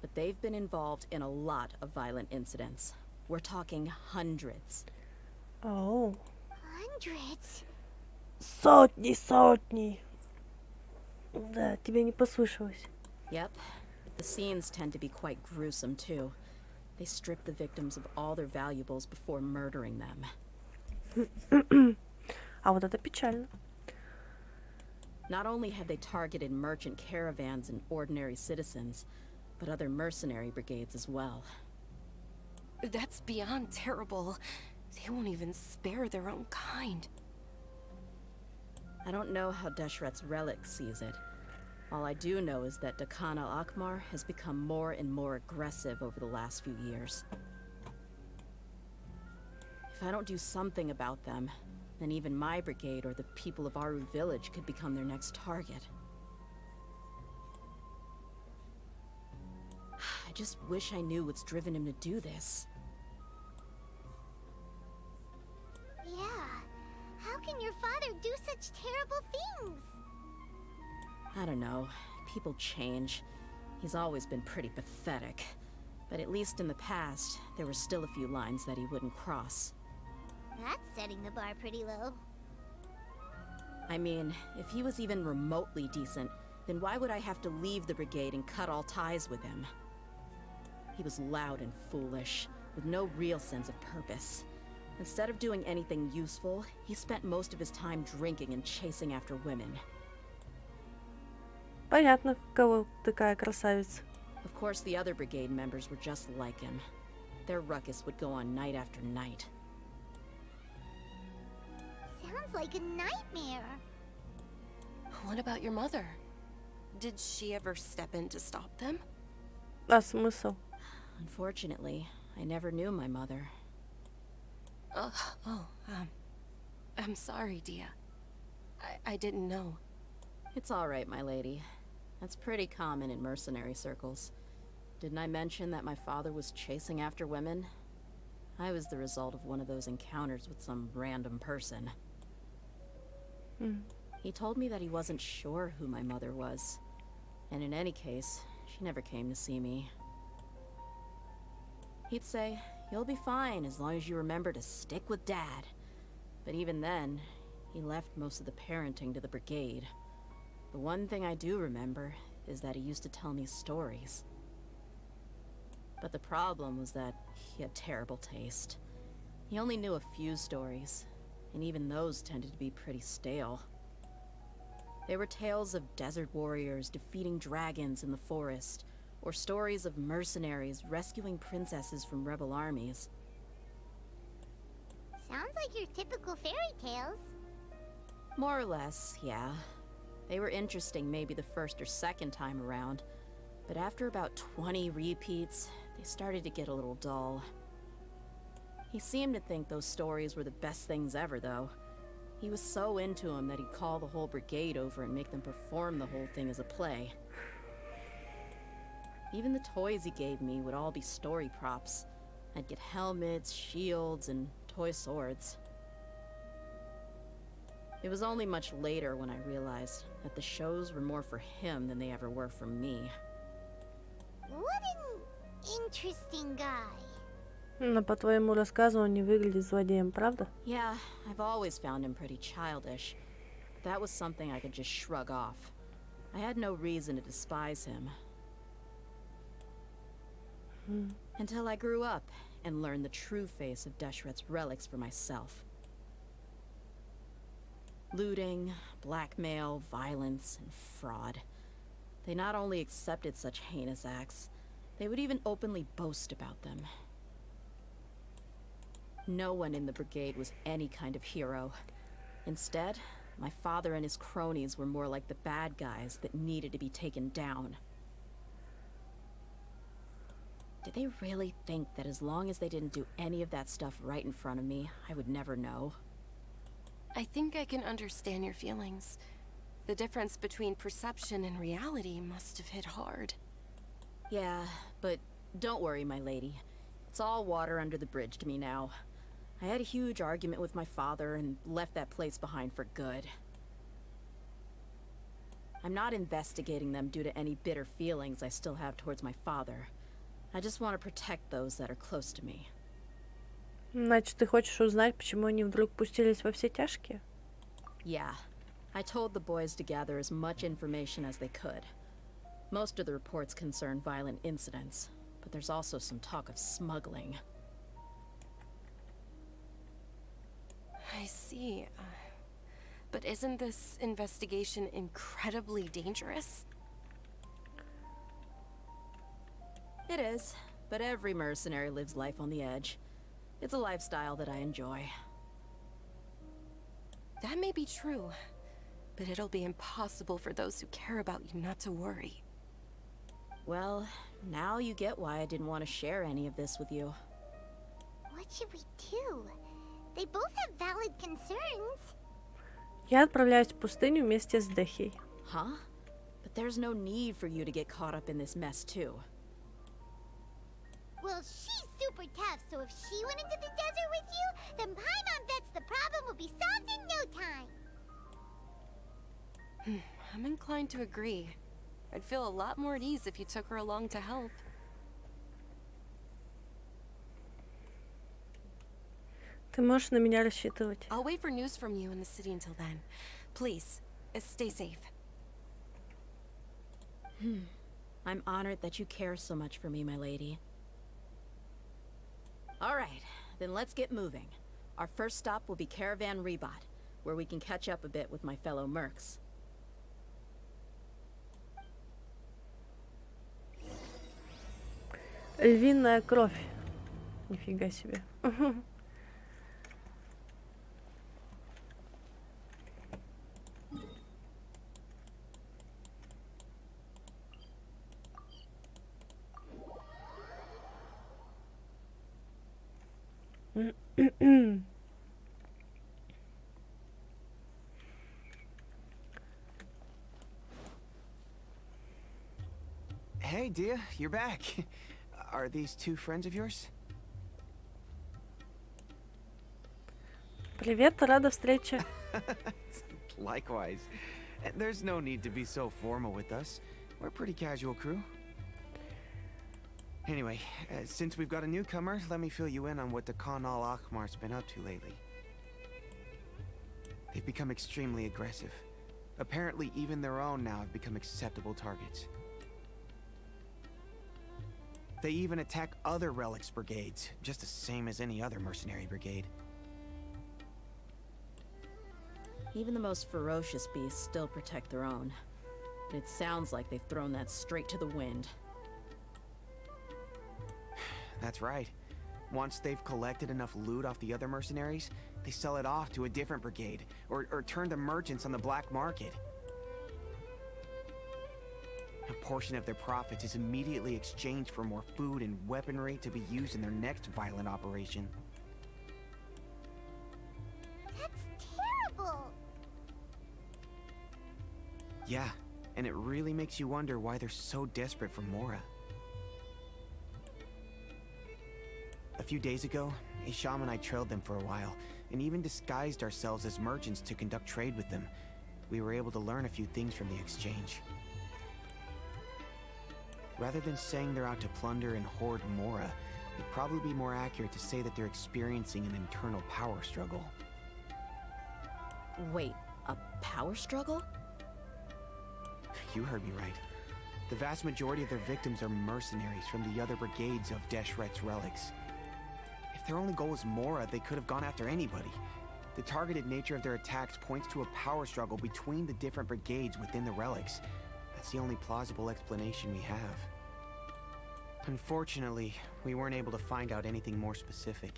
but they've been involved in a lot of violent incidents. We're talking hundreds. Oh. Hundreds? Сотни. Да, тебе не послышалось. Yep. The scenes tend to be quite gruesome, too. They stripped the victims of all their valuables before murdering them. А вот это печально. Not only had they targeted merchant caravans and ordinary citizens, but other mercenary brigades as well. That's beyond terrible. They won't even spare their own kind. I don't know how Deshret's relic sees it. All I do know is that Dakan al-Akmar has become more and more aggressive over the last few years. If I don't do something about them, then even my brigade or the people of Aru village could become their next target. I just wish I knew what's driven him to do this. Yeah. How can your father do such terrible things? I don't know. People change. He's always been pretty pathetic. But at least in the past, there were still a few lines that he wouldn't cross. That's setting the bar pretty low. I mean, if he was even remotely decent, then why would I have to leave the brigade and cut all ties with him? He was loud and foolish, with no real sense of purpose. Instead of doing anything useful, he spent most of his time drinking and chasing after women. Понятно, кого такая красавица. Of course, the other brigade members were just like him. Their ruckus would go on night after night. Sounds like a nightmare. What about your mother? Did she ever step in to stop them? А смысл? Unfortunately, I never knew my mother. I'm sorry, Dia. I didn't know. It's all right, my lady. That's pretty common in mercenary circles. Didn't I mention that my father was chasing after women? I was the result of one of those encounters with some random person. He told me that he wasn't sure who my mother was. And in any case, she never came to see me. He'd say, "You'll be fine as long as you remember to stick with Dad." But even then, he left most of the parenting to the brigade. The one thing I do remember is that he used to tell me stories. But the problem was that he had terrible taste. He only knew a few stories, and even those tended to be pretty stale. They were tales of desert warriors defeating dragons in the forest, or stories of mercenaries rescuing princesses from rebel armies. Sounds like your typical fairy tales. More or less, yeah. They were interesting maybe the first or second time around, but after about 20 repeats, they started to get a little dull. He seemed to think those stories were the best things ever, though. He was so into them that he'd call the whole brigade over and make them perform the whole thing as a play. Even the toys he gave me would all be story props. I'd get helmets, shields, and toy swords. It was only much later when I realized that the shows were more for him than they ever were for me. What an interesting guy. Но по твоему рассказу он не выглядит злодеем, правда? Yeah, I've always found him pretty childish. But that was something I could just shrug off. I had no reason to despise him. Until I grew up and learned the true face of Deshret's relics for myself. Looting, blackmail, violence, and fraud. They not only accepted such heinous acts, they would even openly boast about them. No one in the brigade was any kind of hero. Instead, my father and his cronies were more like the bad guys that needed to be taken down. Did they really think that as long as they didn't do any of that stuff right in front of me, I would never know? I think I can understand your feelings. The difference between perception and reality must have hit hard. Yeah, but don't worry, my lady. It's all water under the bridge to me now. I had a huge argument with my father and left that place behind for good. I'm not investigating them due to any bitter feelings I still have towards my father. I just want to protect those that are close to me. Значит, ты хочешь узнать, почему они вдруг пустились во все тяжкие? Yeah. I told the boys to gather as much information as they could. Most of the reports concern violent incidents, but there's also some talk of smuggling. I see. But isn't this investigation incredibly dangerous? It is, but every mercenary lives life on the edge. It's a lifestyle that I enjoy. That may be true, but it'll be impossible for those who care about you not to worry. Well, now you get why I didn't want to share any of this with you. What should we do? They both have valid concerns. Я отправляюсь в пустыню вместе с Дехей. Huh? But there's no need for you to get caught up in this mess too. Well, she's super tough, so if she went into the desert with you, then Paimon bets the problem will be solved in no time. I'm inclined to agree. I'd feel a lot more at ease if you took her along to help. Ты можешь на меня рассчитывать. I'll wait for news from you in the city until then. Please, stay safe. I'm honored that you care so much for me, my lady. All right, then let's get moving. Our first stop will be Caravan Rebot, where we can catch up a bit with my fellow mercs. Львиная кровь. Нифига себе. Hey, Dia, you're back. Are these two friends of yours? Привет, рада встрече. Likewise. There's no need to be so formal with us. We're a pretty casual crew. Anyway, since we've got a newcomer, let me fill you in on what the Khan al-Ahmar's been up to lately. They've become extremely aggressive. Apparently, even their own now have become acceptable targets. They even attack other relics brigades, just the same as any other mercenary brigade. Even the most ferocious beasts still protect their own. And it sounds like they've thrown that straight to the wind. That's right. Once they've collected enough loot off the other mercenaries, they sell it off to a different brigade, or turn to merchants on the black market. A portion of their profits is immediately exchanged for more food and weaponry to be used in their next violent operation. That's terrible. Yeah, and it really makes you wonder why they're so desperate for Mora. A few days ago, Isham and I trailed them for a while, and even disguised ourselves as merchants to conduct trade with them. We were able to learn a few things from the exchange. Rather than saying they're out to plunder and hoard Mora, it'd probably be more accurate to say that they're experiencing an internal power struggle. Wait, a power struggle? You heard me right. The vast majority of their victims are mercenaries from the other brigades of Deshret's relics. If their only goal was Mora, they could have gone after anybody. The targeted nature of their attacks points to a power struggle between the different brigades within the relics. That's the only plausible explanation we have. Unfortunately, we weren't able to find out anything more specific.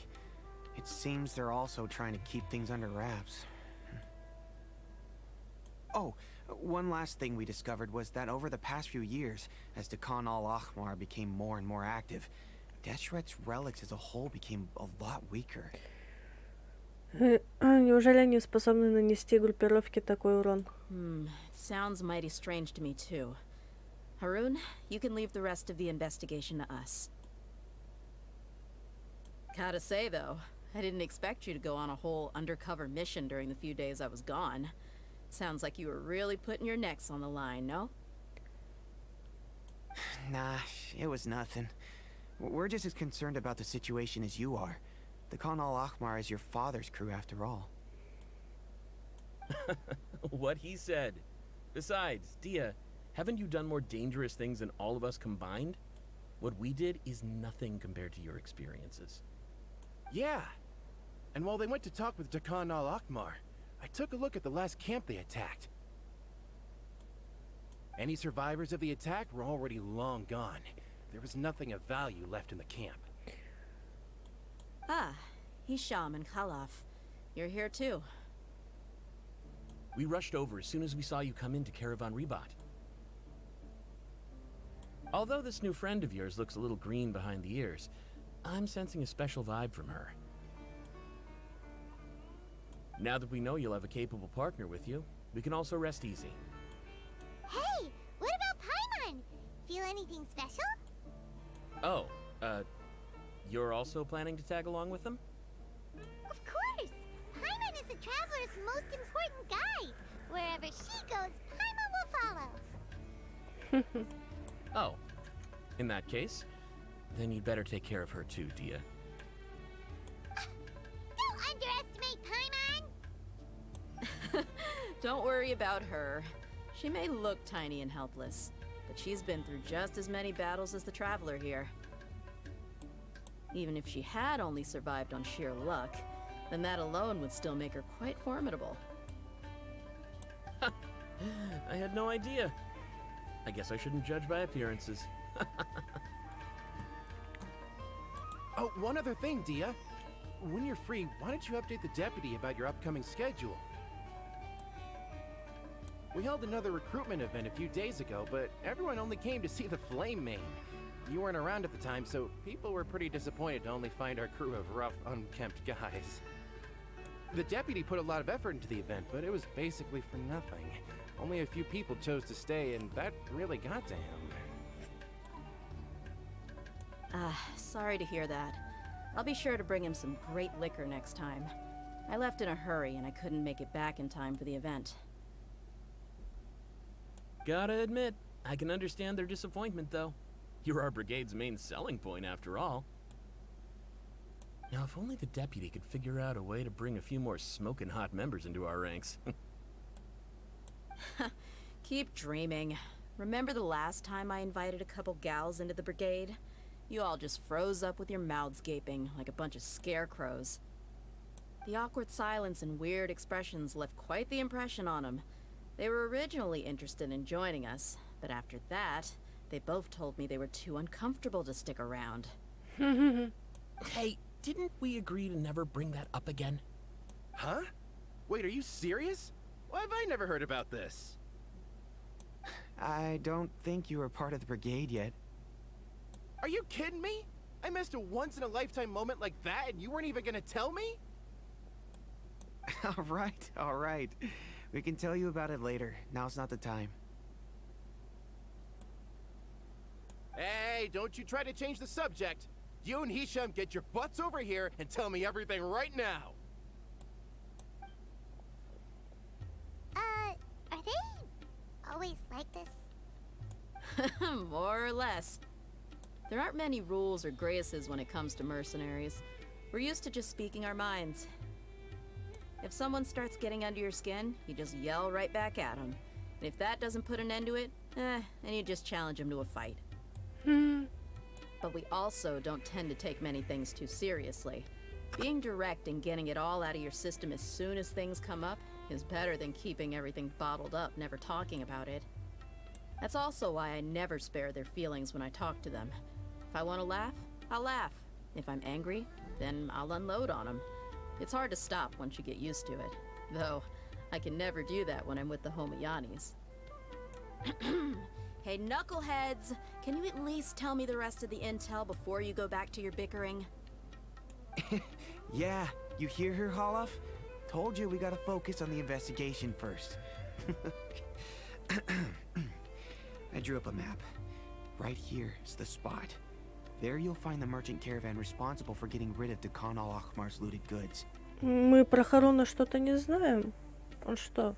It seems they're also trying to keep things under wraps. Oh, one last thing we discovered was that over the past few years, as the Khan al-Ahmar became more and more active, Deshret's relics as a whole became a lot weaker. Неужели они способны нанести группировке такой урон? It sounds mighty strange to me too. Harun, you can leave the rest of the investigation to us. Gotta say though, I didn't expect you to go on a whole undercover mission during the few days I was gone. Sounds like you were really putting your necks on the line, no? Nah, it was nothing. We're just as concerned about the situation as you are. The Khan al-Ahmar is your father's crew after all. What he said. Besides, Dia, haven't you done more dangerous things than all of us combined? What we did is nothing compared to your experiences. Yeah. And while they went to talk with Dakan al-Akmar, I took a look at the last camp they attacked. Any survivors of the attack were already long gone. There was nothing of value left in the camp. Ah, Hisham and Khalaf. You're here too. We rushed over as soon as we saw you come into Caravan Ribat. Although this new friend of yours looks a little green behind the ears, I'm sensing a special vibe from her. Now that we know you'll have a capable partner with you, we can also rest easy. Hey, what about Paimon? Feel anything special? Oh, you're also planning to tag along with them? Of course! Paimon is the traveler's most important guide. Wherever she goes, Paimon will follow. Oh, in that case, then you'd better take care of her too, Dia. Don't underestimate Paimon! Don't worry about her. She may look tiny and helpless, but she's been through just as many battles as the traveler here. Even if she had only survived on sheer luck, then that alone would still make her quite formidable. I had no idea. I guess I shouldn't judge by appearances. Oh, one other thing, Dia. When you're free, why don't you update the deputy about your upcoming schedule? We held another recruitment event a few days ago, but everyone only came to see the Flame Mane. You weren't around at the time, so people were pretty disappointed to only find our crew of rough, unkempt guys. The deputy put a lot of effort into the event, but it was basically for nothing. Only a few people chose to stay, and that really got to him. Sorry to hear that. I'll be sure to bring him some great liquor next time. I left in a hurry, and I couldn't make it back in time for the event. Gotta admit, I can understand their disappointment, though. You're our brigade's main selling point, after all. Now, if only the deputy could figure out a way to bring a few more smoking hot members into our ranks. Keep dreaming. Remember the last time I invited a couple gals into the brigade? You all just froze up with your mouths gaping like a bunch of scarecrows. The awkward silence and weird expressions left quite the impression on them. They were originally interested in joining us, but after that, they both told me they were too uncomfortable to stick around. Hey, didn't we agree to never bring that up again? Huh? Wait, are you serious? Why have I never heard about this? I don't think you were part of the brigade yet. Are you kidding me? I missed a once-in-a-lifetime moment like that and you weren't even gonna tell me? All right. We can tell you about it later. Now's not the time. Hey, don't you try to change the subject. You and Hisham get your butts over here and tell me everything right now. Are they always like this? More or less. There aren't many rules or graces when it comes to mercenaries. We're used to just speaking our minds. If someone starts getting under your skin, you just yell right back at them. And if that doesn't put an end to it, then you just challenge them to a fight. But we also don't tend to take many things too seriously. Being direct and getting it all out of your system as soon as things come up is better than keeping everything bottled up, never talking about it. That's also why I never spare their feelings when I talk to them. If I want to laugh, I'll laugh. If I'm angry, then I'll unload on them. It's hard to stop once you get used to it. Though, I can never do that when I'm with the Homayanis. Hey, knuckleheads! Can you at least tell me the rest of the intel before you go back to your bickering? Yeah, you hear her, Holloff? Told you we gotta focus on the investigation first. I drew up a map. Right here is the spot. There you'll find the merchant caravan responsible for getting rid of Dakan al-Akmar's looted goods. Мы про Харона что-то не знаем. Он что?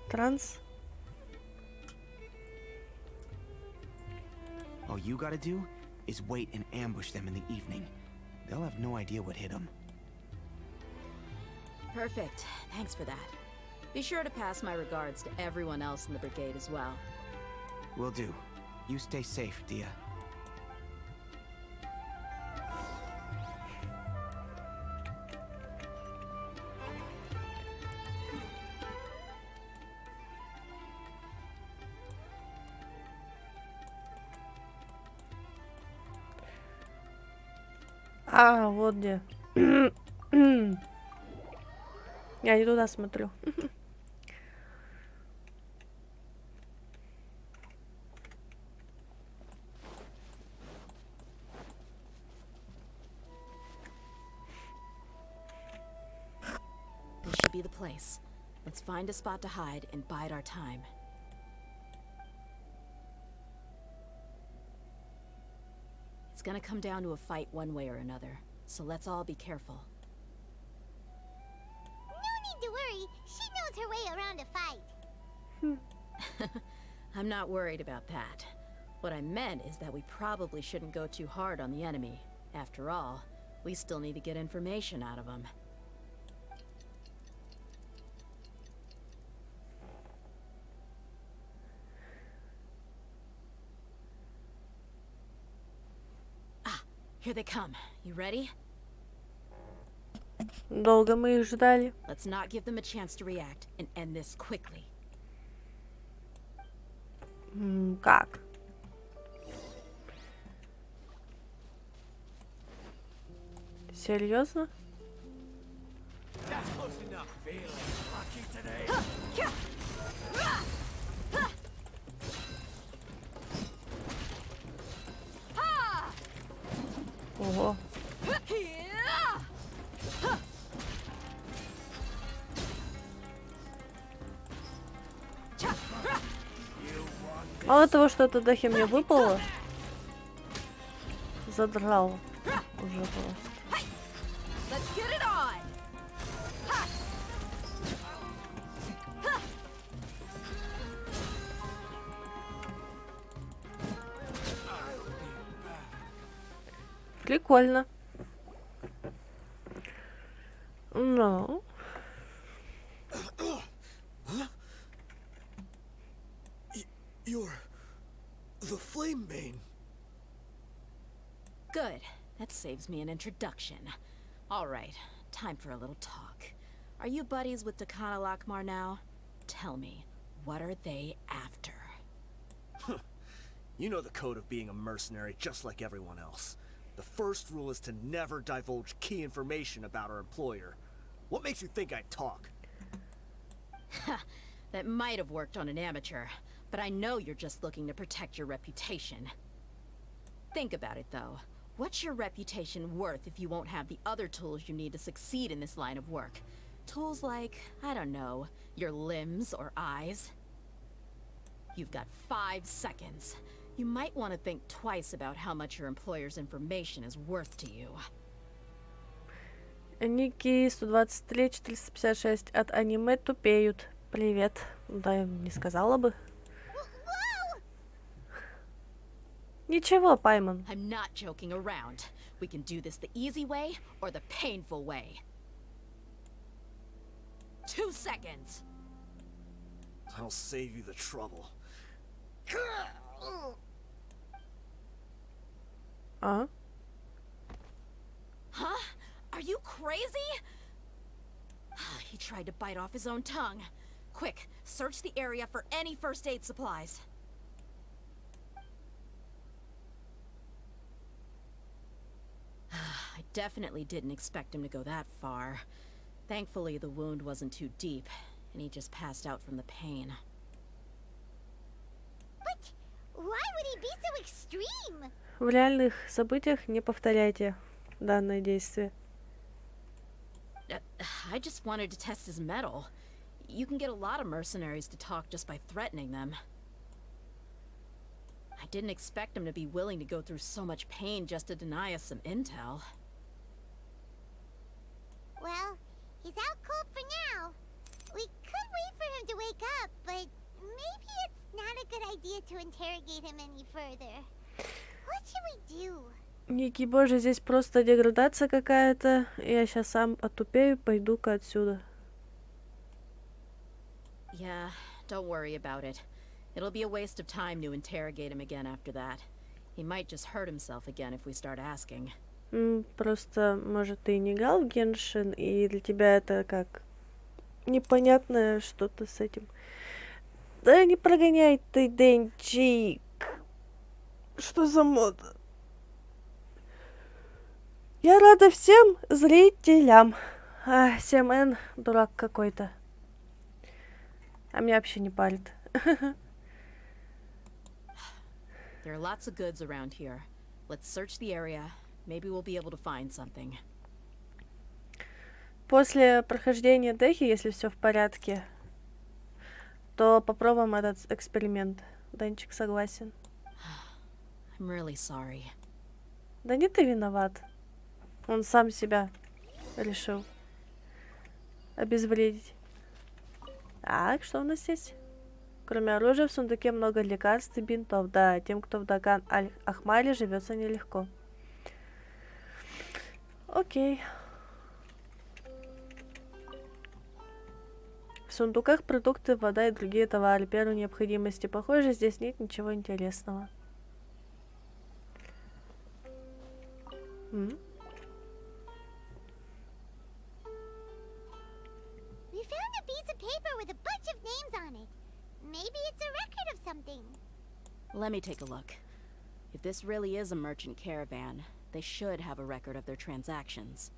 Транс? All you gotta do is wait and ambush them in the evening. They'll have no idea what hit them. Perfect. Thanks for that. Be sure to pass my regards to everyone else in the brigade as well. Will do. You stay safe, Dia. А, вот где. Я не туда смотрю. This should be the place. Let's find a spot to hide and bide our time. It's gonna come down to a fight one way or another, so let's all be careful. No need to worry. She knows her way around a fight. I'm not worried about that. What I meant is that we probably shouldn't go too hard on the enemy. After all, we still need to get information out of them. Here they come. You ready? Долго мы их ждали. Let's not give them a chance to react and end this quickly. Как? Серьезно? Ого. Мало того, что эта дахи мне выпало, задрал уже просто. Прикольно. Ну. You're the Flame Bane. Good. That saves me an introduction. All right, time for a little talk. Are you buddies with Dakana Lakmar now? Tell me, what are they after? You know the code of being a mercenary just like everyone else. The first rule is to never divulge key information about our employer. What makes you think I'd talk? That might have worked on an amateur, but I know you're just looking to protect your reputation. Think about it, though. What's your reputation worth if you won't have the other tools you need to succeed in this line of work? Tools like, I don't know, your limbs or eyes? You've got 5 seconds. You might want to think twice about how much your employer's information is worth to you. Ники 123 456 от аниме тупеют. Привет. Да, не сказала бы. Ничего, Пайман. I'm not joking around. We can do this the easy way or the painful way. 2 seconds. I'll save you the trouble. А? Huh? Are you crazy? He tried to bite off his own tongue. Quick, search the area for any first aid supplies. I definitely didn't expect him to go that far. Thankfully, the wound wasn't too deep, and he just passed out from the pain. But why would he be so extreme? В реальных событиях не повторяйте данное действие. I just wanted to test his mettle. You can get a lot of mercenaries to talk just by threatening them. I didn't expect him to be willing to go through so much pain just to deny us some intel. Well, he's out cold for now. We could wait for him to wake up, but maybe it's not a good idea to interrogate him any further. What should we do? Ники, боже, здесь просто деградация какая-то. Я сейчас сам отупею, пойду-ка отсюда. Yeah, don't worry about it. It'll be a waste of time to interrogate him again after that. He might just hurt himself again if we start asking. Просто, может, ты не играл в Genshin, и для тебя это как непонятное что-то с этим. Да не прогоняй ты, Денчик. Что за мода? Я рада всем зрителям. 7Н дурак какой-то. А меня вообще не парит. There are lots of goods around here. Let's search the area. Maybe we'll be able to find something. После прохождения дехи, если все в порядке, то попробуем этот эксперимент. Денчик согласен. I'm really sorry. Да не ты виноват. Он сам себя решил обезвредить. Так, что у нас здесь? Кроме оружия в сундуке много лекарств и бинтов. Да, тем, кто в Даган-Аль-Ахмаре, живется нелегко. Окей. В сундуках продукты, вода и другие товары первой необходимости. Похоже, здесь нет ничего интересного. We found a piece of paper with a bunch of names on it. Maybe it's a record of something. Let me take a look. If this really is a merchant caravan, they should have a record of their transactions.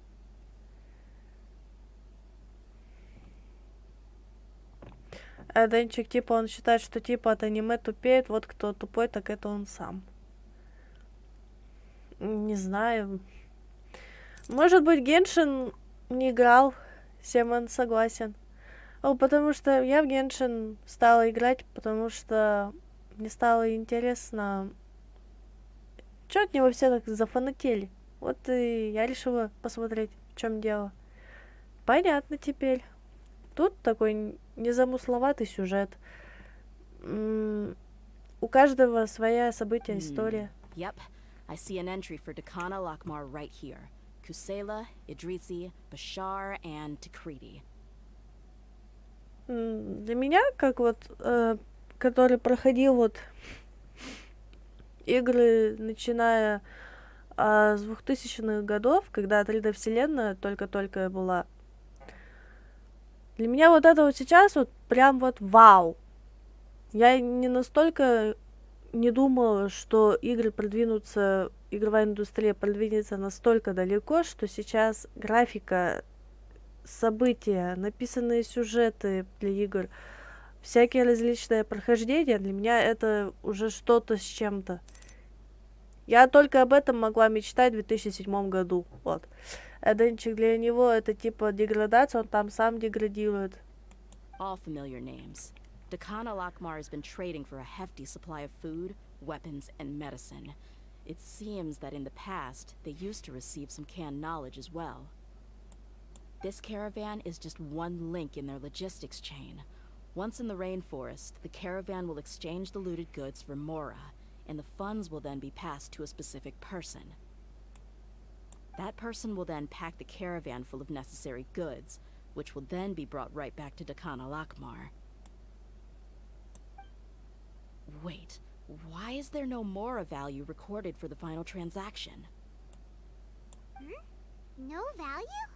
Денчик, типа, он считает, что типа от аниме тупеет. Вот кто тупой, так это он сам. Не знаю. Может быть, Геншин не играл. Семен согласен. Потому что я в Геншин стала играть, потому что мне стало интересно. Чё от него все так зафанатели? Вот и я решила посмотреть, в чем дело. Понятно теперь. Тут такой незамысловатый сюжет. У каждого своя события, история. Yep, I see an entry for Dakana Lakmar right here. Kusela, Idrisi, Bashar, and Takriti. Для меня, как вот, который проходил вот игры, начиная с 2000-х годов, когда 3D-вселенная только-только была, для меня вот это вот сейчас вот прям вот вау. Я не настолько не думала, что игровая индустрия продвинется настолько далеко, что сейчас графика, события, написанные сюжеты для игр, всякие различные прохождения, для меня это уже что-то с чем-то. Я только об этом могла мечтать в 2007 году. Вот. Денчик, для него это типа деградация, он там сам деградирует. All familiar names. Dakana Lakmar has been trading for a hefty supply of food, weapons, and medicine. It seems that in the past, they used to receive some canned knowledge as well. This caravan is just one link in their logistics chain. Once in the rainforest, the caravan will exchange the looted goods for Mora, and the funds will then be passed to a specific person. That person will then pack the caravan full of necessary goods, which will then be brought right back to Dakana Lakmar. Wait, why is there no Mora value recorded for the final transaction? No value?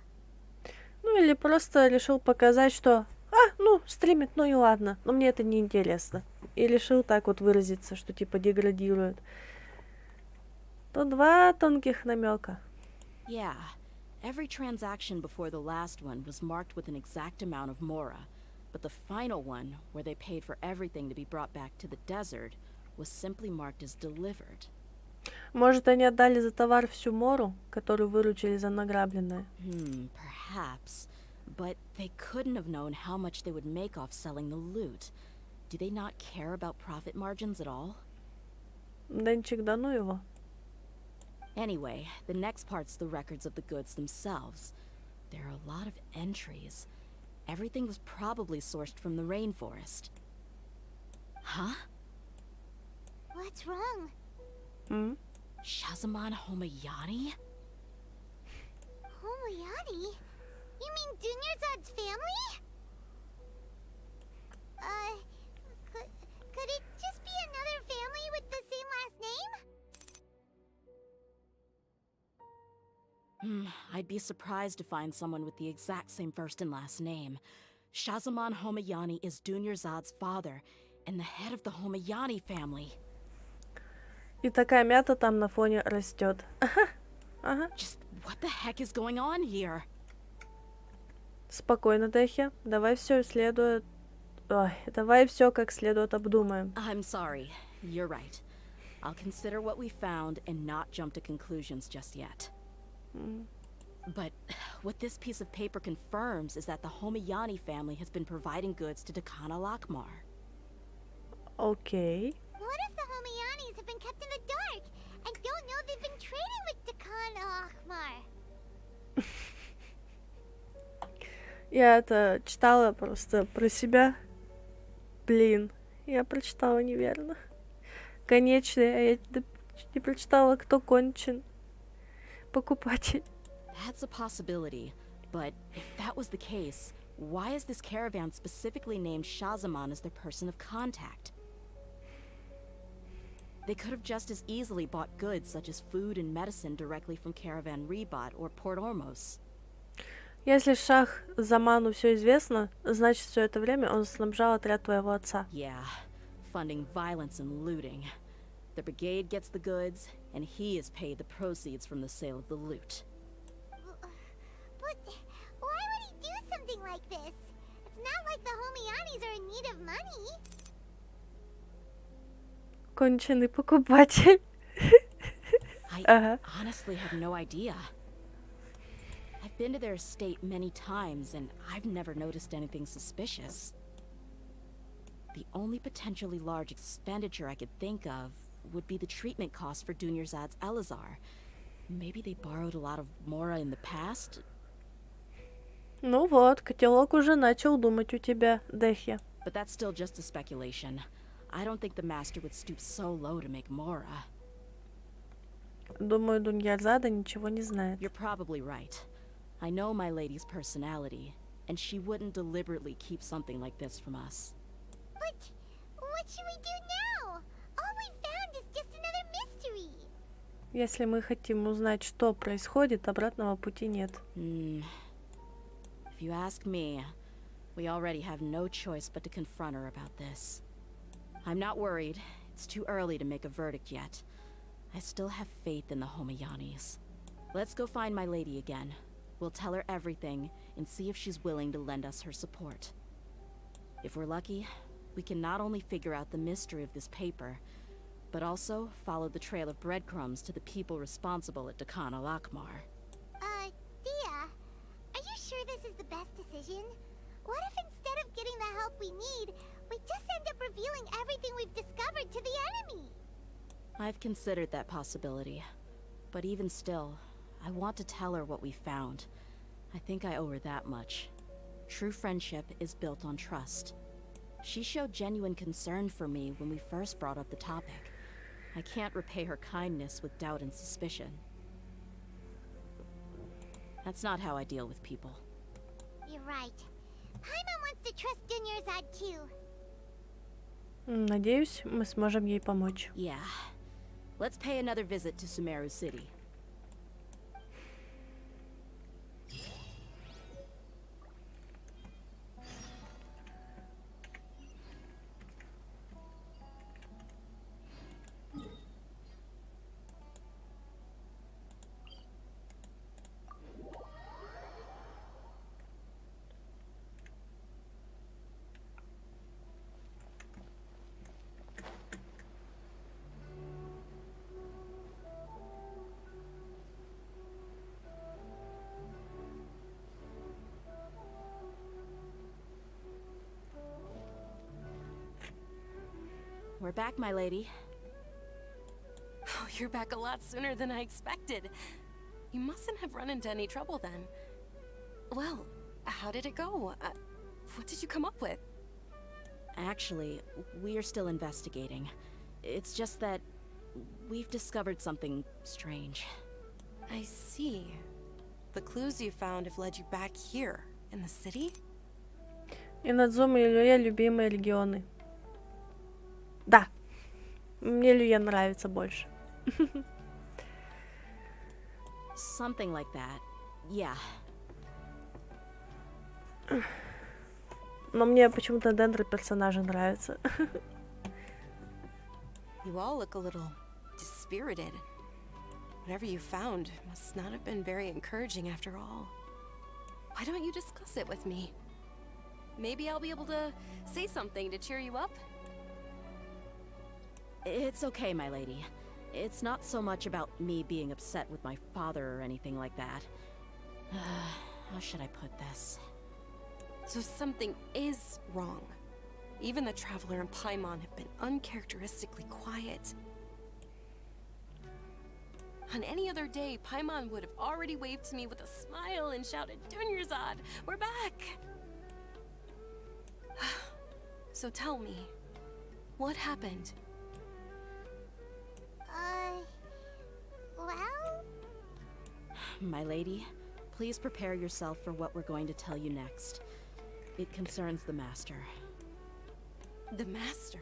Ну или просто решил показать, что стримит, ну и ладно, но мне это не интересно. И решил так вот выразиться, что типа деградирует. То два тонких намека. Yeah, every transaction before the last one was marked with an exact amount of Mora, but the final one, where they paid for everything to be brought back to the desert, was simply marked as delivered. Может, они отдали за товар всю Мору, которую выручили за награбленное? Perhaps. But they couldn't have known how much they would make off selling the loot. Do they not care about profit margins at all? Денчик, да ну его. Anyway, the next part's the records of the goods themselves. There are a lot of entries. Everything was probably sourced from the rainforest. Huh? What's wrong? Shazaman Homayani? Homayani? You mean Dunyarzad's family? Could it just be another family with the same last name? I'd be surprised to find someone with the exact same first and last name. Shazaman Homayani is Dunyarzad's father, and the head of the Homayani family. И такая мята там на фоне растет. Just What the heck is going on here? Спокойно, Дехи. Давай все следует... Ой, давай все как следует обдумаем. I'm sorry. You're right. I'll consider what we found and not jump to conclusions just yet. But what this piece of paper confirms is that the Homiyani family has been providing goods to Dakana Lakmar. Окей. What if the Homiyanis have been kept in the dark and don't know they've been trading with Dakana Akhmar? Я это читала просто про себя. Блин, я прочитала неверно. Конечный, а я не прочитала, кто кончен. Покупатель. That's a possibility, but if that was the case, why is this caravan specifically named Shazaman as their person of contact? They could have just as easily bought goods such as food and medicine directly from Caravan Ribat or Port Ormos. Если Шах Заману все известно, значит, все это время он снабжал отряд твоего отца. Yeah, funding violence and looting. The brigade gets the goods, and he is paid the proceeds from the sale of the loot. But why would he do something like this? It's not like the Homiyanis are in need of money. Конченый покупатель. I honestly have no idea. I've been to their estate many times, and I've never noticed anything suspicious. The only potentially large expenditure I could think of would be the treatment costs for Dunyarzad's Elazar. Maybe they borrowed a lot of Mora in the past? Ну вот, котелок уже начал думать у тебя, Дехи. But that's still just a speculation. I don't think the master would stoop so low to make Mora. Думаю, Дуньярзада ничего не знает. You're probably right. I know my lady's personality, and she wouldn't deliberately keep something like this from us. But what should we do now? All we found is just another mystery. Если мы хотим узнать, что происходит, обратного пути нет. If you ask me, we already have no choice but to confront her about this. I'm not worried. It's too early to make a verdict yet. I still have faith in the Homiyanis. Let's go find my lady again. We'll tell her everything and see if she's willing to lend us her support. If we're lucky, we can not only figure out the mystery of this paper, but also follow the trail of breadcrumbs to the people responsible at Dakana Lakmar. Dia, are you sure this is the best decision? What if instead of getting the help we need, we just end up revealing everything we've discovered to the enemy? I've considered that possibility, but even still, I want to tell her what we found. I think I owe her that much. True friendship is built on trust. She showed genuine concern for me when we first brought up the topic. I can't repay her kindness with doubt and suspicion. That's not how I deal with people. You're right. Paimon wants to trust Dunyarzad too. Надеюсь, мы сможем ей помочь. Yeah. Let's pay another visit to Sumeru City. We're back, my lady. Oh, you're back a lot sooner than I expected. You mustn't have run into any trouble then. Well, how did it go? What did you come up with? Actually, we are still investigating. It's just that we've discovered something strange. I see. The clues you found have led you back here, in the city? Инадзума и Люя — любимые регионы. Да, мне Люя нравится больше. Something like that. Yeah. Но мне почему-то Дендро персонажи нравятся. You all look a little dispirited. Whatever you found must not have been very encouraging after all. Why don't you discuss it with me? Maybe I'll be able to say something to cheer you up? It's okay, my lady. It's not so much about me being upset with my father or anything like that. How should I put this? So something is wrong. Even the Traveler and Paimon have been uncharacteristically quiet. On any other day, Paimon would have already waved to me with a smile and shouted, "Dunyarzad, we're back!" So tell me, what happened? Well? My lady, please prepare yourself for what we're going to tell you next. It concerns the Master. The Master?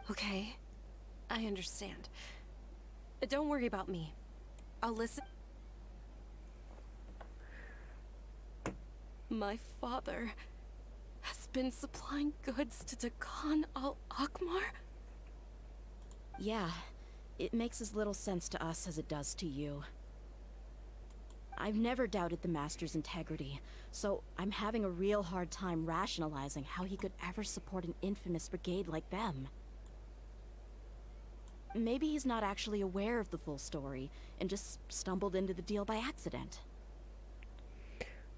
Okay, I understand. Don't worry about me. I'll listen. My father has been supplying goods to Dakan al-Akmar? Yeah, it makes as little sense to us as it does to you. I've never doubted the Master's integrity, so I'm having a real hard time rationalizing how he could ever support an infamous brigade like them. Maybe he's not actually aware of the full story and just stumbled into the deal by accident.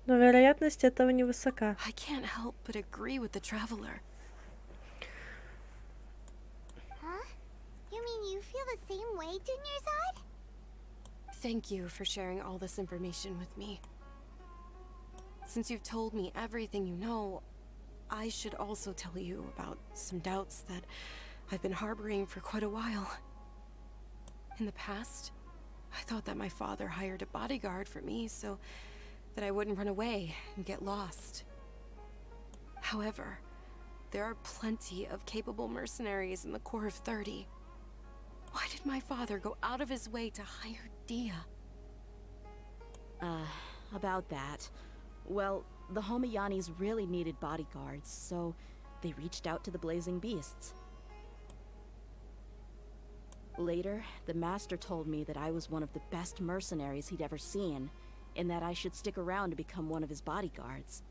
Но вероятность этого невысока. I can't help but agree with the Traveler. Huh? You mean you feel the same way, Dunyarzad? Thank you for sharing all this information with me. Since you've told me everything you know, I should also tell you about some doubts that I've been harboring for quite a while. In the past, I thought that my father hired a bodyguard for me so that I wouldn't run away and get lost. However, there are plenty of capable mercenaries in the Corps of 30. Why did my father go out of his way to hire Dia? About that. Well, the Homayanis really needed bodyguards, so they reached out to the Blazing Beasts. Later, the Master told me that I was one of the best mercenaries he'd ever seen, and that I should stick around to become one of his bodyguards.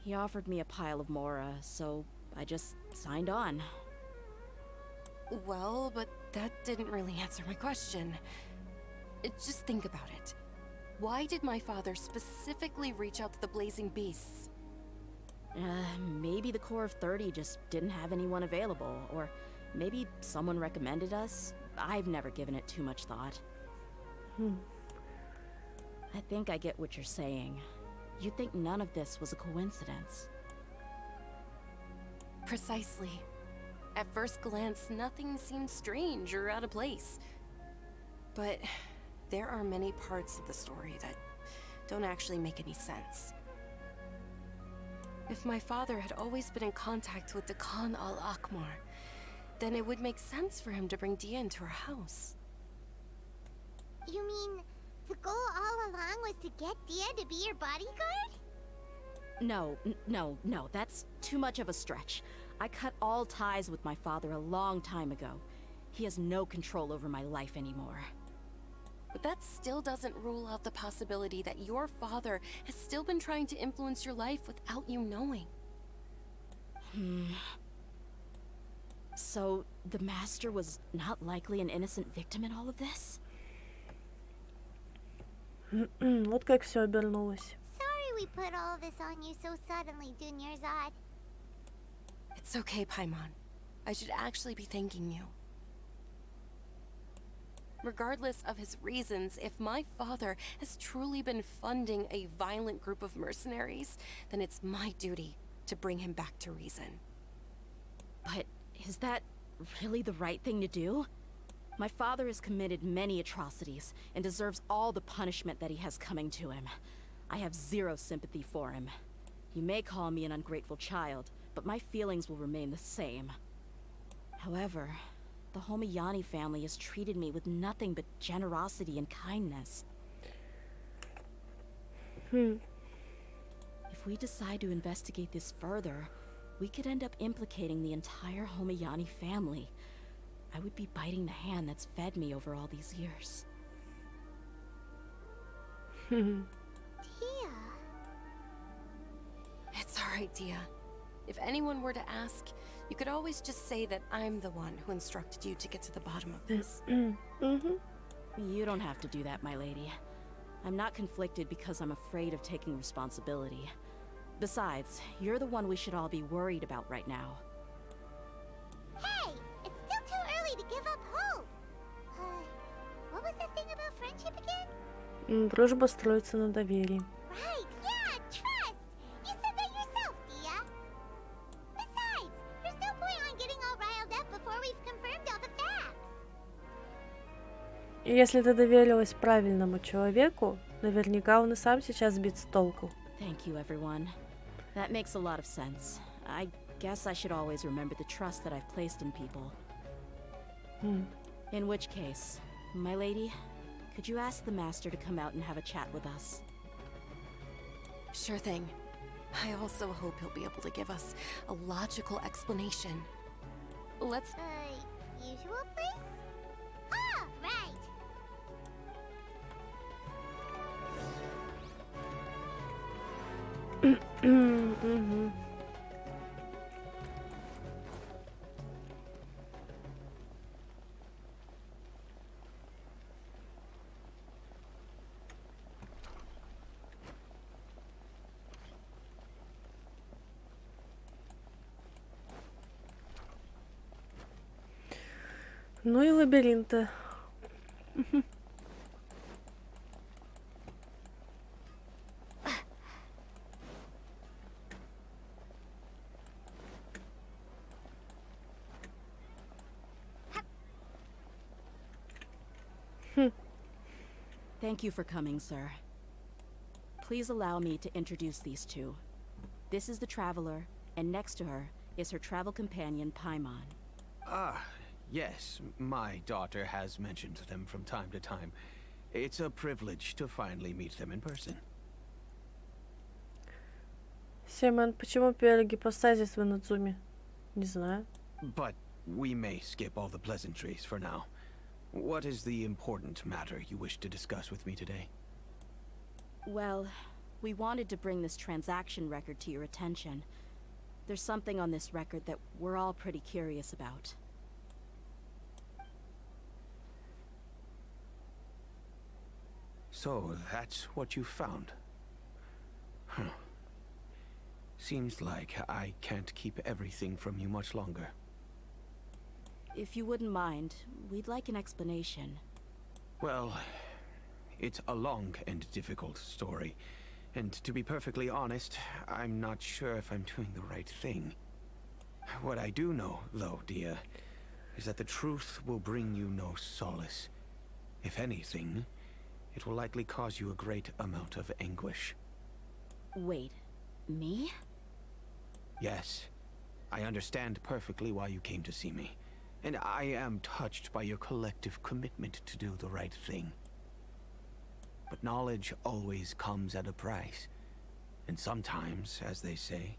He offered me a pile of Mora, so I just signed on. Well, but that didn't really answer my question. Just think about it. Why did my father specifically reach out to the Blazing Beasts? Maybe the Corps of 30 just didn't have anyone available, or maybe someone recommended us. I've never given it too much thought. I think I get what you're saying. You think none of this was a coincidence. Precisely. At first glance, nothing seems strange or out of place. But there are many parts of the story that don't actually make any sense. If my father had always been in contact with Dakan al-Akmar, then it would make sense for him to bring Dia into our house. You mean the goal all along was to get Dia to be your bodyguard? No, that's too much of a stretch. I cut all ties with my father a long time ago. He has no control over my life anymore. But that still doesn't rule out the possibility that your father has still been trying to influence your life without you knowing. So, the Master was not likely an innocent victim in all of this? Вот как все обернулось. Sorry we put all this on you so suddenly, Dunyarzad. It's okay, Paimon. I should actually be thanking you. Regardless of his reasons, if my father has truly been funding a violent group of mercenaries, then it's my duty to bring him back to reason. But is that really the right thing to do? My father has committed many atrocities and deserves all the punishment that he has coming to him. I have zero sympathy for him. You may call me an ungrateful child, but my feelings will remain the same. However, the Homayani family has treated me with nothing but generosity and kindness. If we decide to investigate this further, we could end up implicating the entire Homayani family. I would be biting the hand that's fed me over all these years. Tia. It's alright, Dia. If anyone were to ask, you could always just say that I'm the one who instructed you to get to the bottom of this. You don't have to do that, my lady. I'm not conflicted because I'm afraid of taking responsibility. Besides, you're the one we should all be worried about right now. Hey, it's still too early to give up hope. What was that thing about friendship again? Дружба строится на доверии. Right, yeah, trust. You said that yourself, Dia. Besides, there's no point on getting all riled up before we've confirmed all the facts. И если ты доверилась правильному человеку, наверняка он и сам сейчас сбит с толку. Thank you, everyone. That makes a lot of sense. I guess I should always remember the trust that I've placed in people. In which case, my lady, could you ask the master to come out and have a chat with us? Sure thing. I also hope he'll be able to give us a logical explanation. Let's... Usual place? Ah, right. Ну и лабиринты. Thank you for coming, sir. Please allow me to introduce these two. This is the Traveler, and next to her is her travel companion, Paimon. Ah, yes, my daughter has mentioned them from time to time. It's a privilege to finally meet them in person. Семен, почему первый гипостазис в Инадзуме? Не знаю. But we may skip all the pleasantries for now. What is the important matter you wish to discuss with me today? Well, we wanted to bring this transaction record to your attention. There's something on this record that we're all pretty curious about. So, that's what you found. Huh. Seems like I can't keep everything from you much longer. If you wouldn't mind, we'd like an explanation. Well, it's a long and difficult story. And to be perfectly honest, I'm not sure if I'm doing the right thing. What I do know, though, Dia, is that the truth will bring you no solace. If anything, it will likely cause you a great amount of anguish. Wait, me? Yes, I understand perfectly why you came to see me. And I am touched by your collective commitment to do the right thing. But knowledge always comes at a price. And sometimes, as they say,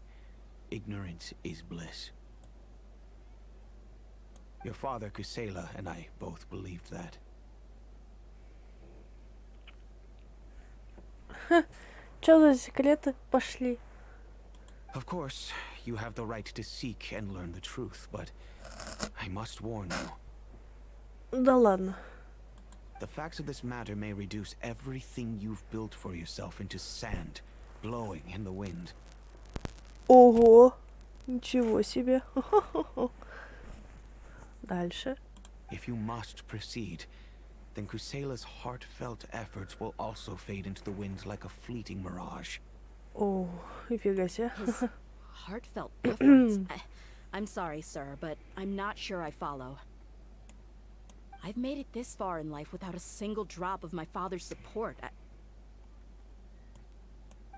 ignorance is bliss. Your father, Kusela, and I both believed that. Чё за секреты пошли? Of course, you have the right to seek and learn the truth, but I must warn you. Да ладно. The facts of this matter may reduce everything you've built for yourself into sand, blowing in the wind. Ого! Ничего себе. Дальше. If you must proceed, then Kusela's heartfelt efforts will also fade into the wind like a fleeting mirage. О, нифига себе. His heartfelt efforts. I'm sorry, sir, but I'm not sure I follow. I've made it this far in life without a single drop of my father's support.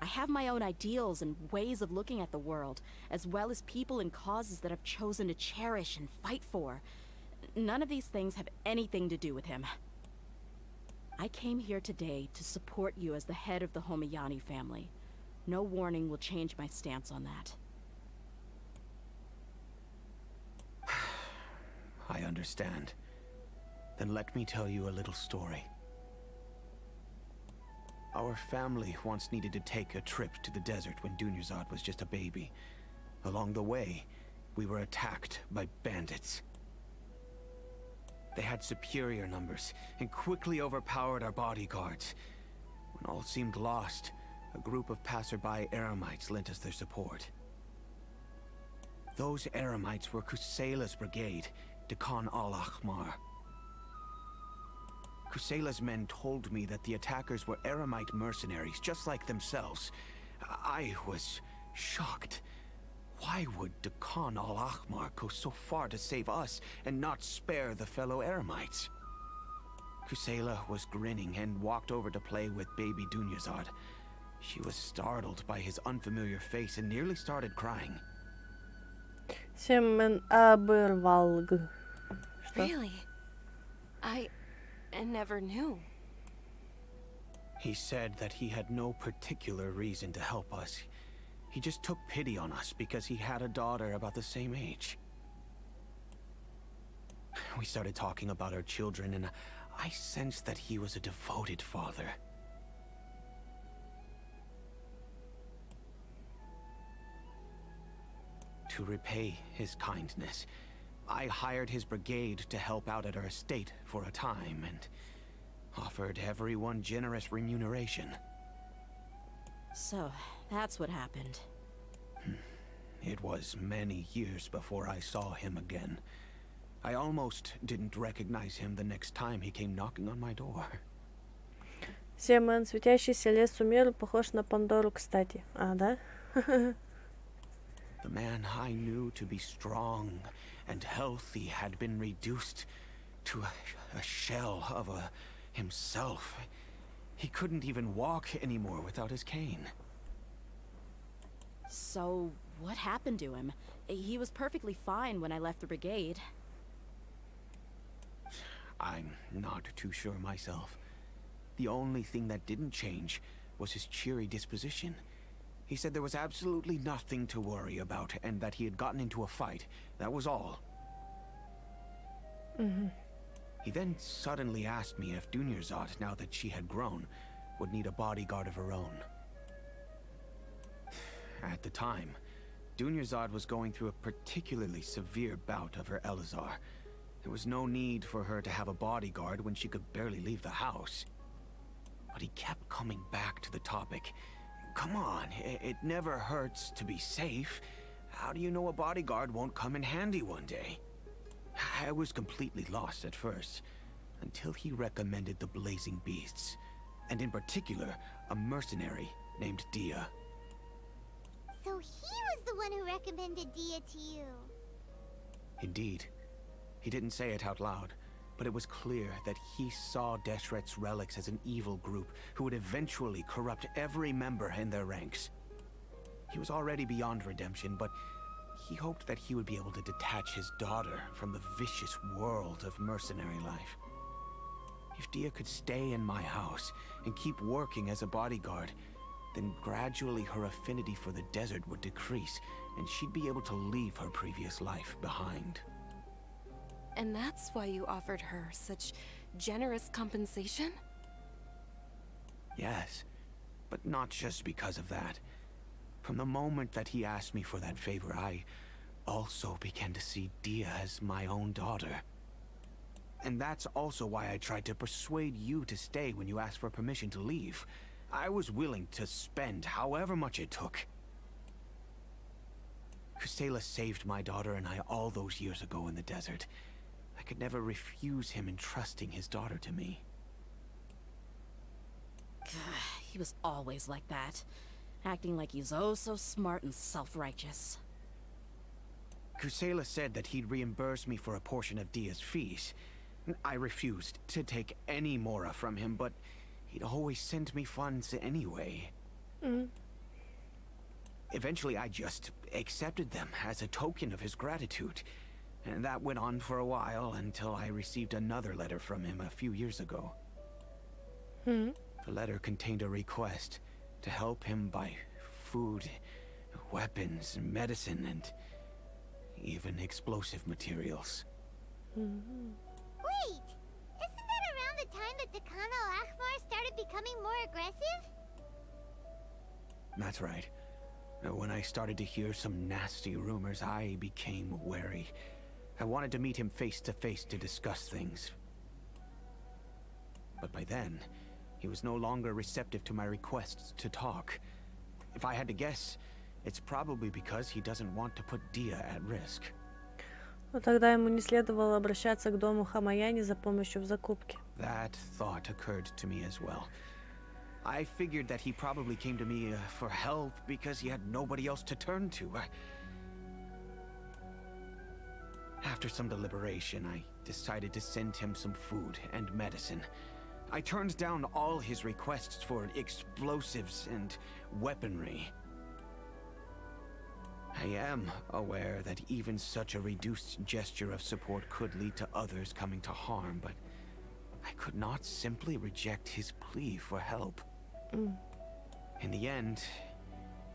I have my own ideals and ways of looking at the world, as well as people and causes that I've chosen to cherish and fight for. None of these things have anything to do with him. I came here today to support you as the head of the Homiyani family. No warning will change my stance on that. I understand. Then let me tell you a little story. Our family once needed to take a trip to the desert when Dunyarzad was just a baby. Along the way, we were attacked by bandits. They had superior numbers and quickly overpowered our bodyguards. When all seemed lost, a group of passerby Eremites lent us their support. Those Eremites were Kusela's brigade, Dekan al-Ahmar. Kusela's men told me that the attackers were Eremite mercenaries, just like themselves. I was shocked. Why would Dekan al-Ahmar go so far to save us and not spare the fellow Eremites? Kusela was grinning and walked over to play with baby Dunyarzad. She was startled by his unfamiliar face and nearly started crying. Семен оборвал. Что? Really? I never knew. He said that he had no particular reason to help us. He just took pity on us because he had a daughter about the same age. We started talking about our children, and I sensed that he was a devoted father. To repay his kindness, I hired his brigade to help out at our estate for a time, and offered everyone generous remuneration. So, that's what happened. It was many years before I saw him again. I almost didn't recognize him the next time he came knocking on my door. Семен, светящийся лес Сумеру похож на Пандору, кстати. А, да? The man I knew to be strong and healthy had been reduced to a shell of himself. He couldn't even walk anymore without his cane. So, what happened to him? He was perfectly fine when I left the brigade. I'm not too sure myself. The only thing that didn't change was his cheery disposition. He said there was absolutely nothing to worry about and that he had gotten into a fight. That was all. He then suddenly asked me if Dunyarzad, now that she had grown, would need a bodyguard of her own. At the time, Dunyarzad was going through a particularly severe bout of her Elazar. There was no need for her to have a bodyguard when she could barely leave the house. But he kept coming back to the topic. Come on, it never hurts to be safe. How do you know a bodyguard won't come in handy one day? I was completely lost at first, until he recommended the Blazing Beasts, and in particular, a mercenary named Dia. So he was the one who recommended Dia to you. Indeed. He didn't say it out loud, but it was clear that he saw Deshret's relics as an evil group who would eventually corrupt every member in their ranks. He was already beyond redemption, but he hoped that he would be able to detach his daughter from the vicious world of mercenary life. If Dia could stay in my house and keep working as a bodyguard, then gradually her affinity for the desert would decrease, and she'd be able to leave her previous life behind. And that's why you offered her such generous compensation? Yes, but not just because of that. From the moment that he asked me for that favor, I also began to see Dia as my own daughter. And that's also why I tried to persuade you to stay when you asked for permission to leave. I was willing to spend however much it took. Kusela saved my daughter and I all those years ago in the desert. I could never refuse him entrusting his daughter to me. He was always like that, acting like he's oh so smart and self-righteous. Kusela said that he'd reimburse me for a portion of Dia's fees. I refused to take any mora from him, but he'd always send me funds anyway. Eventually, I just accepted them as a token of his gratitude. And that went on for a while until I received another letter from him a few years ago. The letter contained a request to help him buy food, weapons, medicine, and even explosive materials. Wait! Isn't that around the time that Takano Akhmar started becoming more aggressive? That's right. When I started to hear some nasty rumors, I became wary. I wanted to meet him face to face to discuss things. But by then, he was no longer receptive to my requests to talk. If I had to guess, it's probably because he doesn't want to put Dia at risk. Но тогда ему не следовало обращаться к дому Хамаяни за помощью в закупке. That thought occurred to me as well. I figured that he probably came to me for help because he had nobody else to turn to. After some deliberation, I decided to send him some food and medicine. I turned down all his requests for explosives and weaponry. I am aware that even such a reduced gesture of support could lead to others coming to harm, but I could not simply reject his plea for help. In the end,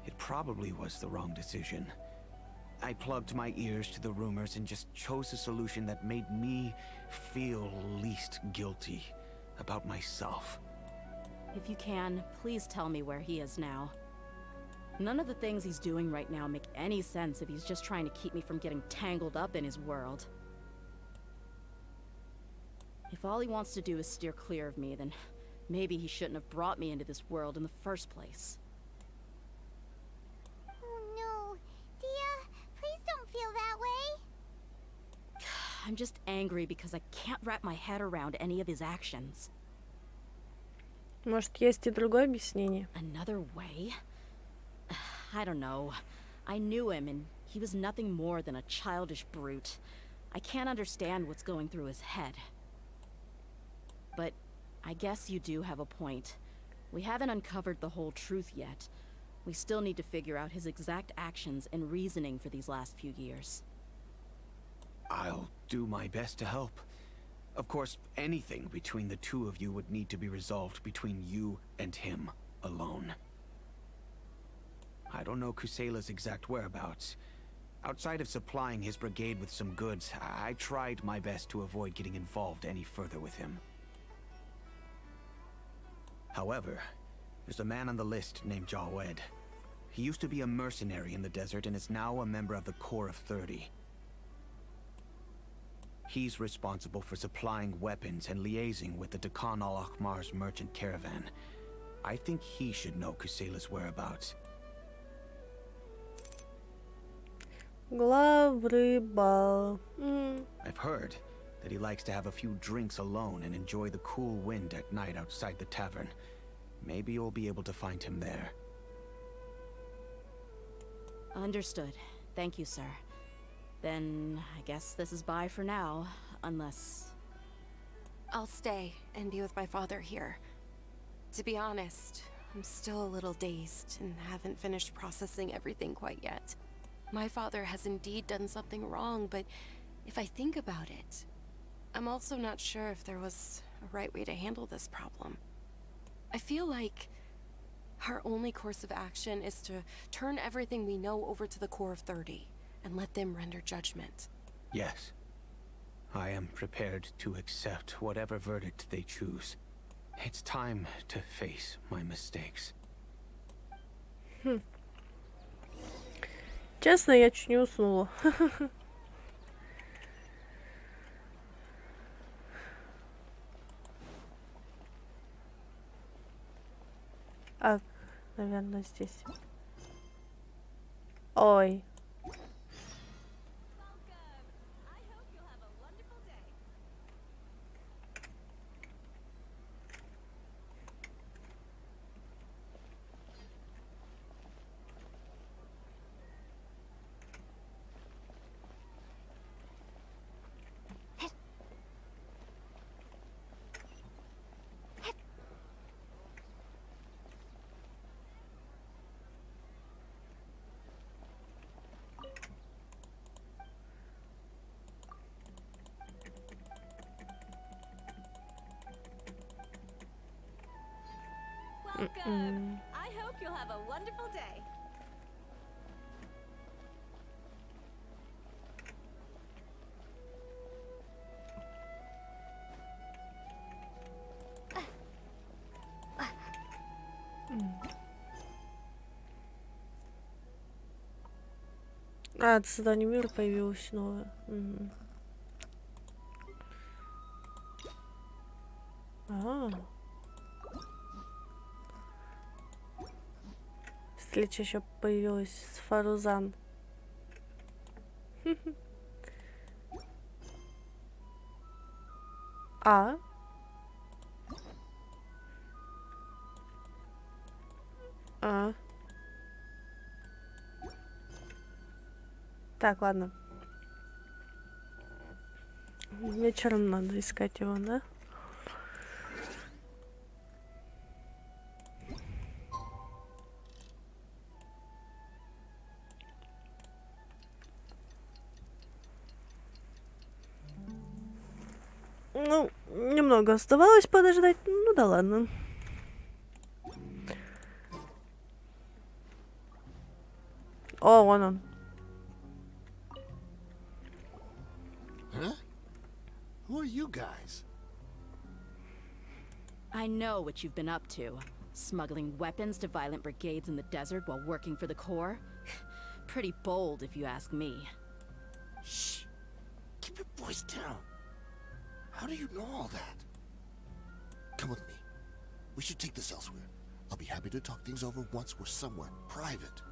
it probably was the wrong decision. I plugged my ears to the rumors and just chose a solution that made me feel least guilty about myself. If you can, please tell me where he is now. None of the things he's doing right now make any sense if he's just trying to keep me from getting tangled up in his world. If all he wants to do is steer clear of me, then maybe he shouldn't have brought me into this world in the first place. Oh no. Dia, please don't feel that way. I'm just angry because I can't wrap my head around any of his actions. Может, есть и другое объяснение? Another way? I don't know. I knew him, and he was nothing more than a childish brute. I can't understand what's going through his head. But I guess you do have a point. We haven't uncovered the whole truth yet. We still need to figure out his exact actions and reasoning for these last few years. I'll do my best to help. Of course, anything between the two of you would need to be resolved between you and him alone. I don't know Kusela's exact whereabouts. Outside of supplying his brigade with some goods, I tried my best to avoid getting involved any further with him. However, there's a man on the list named Jawed. He used to be a mercenary in the desert and is now a member of the Corps of 30. He's responsible for supplying weapons and liaising with the Dakan al-Akhmar's merchant caravan. I think he should know Kusela's whereabouts. Главрыба. I've heard that he likes to have a few drinks alone and enjoy the cool wind at night outside the tavern. Maybe you'll be able to find him there. Understood. Thank you, sir. Then I guess this is bye for now, unless... I'll stay and be with my father here. To be honest, I'm still a little dazed and haven't finished processing everything quite yet. My father has indeed done something wrong, but if I think about it, I'm also not sure if there was a right way to handle this problem. I feel like our only course of action is to turn everything we know over to the Corps of 30 and let them render judgment. Yes. I am prepared to accept whatever verdict they choose. It's time to face my mistakes. Честно, я чуть не уснула. А, наверное, здесь. Ой. Welcome. I hope you'll have a wonderful day. А, это создание мира появилось новое. Угу. Встреча еще появилась с Фарузан. А? А. Так, ладно. Вечером надо искать его, да? Ну, немного оставалось подождать. Ну да ладно. О, вон он. Huh? Who are you guys? I know what you've been up to. Smuggling weapons to violent brigades in the desert while working for the Corps. Pretty bold, if you ask me. Shh. Keep your voice down. How do you know all that? Come with me. We should take this elsewhere. I'll be happy to talk things over once we're somewhere private.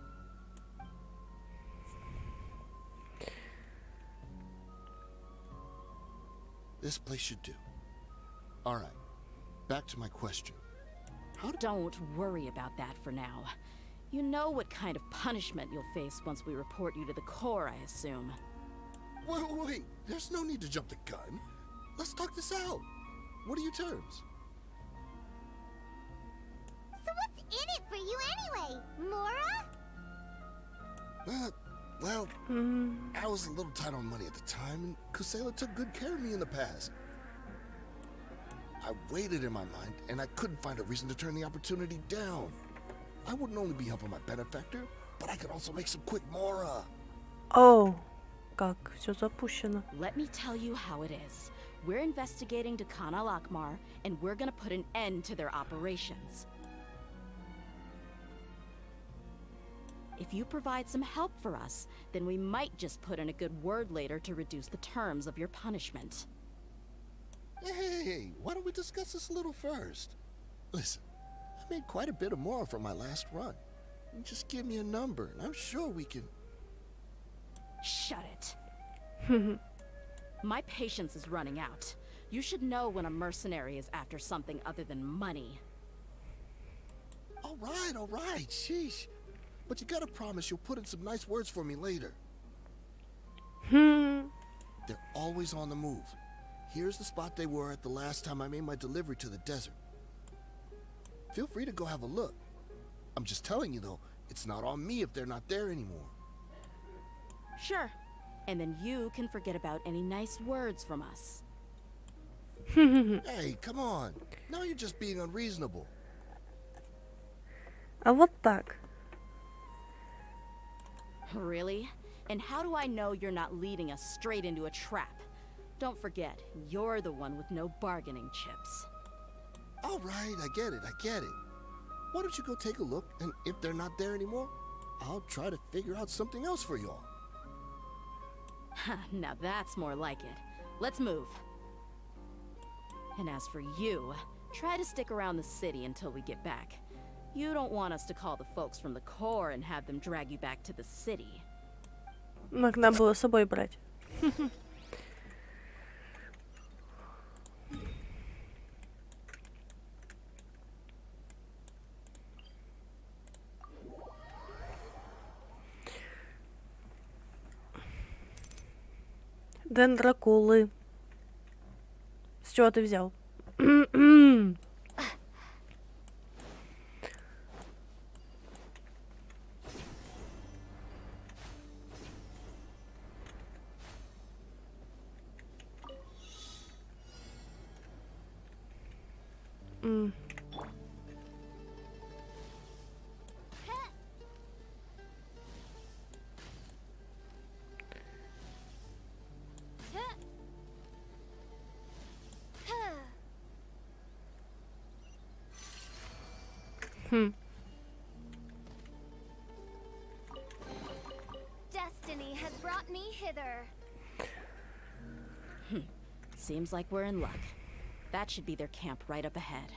This place should do. All right. Back to my question. Don't worry about that for now. You know what kind of punishment you'll face once we report you to the Corps, I assume. Wait. There's no need to jump the gun. Let's talk this out. What are your terms? So what's in it for you anyway, Mora? Well, I was a little tight on money at the time, and Kusela took good care of me in the past. I waited in my mind, and I couldn't find a reason to turn the opportunity down. I wouldn't only be helping my benefactor, but I could also make some quick Mora. Oh, как все запущено. Let me tell you how it is. We're investigating Khan al-Akmar, and we're gonna put an end to their operations. If you provide some help for us, then we might just put in a good word later to reduce the terms of your punishment. Hey, why don't we discuss this a little first? Listen, I made quite a bit of more from my last run. You just give me a number, and I'm sure we can... Shut it. My patience is running out. You should know when a mercenary is after something other than money. All right, sheesh. But you gotta promise you'll put in some nice words for me later. They're always on the move. Here's the spot they were at the last time I made my delivery to the desert. Feel free to go have a look. I'm just telling you though, it's not on me if they're not there anymore. Sure. And then you can forget about any nice words from us. Hey, come on. Now you're just being unreasonable. А вот так. Really? And how do I know you're not leading us straight into a trap? Don't forget, you're the one with no bargaining chips. All right, I get it. Why don't you go take a look, and if they're not there anymore, I'll try to figure out something else for y'all. Now that's more like it. Let's move. And as for you, try to stick around the city until we get back. You don't want us to call the folks from the Corps and have them drag you back to the city. Надо было с собой брать. Дендракулы. С чего ты взял? Destiny has brought me hither. Seems like we're in luck. That should be their camp right up ahead.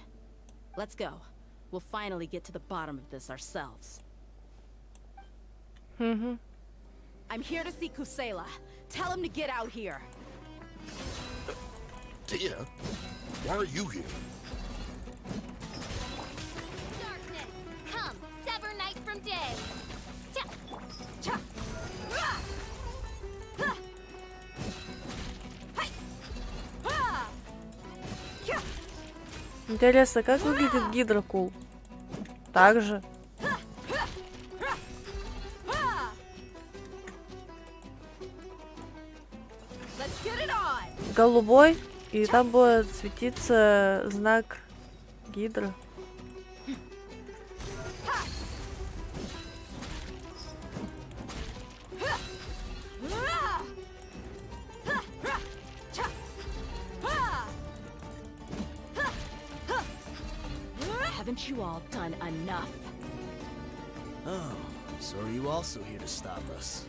Let's go. We'll finally get to the bottom of this ourselves. I'm here to see Kusela. Tell him to get out here. Dia, why are you here? Darkness, come, sever night from day. Интересно, как выглядит гидрокул? Так же. Голубой, и там будет светиться знак гидра. Haven't you all done enough? Oh, so are you also here to stop us?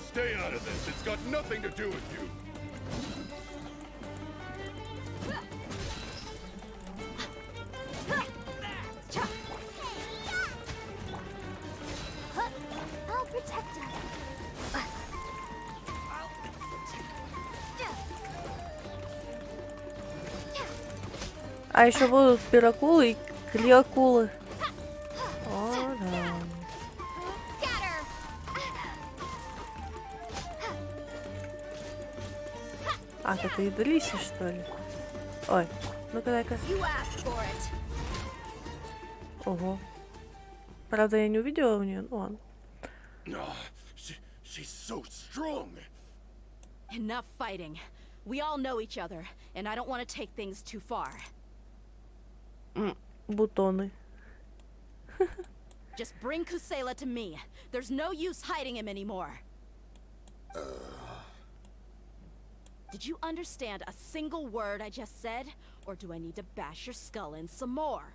Stay out of this. It's got nothing to do with you. I'll protect us. А еще будут пирокулы и клеокулы. О, да. А, это и Длиси, что ли? Ой, ну-ка, дай-ка. Ого. Правда, я не увидела у нее, ну ладно. She's so strong. Enough fighting. We all know each other, and I don't want to take things too far. Бутоны. Just bring Kusela to me. There's no use hiding him anymore. Did you understand a single word I just said? Or do I need to bash your skull in some more?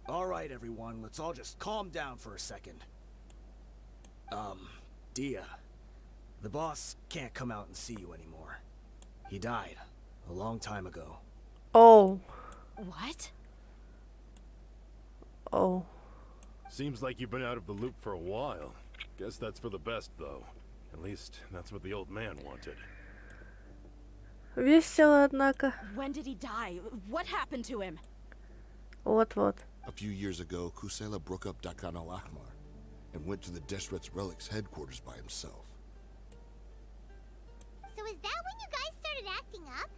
All right, everyone, let's all just calm down for a second. Dia, the boss can't come out and see you anymore. He died a long time ago. Oh. What? Oh. Seems like you've been out of the loop for a while. Guess that's for the best, though. At least, that's what the old man wanted. Весело, однако. When did he die? What happened to him? Вот-вот. A few years ago, Kusela broke up Dakan al-Ahmar and went to the Deshret's Relics headquarters by himself. So is that when you guys started acting up?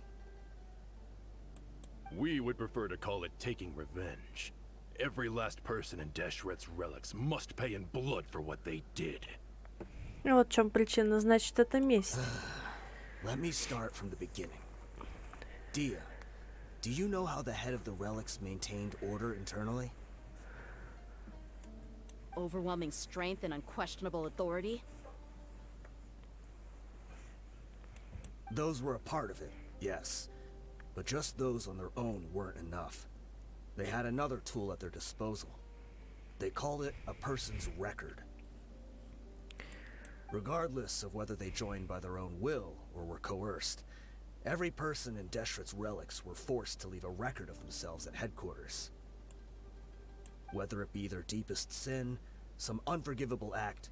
We would prefer to call it taking revenge. Every last person in Deshret's Relics must pay in blood for what they did. Вот в чем причина, значит, это месть. Let me start from the beginning. Dia, do you know how the head of the Relics maintained order internally? Overwhelming strength and unquestionable authority? Those were a part of it, yes. But just those on their own weren't enough. They had another tool at their disposal. They called it a person's record. Regardless of whether they joined by their own will or were coerced, every person in Deshret's Relics were forced to leave a record of themselves at headquarters. Whether it be their deepest sin, some unforgivable act,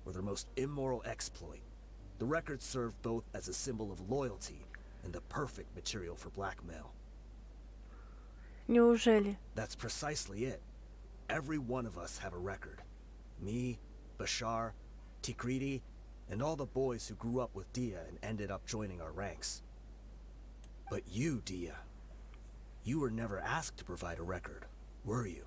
or their most immoral exploit, the record served both as a symbol of loyalty and the perfect material for blackmail. Неужели? That's precisely it. Every one of us have a record. Me, Bashar, Tikriti, and all the boys who grew up with Dia and ended up joining our ranks. But you, Dia, you were never asked to provide a record, were you?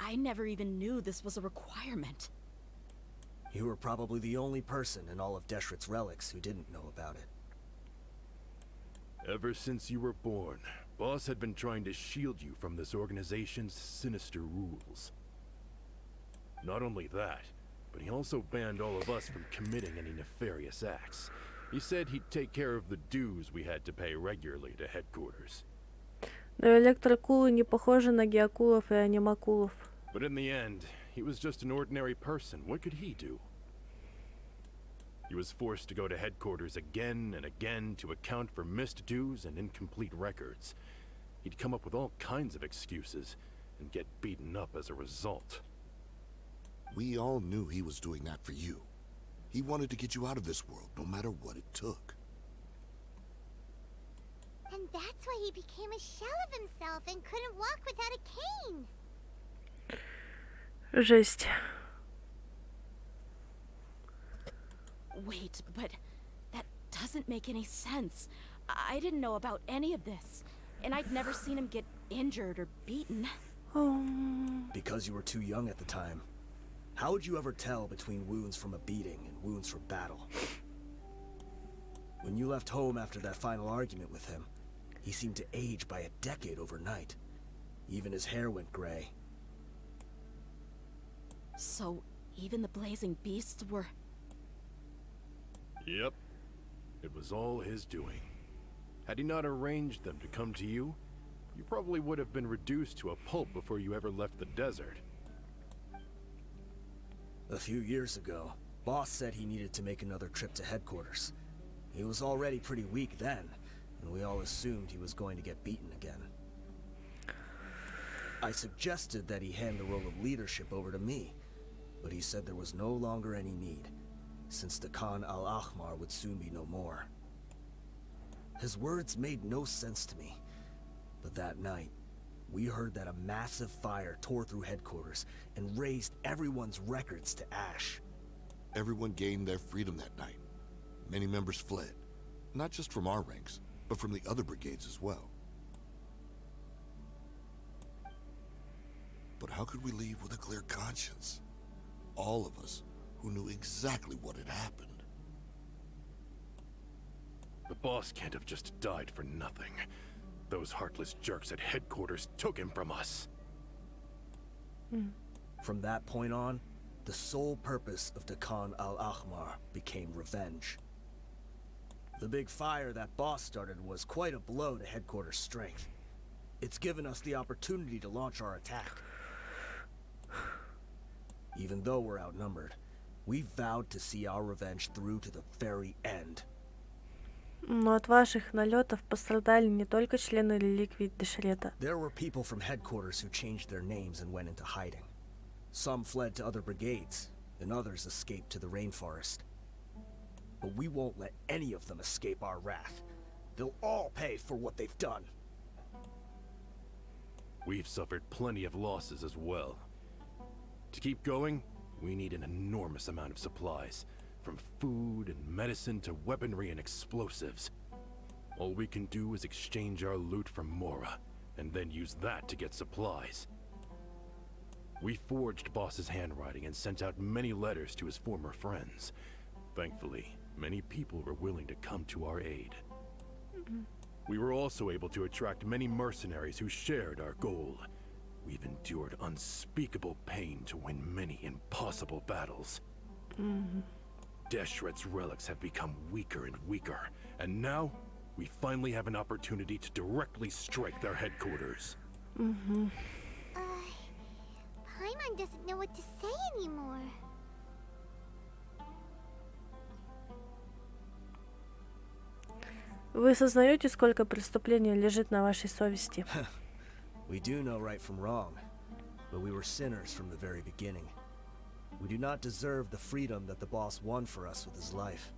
I never even knew this was a requirement. You were probably the only person in all of Deshret's Relics who didn't know about it. Ever since you were born, Boss had been trying to shield you from this organization's sinister rules. Not only that, but he also banned all of us from committing any nefarious acts. He said he'd take care of the dues we had to pay regularly to headquarters. Но электрокулы не похожи на геокулов и анимакулов. But in the end, He was just an ordinary person. What could he do? He was forced to go to headquarters again and again to account for missed dues and incomplete records. He'd come up with all kinds of excuses and get beaten up as a result. We all knew he was doing that for you. He wanted to get you out of this world, no matter what it took. And that's why he became a shell of himself and couldn't walk without a cane. Жесть. Wait, but that doesn't make any sense. I didn't know about any of this, and I'd never seen him get injured or beaten. Because you were too young at the time. How would you ever tell between wounds from a beating and wounds from battle? When you left home after that final argument with him, he seemed to age by a decade overnight. Even his hair went gray. So, even the blazing beasts were... Yep. It was all his doing. Had he not arranged them to come to you, you probably would have been reduced to a pulp before you ever left the desert. A few years ago, Boss said he needed to make another trip to headquarters. He was already pretty weak then, and we all assumed he was going to get beaten again. I suggested that he hand the role of leadership over to me, but he said there was no longer any need, since the Khan al-Ahmar would soon be no more. His words made no sense to me, but that night, we heard that a massive fire tore through headquarters and razed everyone's records to ash. Everyone gained their freedom that night. Many members fled, not just from our ranks, but from the other brigades as well. But how could we leave with a clear conscience? All of us who knew exactly what had happened. The boss can't have just died for nothing. Those heartless jerks at headquarters took him from us. From that point on, the sole purpose of the Khan al-Ahmar became revenge. The big fire that Boss started was quite a blow to headquarters' strength. It's given us the opportunity to launch our attack. Even though we're outnumbered, we vowed to see our revenge through to the very end. Но от ваших налетов пострадали не только члены реликвий Дешрета. There were people from headquarters who changed their names and went into hiding. Some fled to other brigades, and others escaped to the rainforest. But we won't let any of them escape our wrath. They'll all pay for what they've done. We've suffered plenty of losses as well. To keep going, we need an enormous amount of supplies. From food and medicine to weaponry and explosives. All we can do is exchange our loot from Mora, and then use that to get supplies. We forged Boss's handwriting and sent out many letters to his former friends. Thankfully, many people were willing to come to our aid. We were also able to attract many mercenaries who shared our goal. We've endured unspeakable pain to win many impossible battles. Deshret's relics have become weaker and weaker, and now we finally have an opportunity to directly strike their headquarters. Paimon doesn't know what to say anymore. Вы сознаете, сколько преступлений лежит на вашей совести? We do know right from wrong, but we were sinners from the very beginning. We do not deserve the freedom that the boss won for us with his life.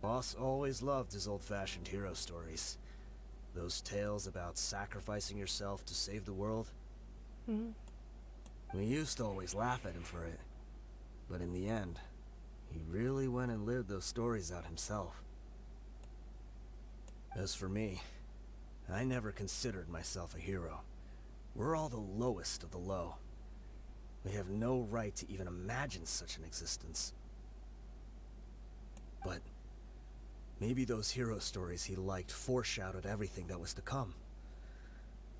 Boss always loved his old-fashioned hero stories. Those tales about sacrificing yourself to save the world. We used to always laugh at him for it. But in the end, he really went and lived those stories out himself. As for me, I never considered myself a hero. We're all the lowest of the low. We have no right to even imagine such an existence. But maybe those hero stories he liked foreshadowed everything that was to come.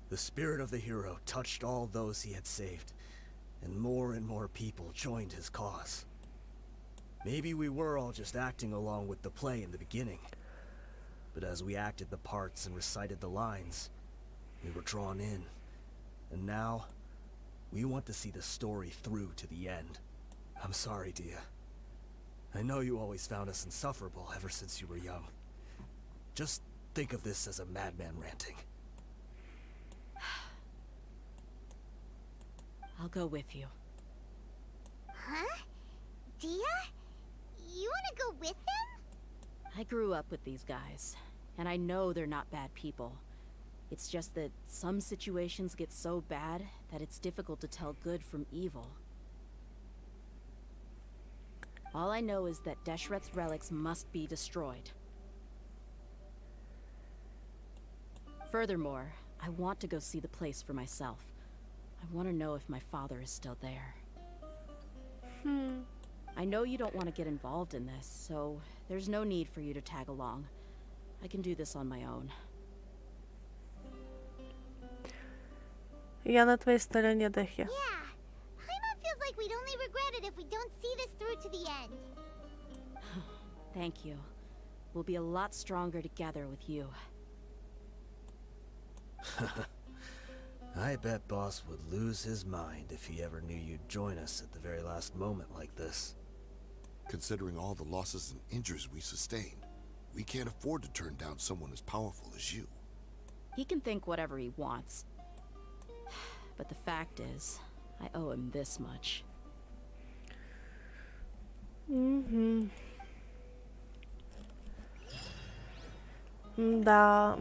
The spirit of the hero touched all those he had saved, and more people joined his cause. Maybe we were all just acting along with the play in the beginning. But as we acted the parts and recited the lines, we were drawn in. And now, We want to see the story through to the end. I'm sorry, Dia. I know you always found us insufferable ever since you were young. Just think of this as a madman ranting. I'll go with you. Huh? Dia? You wanna go with them? I grew up with these guys, and I know they're not bad people. It's just that some situations get so bad that it's difficult to tell good from evil. All I know is that Deshret's relics must be destroyed. Furthermore, I want to go see the place for myself. I want to know if my father is still there. I know you don't want to get involved in this, so there's no need for you to tag along. I can do this on my own. Я на твоей стороне, Дахи. Yeah. Paimon feels like we'd only regret it if we don't see this through to the end. Thank you. We'll be a lot stronger together with you. I bet Boss would lose his mind if he ever knew you'd join us at the very last moment like this. Considering all the losses and injuries we sustained, we can't afford to turn down someone as powerful as you. He can think whatever he wants. But the fact is, I owe him this much. Да.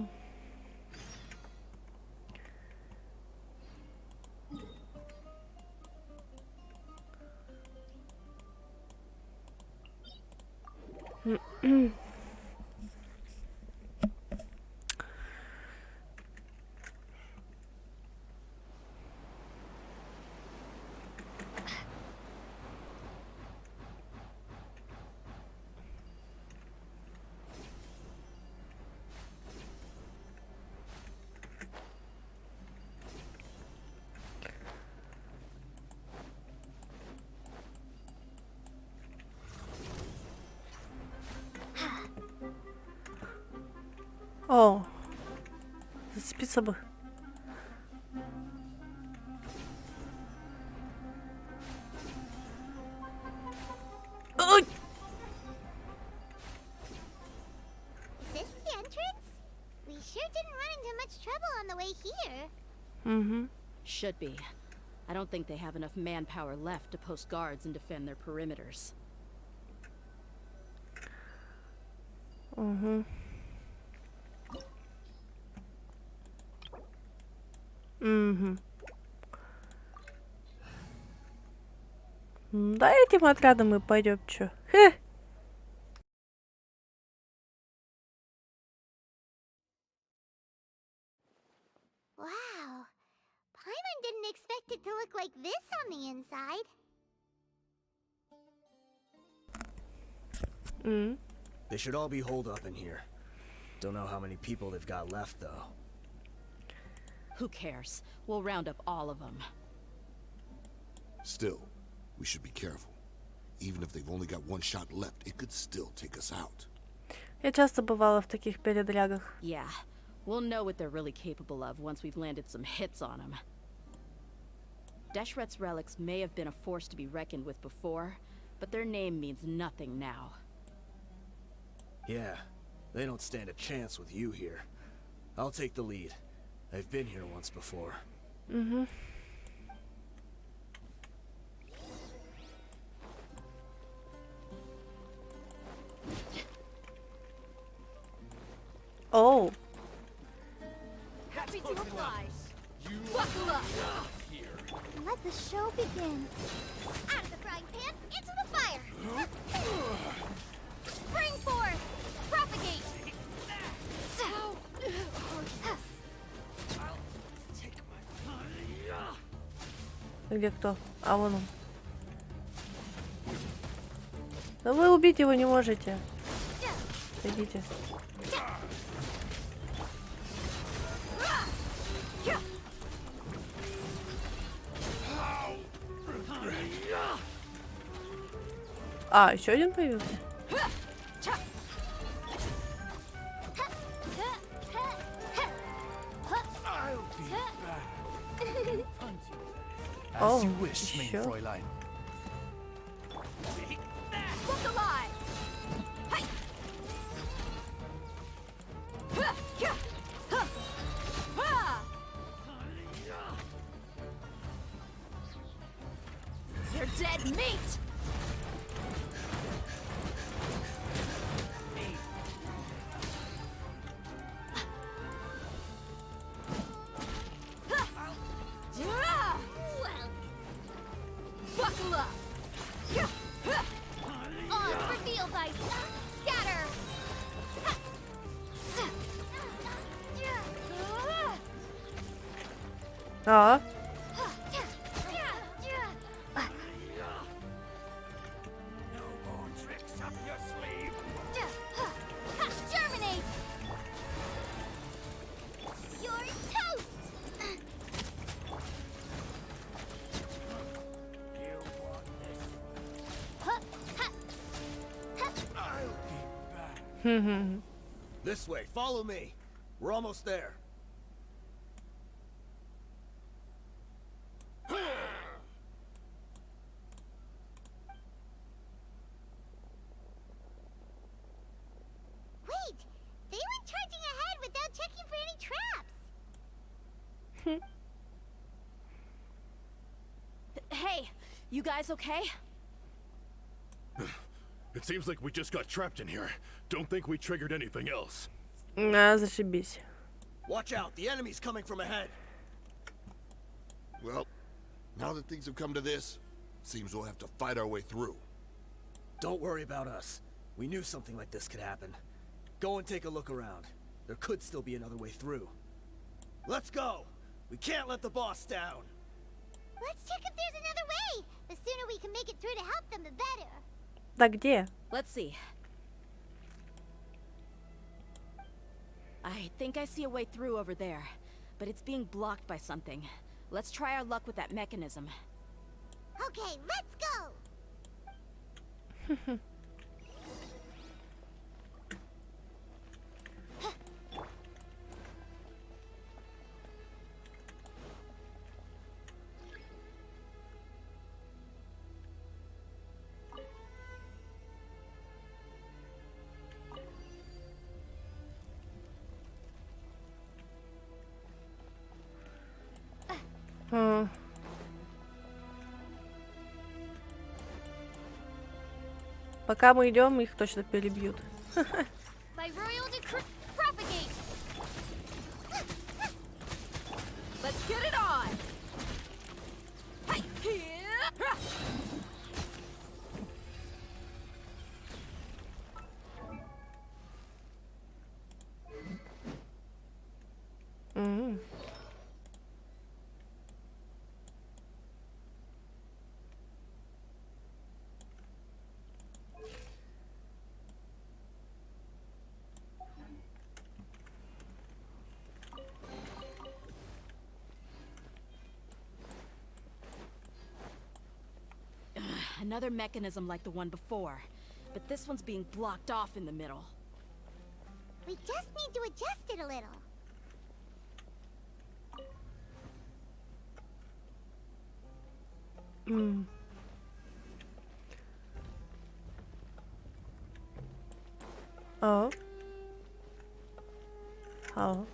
О, зацепиться бы. Ой! Is this the entrance? We sure didn't run into much trouble on the way here. Should be. I don't think they have enough manpower left to post guards and defend their perimeters. Да, этим отрядом мы пойдем, чё? Хе! Wow. Paimon didn't expect it to look like this on the inside. They should all be holed up in here. Don't know how many people they've got left, though. Who cares? We'll round up all of them. Still, we should be careful. Even if they've only got one shot left, it could still take us out. Я часто бывала в таких передрягах. Yeah, we'll know what they're really capable of once we've landed some hits on them. Deshret's relics may have been a force to be reckoned with before, but their name means nothing now. Yeah, they don't stand a chance with you here. I'll take the lead. I've been here once before. Oh. Happy to apply. Buckle up. Let the show begin. Out of the frying pan, into the fire. Spring forth. Propagate. Где кто? А вон он. Да вы убить его не можете. Идите. А, еще один появился? О, you wish, mein еще. Fräulein. Look alive! Hey! You're dead meat! Buckle up! Odds revealed by scatter. А, Germinate. You're toast. This way, follow me. We're almost there. Wait, they went charging ahead without checking for any traps. Hey, you guys okay? It seems like we just got trapped in here. Don't think we triggered anything else. а, зашибись. Watch out, the enemy's coming from ahead. Well, now that things have come to this, seems we'll have to fight our way through. Don't worry about us. We knew something like this could happen. Go and take a look around. There could still be another way through. Let's go! We can't let the boss down! Let's check if there's another way. The sooner we can make it through to help them, the better. Да где? Let's see. I think I see a way through over there, but it's being blocked by something. Let's try our luck with that mechanism. Okay, let's go. А. Пока мы идем, их точно перебьют. By royal decree, propagate. Let's get it on! Hey, here! М. Another mechanism like the one before, but this one's being blocked off in the middle. We just need to adjust it a little. М. А. А.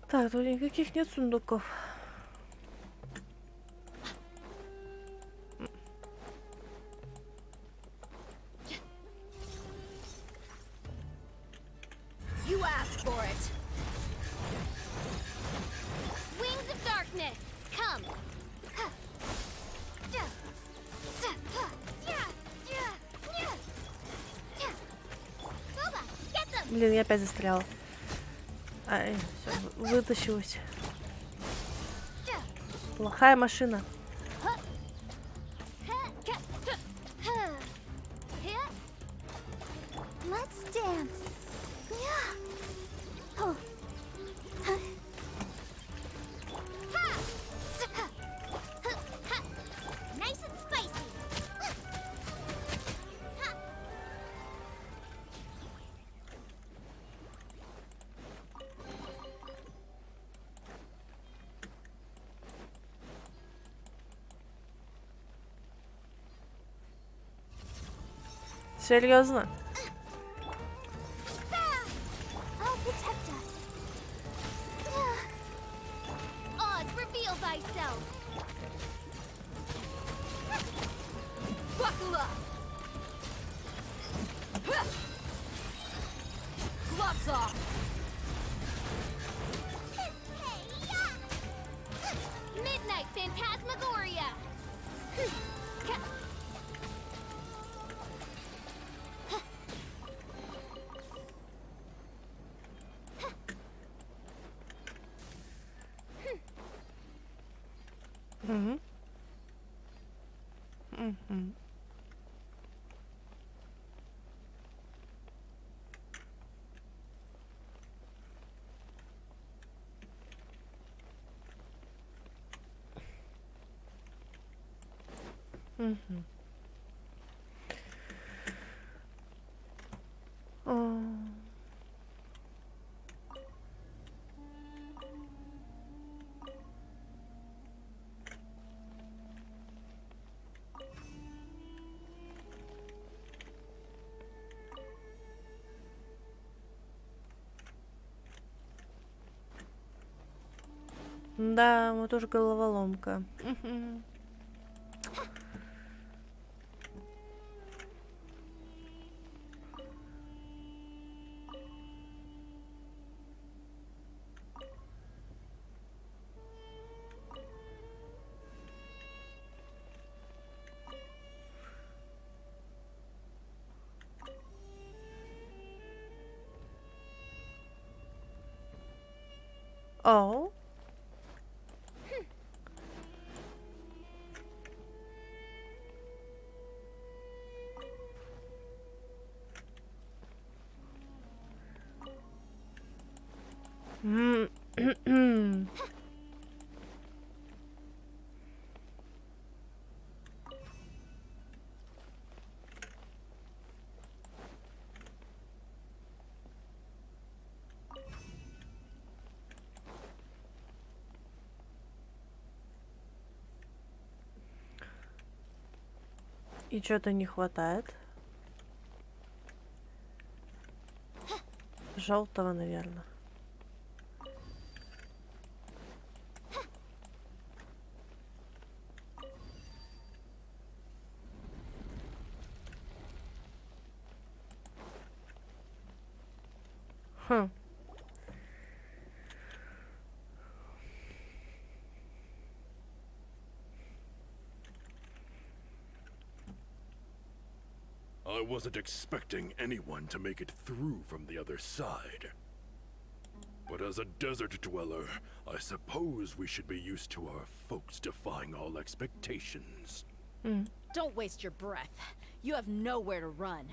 Так, тут никаких нет сундуков. You asked for it. Wings of darkness, come. Boba, get them. Блин, я опять застряла. Ай, все, вытащилась. Плохая машина. Let's dance. Oh. Nice and spicy. Серьезно? I'll protect us. Oz, reveal thyself. Buckle up! Gloves off! Midnight Phantasmagoria. Угу. Угу. Угу. Да, вот уже головоломка. О. И что-то не хватает. Желтого, наверное. Хм. I wasn't expecting anyone to make it through from the other side. But as a desert dweller, I suppose we should be used to our folks defying all expectations. Don't waste your breath. You have nowhere to run.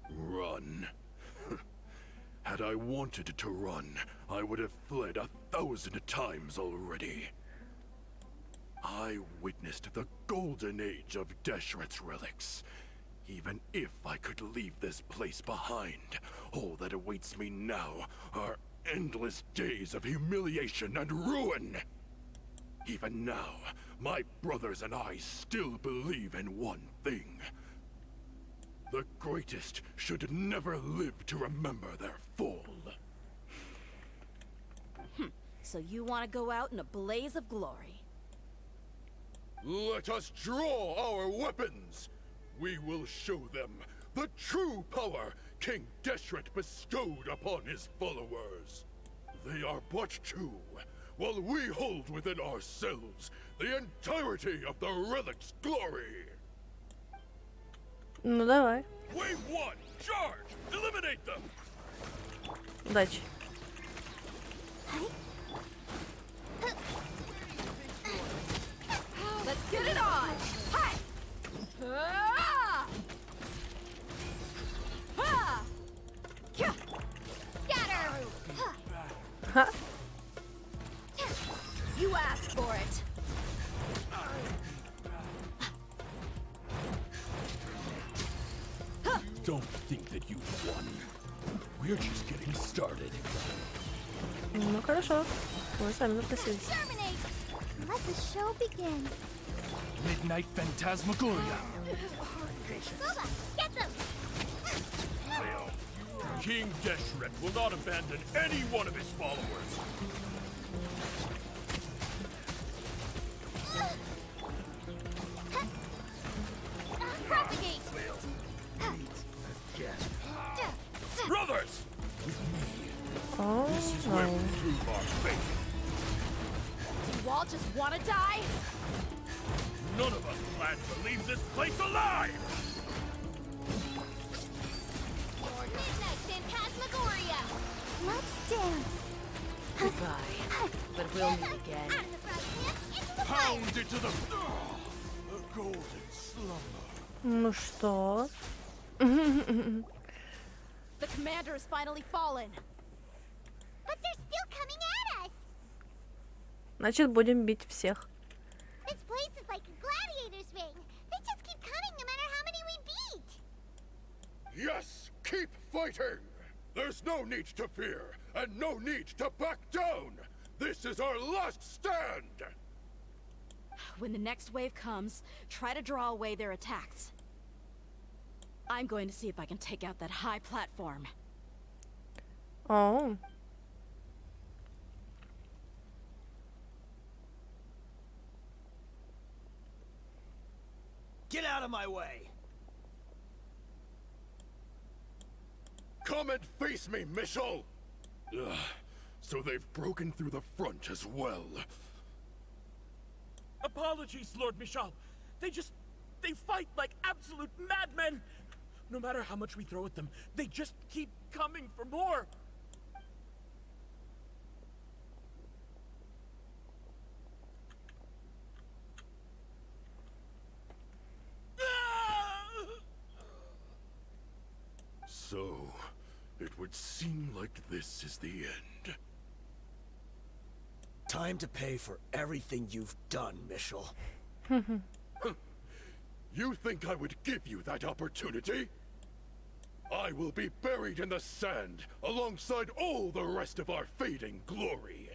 Run? Had I wanted to run, I would have fled 1,000 times already. I witnessed the golden age of Deshret's relics. Even if I could leave this place behind, all that awaits me now are endless days of humiliation and ruin. Even now, my brothers and I still believe in one thing. The greatest should never live to remember their fall. So you want to go out in a blaze of glory? Let us draw our weapons! We will show them the true power King Deshret bestowed upon his followers. They are but two, while we hold within ourselves the entirety of the relic's glory. Ну давай. Wave 1, charge! Eliminate them! Удачи. Let's get it on! Hi! Scatter! Ха. You asked for it. Don't think that you've won. We're just getting started. Ну хорошо. Мы сами напросились. Terminate! Let the show begin. Midnight Phantasmagoria. Soba, get them! King Deshret will not abandon any one of his followers. Propagate! Brothers! Oh, This is where we prove our faith. You all just wanna die? None of us plan to leave this place alive! For midnight phantasmagoria! Let's dance. Goodbye. But we'll meet again. Out of the frying pan, into the Pound fire! into the golden slumber. Ну что? The commander has finally fallen. But they're still coming at us! Значит, будем бить всех. This place is like a gladiator's ring. They just keep coming no matter how many we beat. Yes, keep fighting! There's no need to fear, and no need to back down! This is our last stand! When the next wave comes, try to draw away their attacks. I'm going to see if I can take out that high platform. Oh. Get out of my way! Come and face me, Mishal! Ugh, so they've broken through the front as well. Apologies, Lord Michal. They fight like absolute madmen. No matter how much we throw at them, they just keep coming for more. So, it would seem like this is the end. Time to pay for everything you've done, Mishal. You think I would give you that opportunity? I will be buried in the sand alongside all the rest of our fading glory.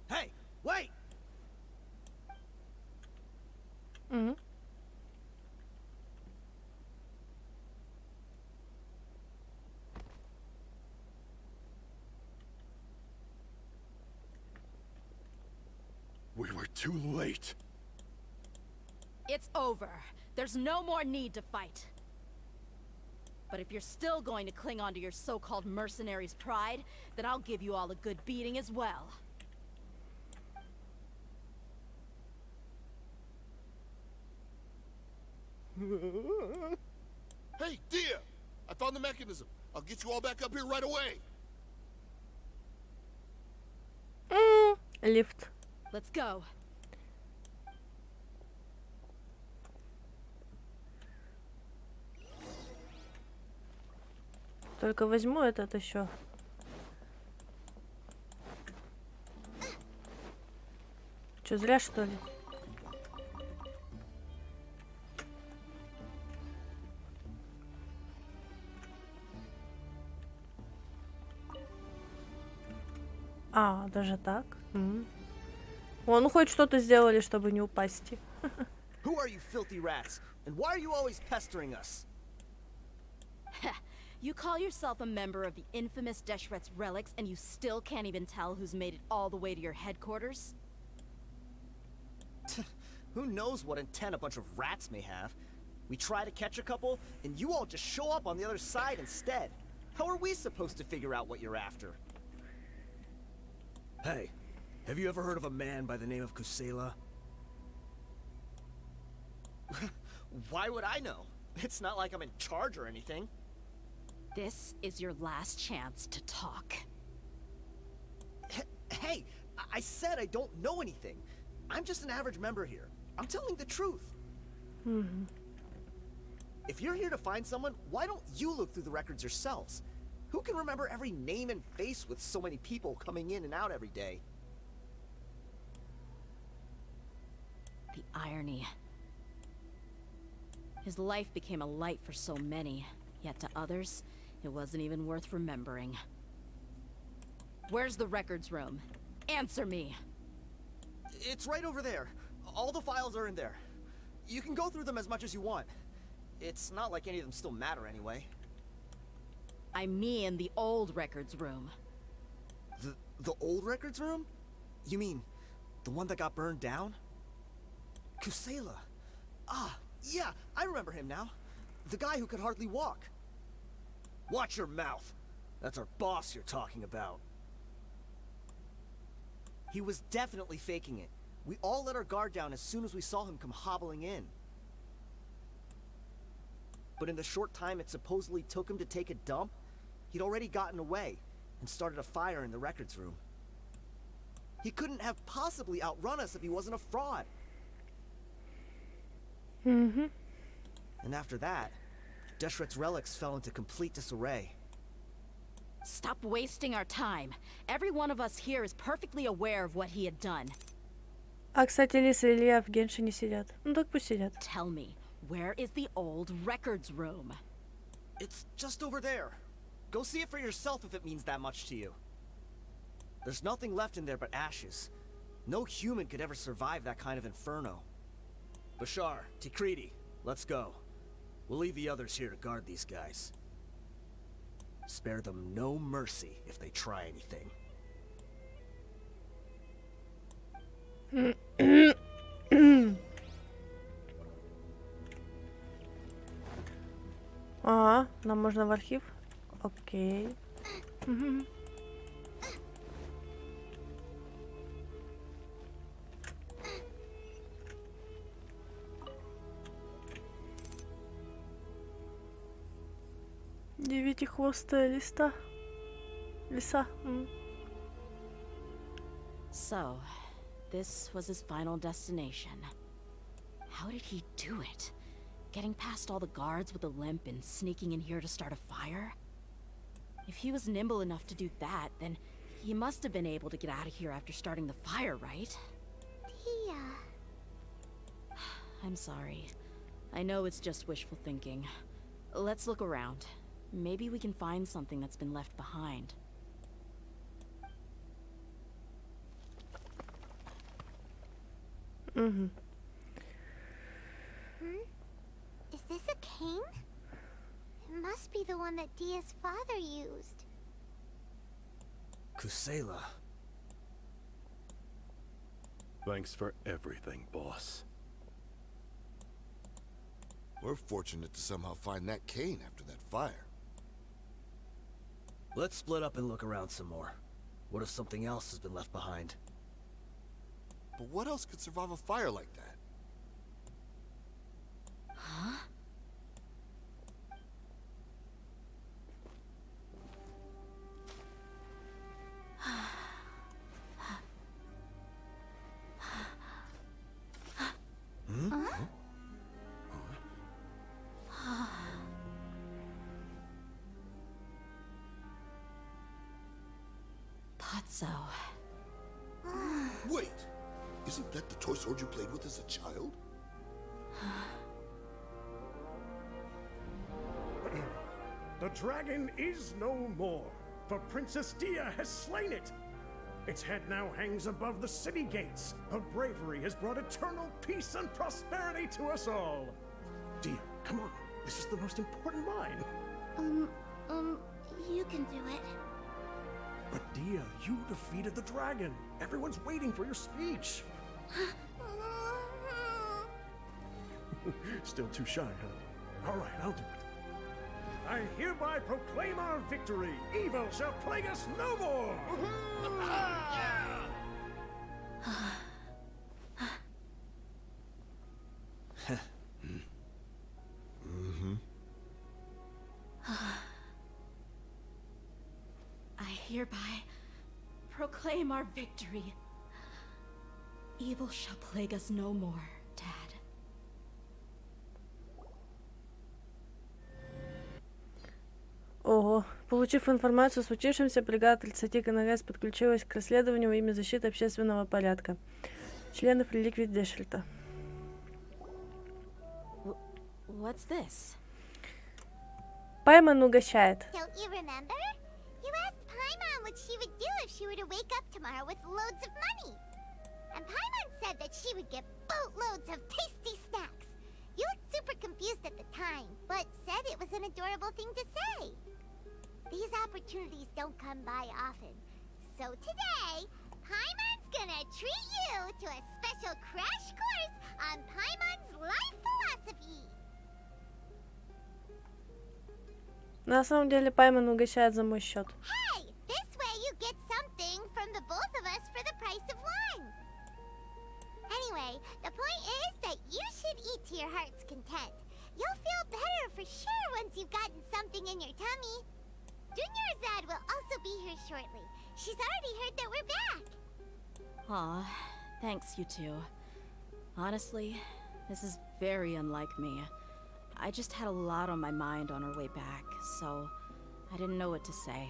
Hey, wait! Mhm. We were too late. It's over. There's no more need to fight. But if you're still going to cling on to your so-called mercenary's pride, then I'll give you all a good beating as well. Hey, Dia! I found the mechanism. I'll get you all back up here right away. Лифт. Let's go. Только возьму этот еще. Че, зря что ли? А, даже так? О, ну хоть что-то сделали, чтобы не упасть. Who are you filthy rats? And why are you always pestering us? You call yourself a member of the infamous Deshret's relics, and you still can't even tell who's made it all the way to your headquarters? Who knows what intent a bunch of rats may have? We try to catch a couple, and you all just show up on the other side instead. How are we supposed to figure out what you're after? Hey, have you ever heard of a man by the name of Kusela? Why would I know? It's not like I'm in charge or anything. This is your last chance to talk. Hey, I said I don't know anything. I'm just an average member here. I'm telling the truth. If you're here to find someone, why don't you look through the records yourselves? Who can remember every name and face with so many people coming in and out every day? The irony. His life became a light for so many, yet to others, it wasn't even worth remembering. Where's the records room? Answer me! It's right over there. All the files are in there. You can go through them as much as you want. It's not like any of them still matter anyway. I mean the old records room. The old records room? You mean the one that got burned down? Kusela. Ah, yeah, I remember him now. The guy who could hardly walk. Watch your mouth. That's our boss you're talking about. He was definitely faking it. We all let our guard down as soon as we saw him come hobbling in. But in the short time it supposedly took him to take a dump, he'd already gotten away and started a fire in the records room. He couldn't have possibly outrun us if he wasn't a fraud. Mm-hmm. And after that, Deshret's relics fell into complete disarray. Stop wasting our time. Every one of us here is perfectly aware of what he had done. А, кстати, Лиса и Илья в Геншине сидят. Ну так пусть сидят. Tell me, where is the old records room? It's just over there. Go see it for yourself if it means that much to you. There's nothing left in there but ashes. No human could ever survive that kind of inferno. Bashar, Tikriti, let's go. We'll leave the others here to guard these guys. Spare them no mercy if they try anything. Ага, нам можно в архив. Окей. Девятихвостая лиса. So, this was his final destination. How did he do it? Getting past all the guards with a limp and sneaking in here to start a fire? If he was nimble enough to do that, then he must have been able to get out of here after starting the fire, right? Tia. I'm sorry. I know it's just wishful thinking. Let's look around. Maybe we can find something that's been left behind. Угу. Is this a cane? It must be the one that Dia's father used. Kusela. Thanks for everything, boss. We're fortunate to somehow find that cane after that fire. Let's split up and look around some more. What if something else has been left behind? But what else could survive a fire like that? Huh? Thought so. Wait! Isn't that the toy sword you played with as a child? The dragon is no more, for Princess Dia has slain it. Its head now hangs above the city gates. Her bravery has brought eternal peace and prosperity to us all. Dia, come on. This is the most important line. You can do it. But Dia, you defeated the dragon. Everyone's waiting for your speech. Still too shy, huh? All right, I'll do it. I hereby proclaim our victory. Evil shall plague us no more. I hereby proclaim our victory. Evil shall plague us no more, Dad. Ого. Получив информацию о случившемся, бригада 30 КНГС подключилась к расследованию во имя защиты общественного порядка. Членов реликвий Дешрета. What's this? Пайман угощает. Don't you remember? You asked Paimon what she would do if she were to wake up tomorrow with loads of money. And Paimon said that she would get boatloads of tasty snacks. You looked super confused at the time, come by often. So today, Paimon's gonna treat you to a special crash course on Paimon's life philosophy. На самом деле Пайман угощает за мой счет. Hey, this way you get something from the both of us for the price of one. Anyway, the point is that you should eat to your heart's content. You'll feel better for sure once you've gotten something in your tummy. Junior Azad will also be here shortly. She's already heard that we're back. Aw, thanks you two. Honestly, this is very unlike me. I just had a lot on my mind on our way back, so I didn't know what to say.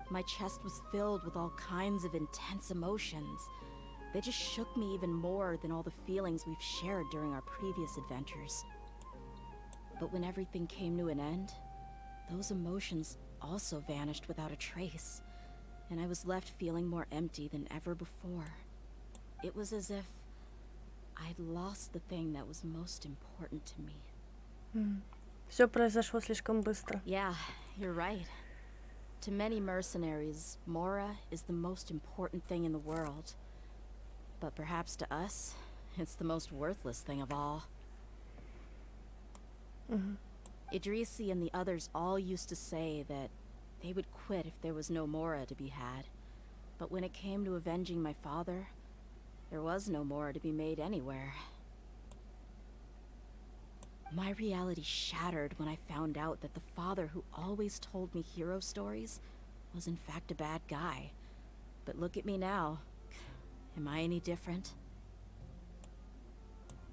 My chest was filled with all kinds of intense emotions. They just shook me even more than all the feelings we've shared during our previous adventures. But when everything came to an end, those emotions also vanished without a trace, and I was left feeling more empty than ever before. It was as if I'd lost the thing that was most important to me. Все произошло слишком быстро. Yeah, you're right. To many mercenaries, Mora is the most important thing in the world. But perhaps to us, it's the most worthless thing of all. Idrisi and the others all used to say that they would quit if there was no Mora to be had. But when it came to avenging my father, there was no Mora to be made anywhere. My reality shattered when I found out that the father who always told me hero stories was in fact a bad guy. But look at me now. Am I any different?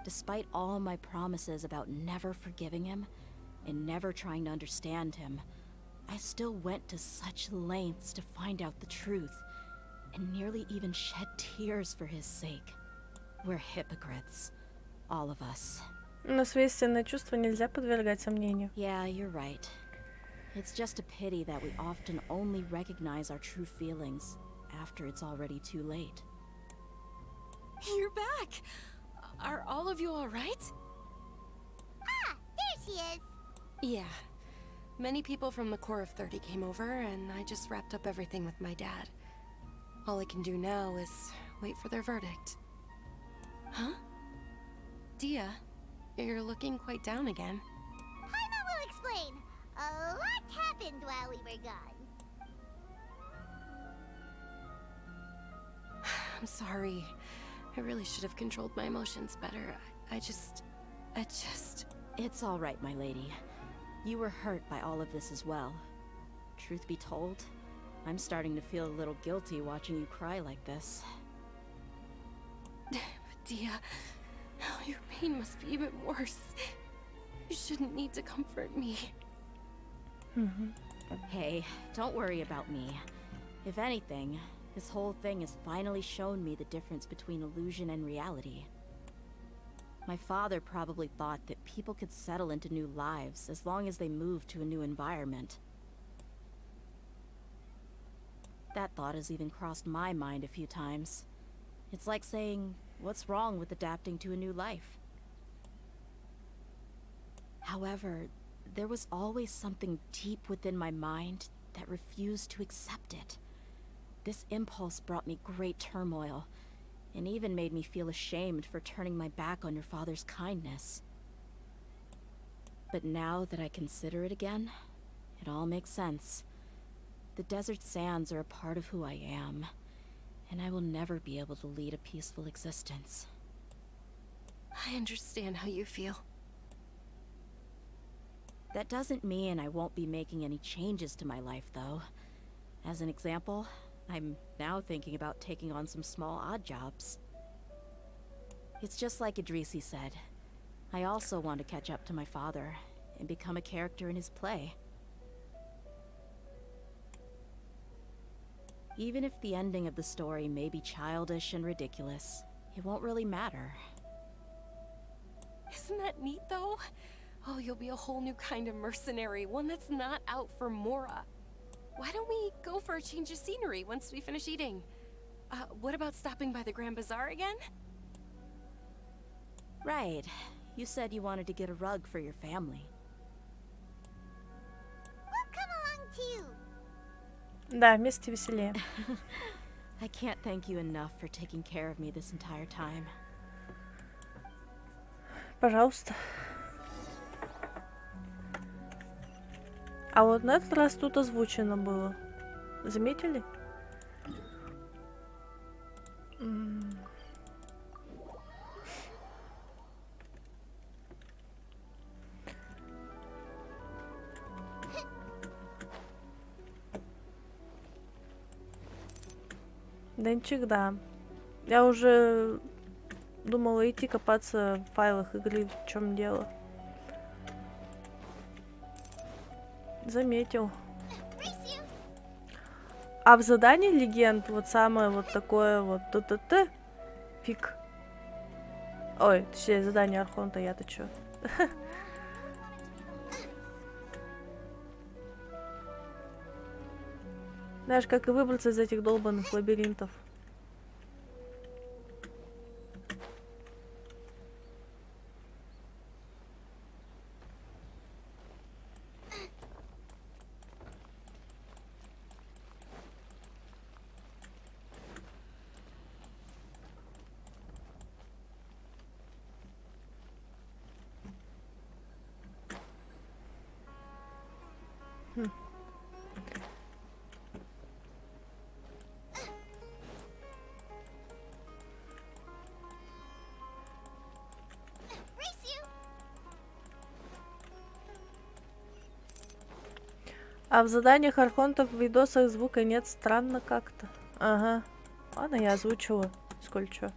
Despite all my promises about never forgiving him and never trying to understand him, I still went to such lengths to find out the truth and nearly even shed tears for his sake. We're hypocrites. All of us. Но свои истинные чувства нельзя подвергать сомнению. Yeah, you're right. It's just a pity that we often only recognize our true feelings after it's already too late. You're back! Are all of you alright? Ah, there she is. Yeah. Many people from the Corps of 30 came over, and I just wrapped up everything with my dad. All I can do now is wait for their verdict. Huh? Dia, you're looking quite down again. Paimon will explain. A lot happened while we were gone. I'm sorry. I really should have controlled my emotions better. I just... It's all right, my lady. You were hurt by all of this as well. Truth be told, I'm starting to feel a little guilty watching you cry like this. But Dia, now your pain must be even worse. You shouldn't need to comfort me. Hey, don't worry about me. If anything, this whole thing has finally shown me the difference between illusion and reality. My father probably thought that people could settle into new lives as long as they moved to a new environment. That thought has even crossed my mind a few times. It's like saying, what's wrong with adapting to a new life? However, there was always something deep within my mind that refused to accept it. This impulse brought me great turmoil, and even made me feel ashamed for turning my back on your father's kindness. But now that I consider it again, it all makes sense. The desert sands are a part of who I am, and I will never be able to lead a peaceful existence. I understand how you feel. That doesn't mean I won't be making any changes to my life, though. As an example, I'm now thinking about taking on some small odd jobs. It's just like Idrisi said. I also want to catch up to my father and become a character in his play. Even if the ending of the story may be childish and ridiculous, it won't really matter. Isn't that neat, though? Oh, you'll be a whole new kind of mercenary, one that's not out for Mora. Why don't we go for a change of scenery once we finish eating? What about stopping by the Grand Bazaar again? Right. You said you wanted to get a rug for your family. We'll come along too. Да, вместе веселее. I can't thank you enough for taking care of me this entire time. Пожалуйста. А вот на этот раз тут озвучено было. Заметили? Денчик, да. Я уже думала идти копаться в файлах игры, в чем дело. Заметил. А в задании легенд вот самое вот такое вот т-т-т фиг. Ой, точнее задание Архонта, я-то чё? Знаешь, как и выбраться из этих долбанных лабиринтов. А в заданиях Архонтов в видосах звука нет, странно как-то. Ага. Ладно, я озвучила. Сколь чё.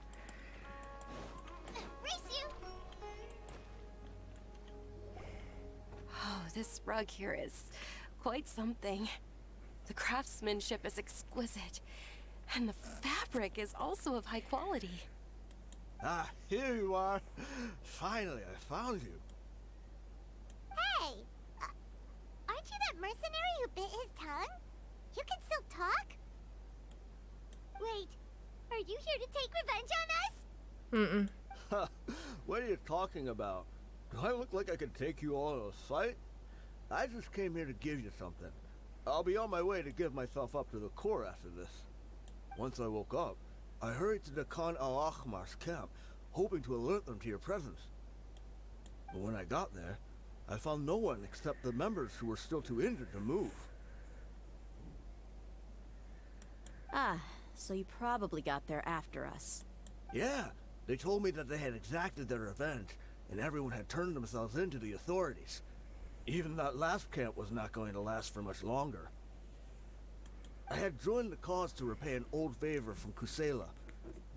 Oh, this rug here is quite something. The craftsmanship is exquisite, and the fabric is also of high quality. Ah, here you are. Finally, I found you. Hey! Aren't you that mercenary who bit his tongue? You can still talk? Wait, are you here to take revenge on us? What are you talking about? Do I look like I could take you all in a fight? I just came here to give you something. I'll be on my way to give myself up to the Corps after this. Once I woke up, I hurried to the Khan al-Ahmar's camp, hoping to alert them to your presence. But when I got there, I found no one except the members who were still too injured to move. Ah, so you probably got there after us. Yeah, they told me that they had exacted their revenge, and everyone had turned themselves in to the authorities. Even that last camp was not going to last for much longer. I had joined the cause to repay an old favor from Kusela.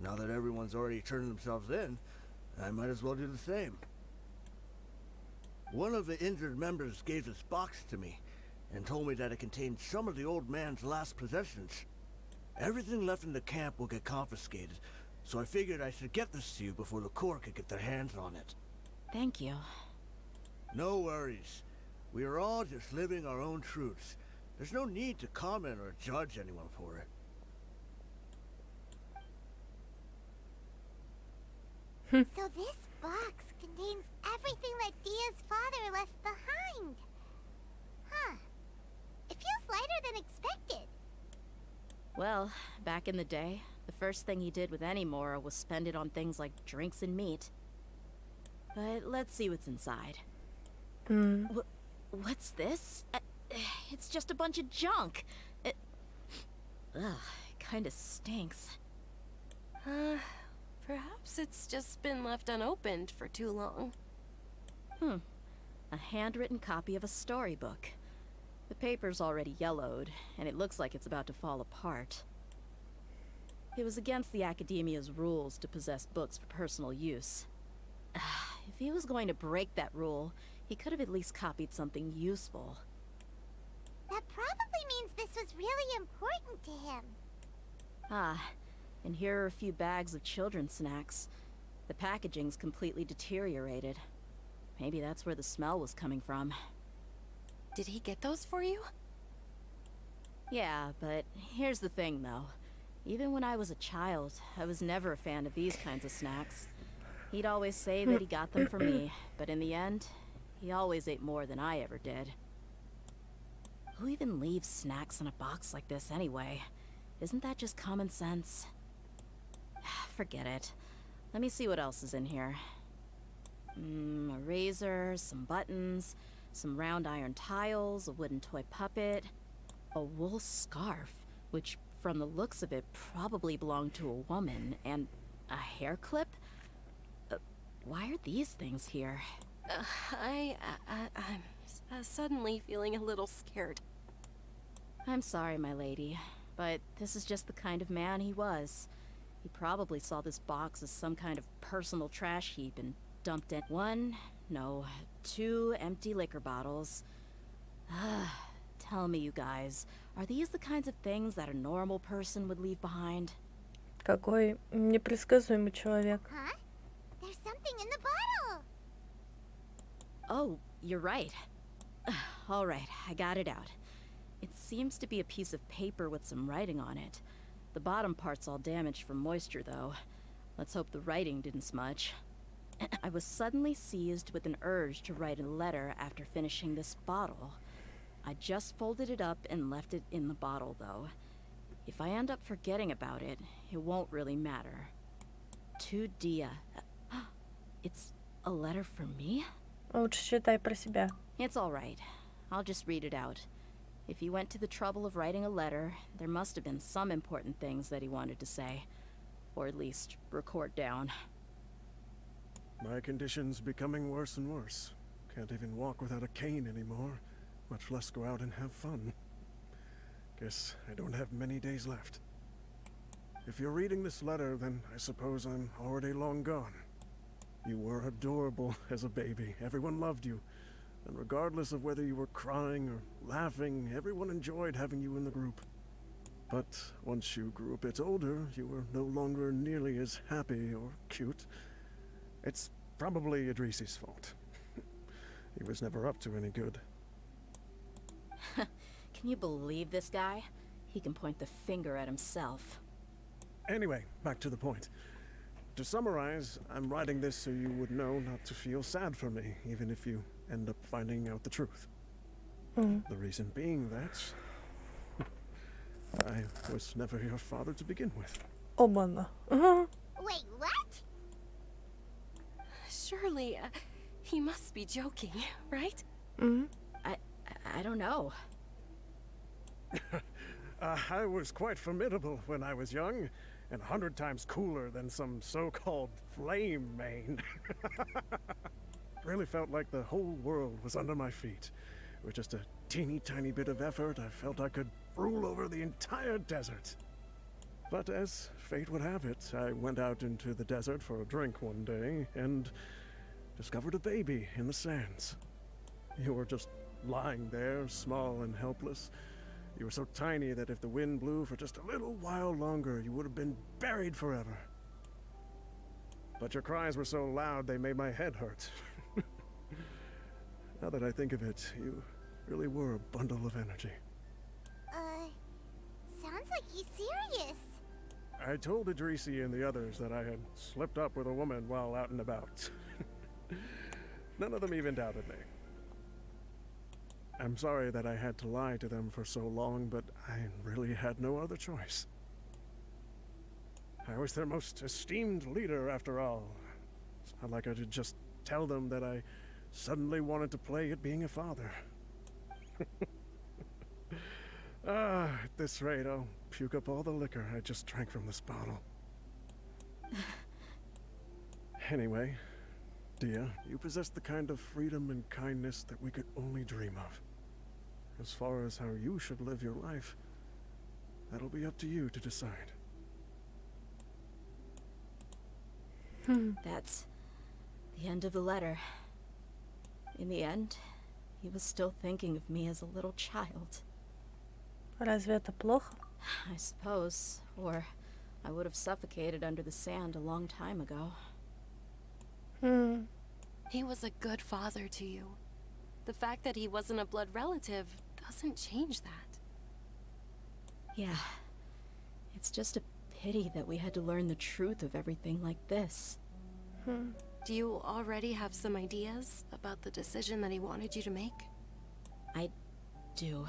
Now that everyone's already turned themselves in, I might as well do the same. One of the injured members gave this box to me, and told me that it contained some of the old man's last possessions. Everything left in the camp will get confiscated, so I figured I should get this to you before the Corps could get their hands on it. Thank you. No worries. We are all just living our own truths. There's no need to comment or judge anyone for it. So this box contains everything that Dia's father left behind. Huh. It feels lighter than expected. Well, back in the day, the first thing he did with any Mora was spend it on things like drinks and meat. But let's see what's inside. What's this? It's just a bunch of junk. It kinda stinks. Perhaps it's just been left unopened for too long. A handwritten copy of a storybook. The paper's already yellowed, and it looks like it's about to fall apart. It was against the Academia's rules to possess books for personal use. If he was going to break that rule, he could have at least copied something useful. That probably means this was really important to him. And here are a few bags of children's snacks. The packaging's completely deteriorated. Maybe that's where the smell was coming from. Did he get those for you? Yeah, but here's the thing, though. Even when I was a child, I was never a fan of these kinds of snacks. He'd always say that he got them for me, but in the end, he always ate more than I ever did. Who even leaves snacks in a box like this anyway? Isn't that just common sense? Forget it. Let me see what else is in here. A razor, some buttons, some round iron tiles, a wooden toy puppet, a wool scarf, which from the looks of it probably belonged to a woman, and a hair clip? Why are these things here? I'm suddenly feeling a little scared. I'm sorry, my lady, but this is just the kind of man he was. He probably saw this box as some kind of personal trash heap and dumped in 2 empty liquor bottles. Tell me, you guys, are these the kinds of things that a normal person would leave behind? Какой непредсказуемый человек. Huh? There's something in the bottle! Oh, you're right. All right, I got it out. It seems to be a piece of paper with some writing on it. The bottom part's all damaged from moisture, though. Let's hope the writing didn't smudge. I was suddenly seized with an urge to write a letter after finishing this bottle. I just folded it up and left it in the bottle, though. If I end up forgetting about it, it won't really matter. To Dia. It's a letter for me? Лучше читай про себя. It's all right. I'll just read it out. If he went to the trouble of writing a letter, there must have been some important things that he wanted to say. Or at least record down. My condition's becoming worse and worse. Can't even walk without a cane anymore, much less go out and have fun. Guess I don't have many days left. If you're reading this letter, then I suppose I'm already long gone. You were adorable as a baby. Everyone loved you. And regardless of whether you were crying or laughing, everyone enjoyed having you in the group. But once you grew a bit older, you were no longer nearly as happy or cute. It's probably Idrisi's fault. He was never up to any good. Can you believe this guy? He can point the finger at himself. Anyway, back to the point. To summarize, I'm writing this so you would know not to feel sad for me, even if you end up finding out the truth. The reason being that I was never your father to begin with. Обана. Wait, what? Surely, he must be joking, right? I don't know. I was quite formidable when I was young, and 100 times cooler than some so-called flame main. Really felt like the whole world was under my feet. With just a teeny tiny bit of effort, I felt I could rule over the entire desert. But as fate would have it, I went out into the desert for a drink one day and discovered a baby in the sands. You were just lying there, small and helpless. You were so tiny that if the wind blew for just a little while longer, you would have been buried forever. But your cries were so loud they made my head hurt. Now that I think of it, you really were a bundle of energy. Sounds like he's serious. I told Idrisi and the others that I had slipped up with a woman while out and about. None of them even doubted me. I'm sorry that I had to lie to them for so long, but I really had no other choice. I was their most esteemed leader, after all. It's not like I could just tell them that I suddenly wanted to play at being a father. At this rate, I'll puke up all the liquor I just drank from this bottle. Anyway, Dia, you possess the kind of freedom and kindness that we could only dream of. As far as how you should live your life, that'll be up to you to decide. That's the end of the letter. In the end, he was still thinking of me as a little child. Разве это плохо? I suppose, or I would have suffocated under the sand a long time ago. He was a good father to you. The fact that he wasn't a blood relative doesn't change that. Yeah. It's just a pity that we had to learn the truth of everything like this. Do you already have some ideas about the decision that he wanted you to make? I do.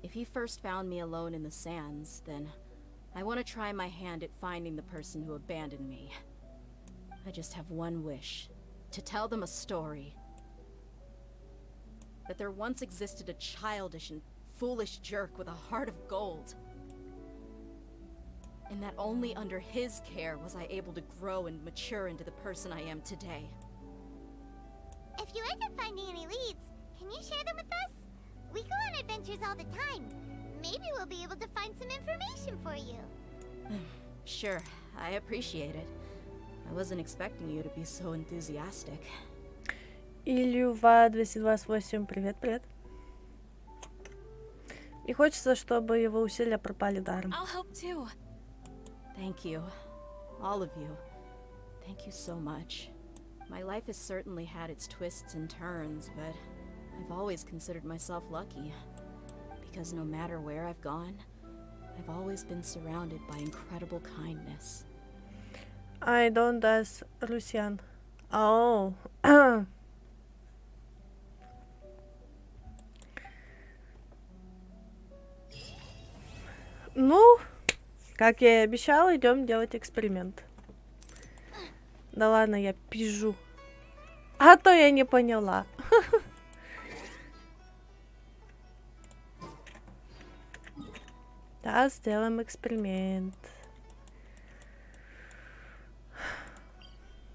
If he first found me alone in the sands, then I want to try my hand at finding the person who abandoned me. I just have one wish. To tell them a story. That there once existed a childish and foolish jerk with a heart of gold. And that only under his care was I able to grow and mature into the person I am today. If you end up finding any leads, can you share them with us? We go on adventures all the time. Maybe we'll be able to find some information for you. Sure, I appreciate it. I wasn't expecting you to be so enthusiastic. Илюва 228, привет. Не хочется, чтобы его усилия пропали даром. I'll help too. Thank you. All of you. Thank you so much. My life has certainly had its twists and turns, but I've always considered myself lucky. Because no matter where I've gone, I've always been surrounded by incredible kindness. I don't does Russian. Oh. Ну, как я и обещала, идем делать эксперимент. Да ладно, я пижу. А то я не поняла. Да, сделаем эксперимент.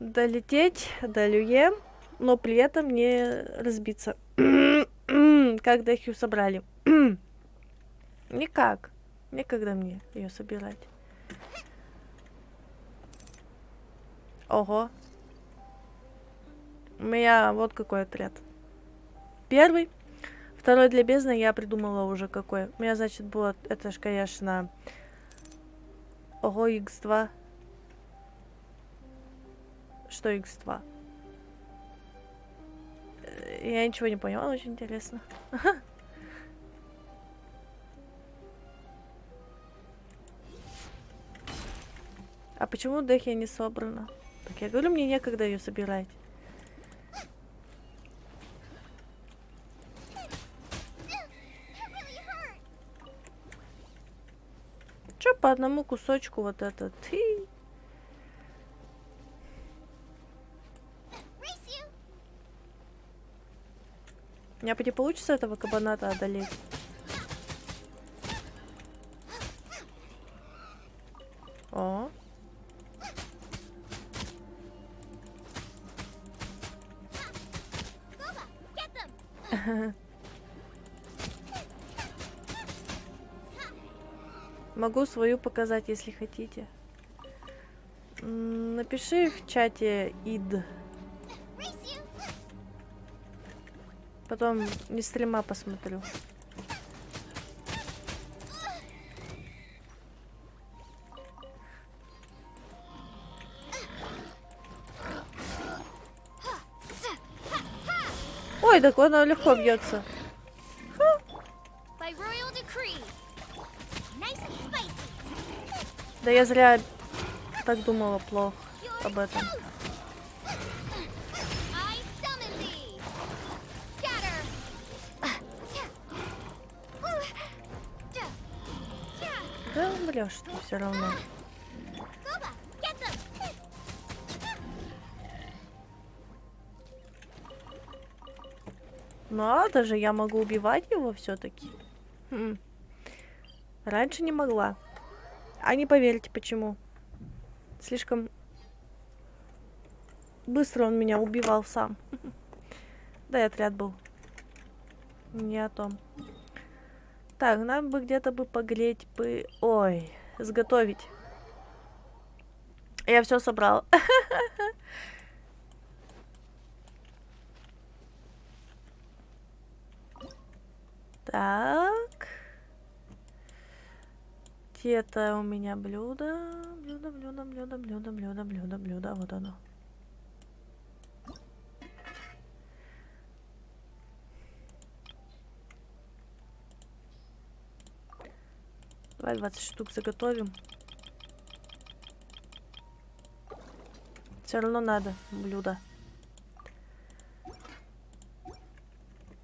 Долететь до Люе, но при этом не разбиться. Как Дэхью собрали? Никак. Некогда мне ее собирать. Ого. У меня вот какой отряд. Первый. Второй для бездны я придумала уже какой. У меня, значит, будет... Это ж, конечно... Ого, X2. Что X2? Я ничего не поняла, очень интересно. А почему Дэхия не собрана? Так я говорю, мне некогда ее собирать. Чё по одному кусочку вот этот? У меня не получится этого кабаната одолеть. О. Могу свою показать, если хотите. Напиши в чате id. Потом не стрима посмотрю. Ой, так он легко бьется. Да я зря так думала плохо об этом. Да умрешь ты все равно. Надо же, я могу убивать его все-таки. Раньше не могла. А не поверите, почему. Слишком быстро он меня убивал сам. Да, и отряд был не о том. Так, нам бы где-то бы погреть бы... Ой, сготовить. Я все собрала. Так. Где-то у меня блюдо. Блюдо. Вот оно. Давай 20 штук заготовим. Все равно надо блюдо.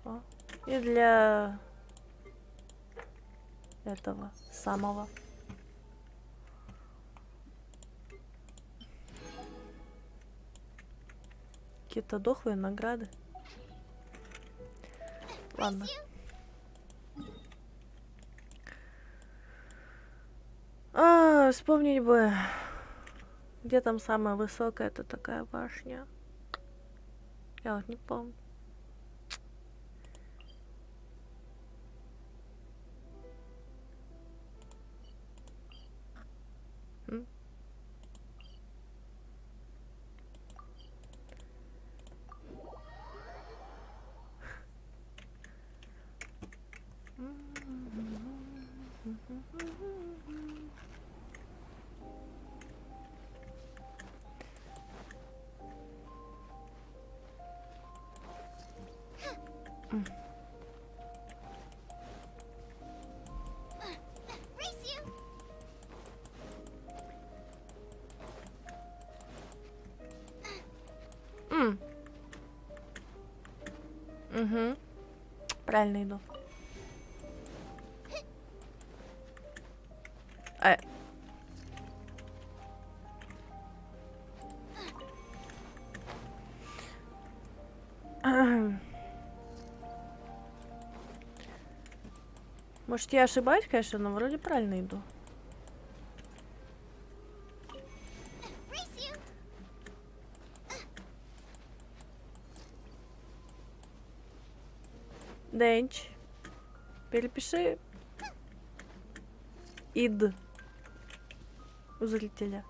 О. И для этого самого. Какие-то дохлые награды. Ладно. Вспомнить бы, где там самая высокая это такая башня. Я вот не помню. Угу. Правильно иду. Может, я ошибаюсь, конечно, но вроде правильно иду. Денч, перепиши ид у зрителя,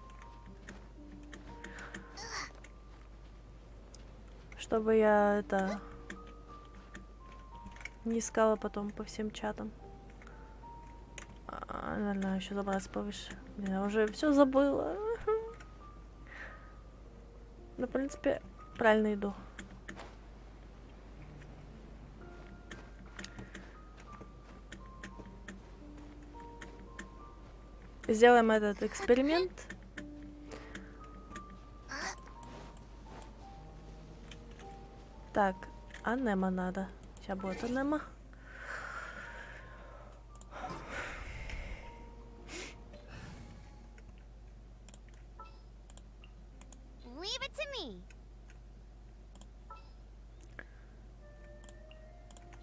чтобы я это не искала потом по всем чатам. Наверное, еще забраться повыше. Блин, я уже все забыла. Ну, в принципе, правильно иду. Сделаем этот эксперимент. Так, анема надо. Сейчас будет анема. Leave it to me.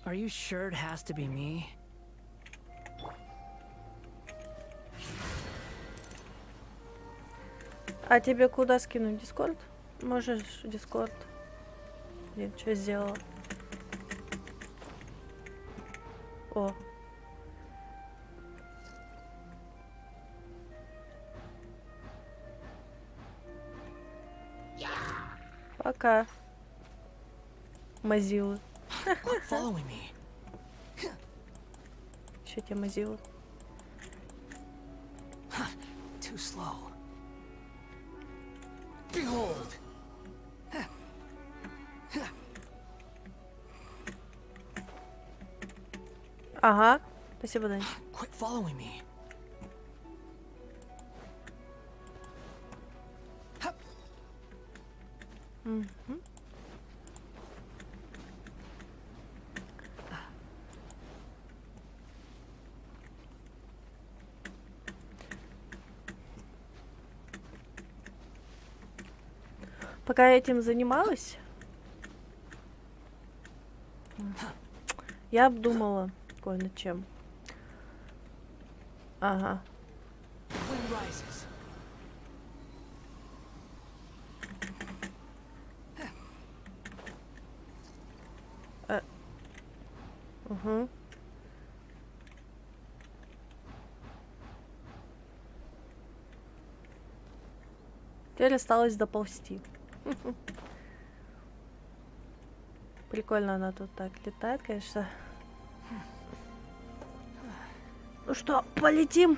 Are you sure it has to be me? А тебе куда скинуть? Дискорд? Можешь Дискорд. Блин, что сделала? О. Пока. Мазилы. Еще те мазилы. Too slow. Behold. Ага. Спасибо, Дань. Quit following me. Угу. Пока я этим занималась, я обдумала кое над чем. Ага. Угу. Теперь осталось доползти. Прикольно она тут так летает, конечно. Ну что, полетим?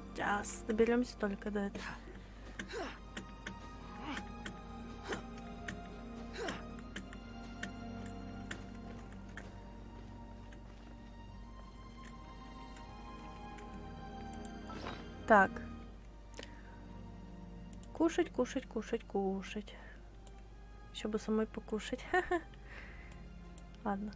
Сейчас доберемся только до этого. Так. Кушать, кушать, кушать, кушать. Еще бы самой покушать. Ладно.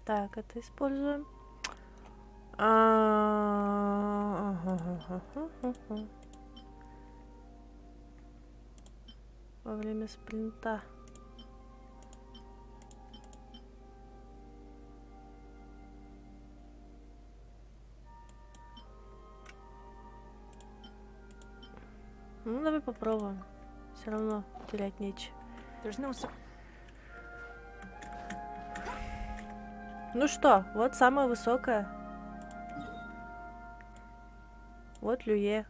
Так, это используем. Во время спринта. Ну, давай попробуем. Все равно терять нечего. Ну что, вот самая высокая. Вот Люе.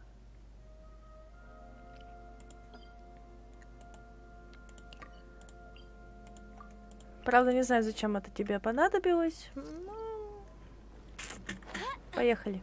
Правда, не знаю, зачем это тебе понадобилось. Ну, поехали.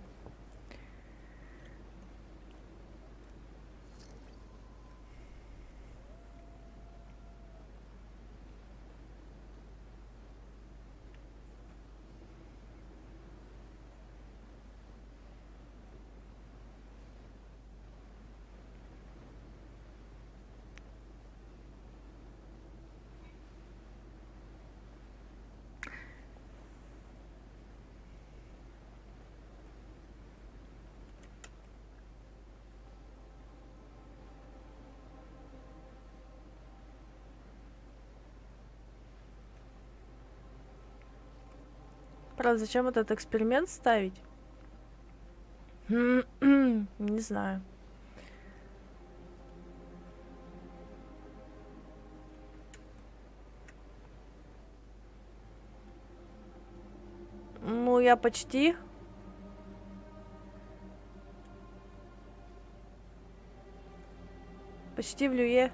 Правда, зачем этот эксперимент ставить? Не знаю. Ну, я почти. Почти в Люе.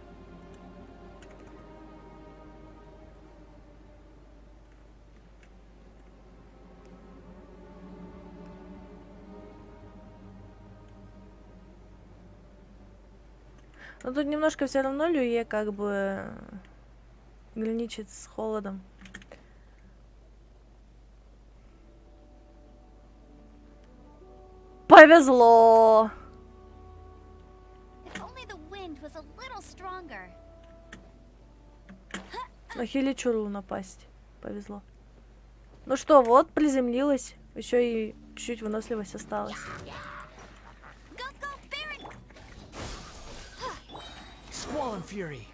Но тут немножко все равно Люе как бы граничит с холодом. Повезло! На Хиличуру напасть. Повезло. Ну что, вот, приземлилась. Еще и чуть-чуть выносливость осталась. Swollen Fury.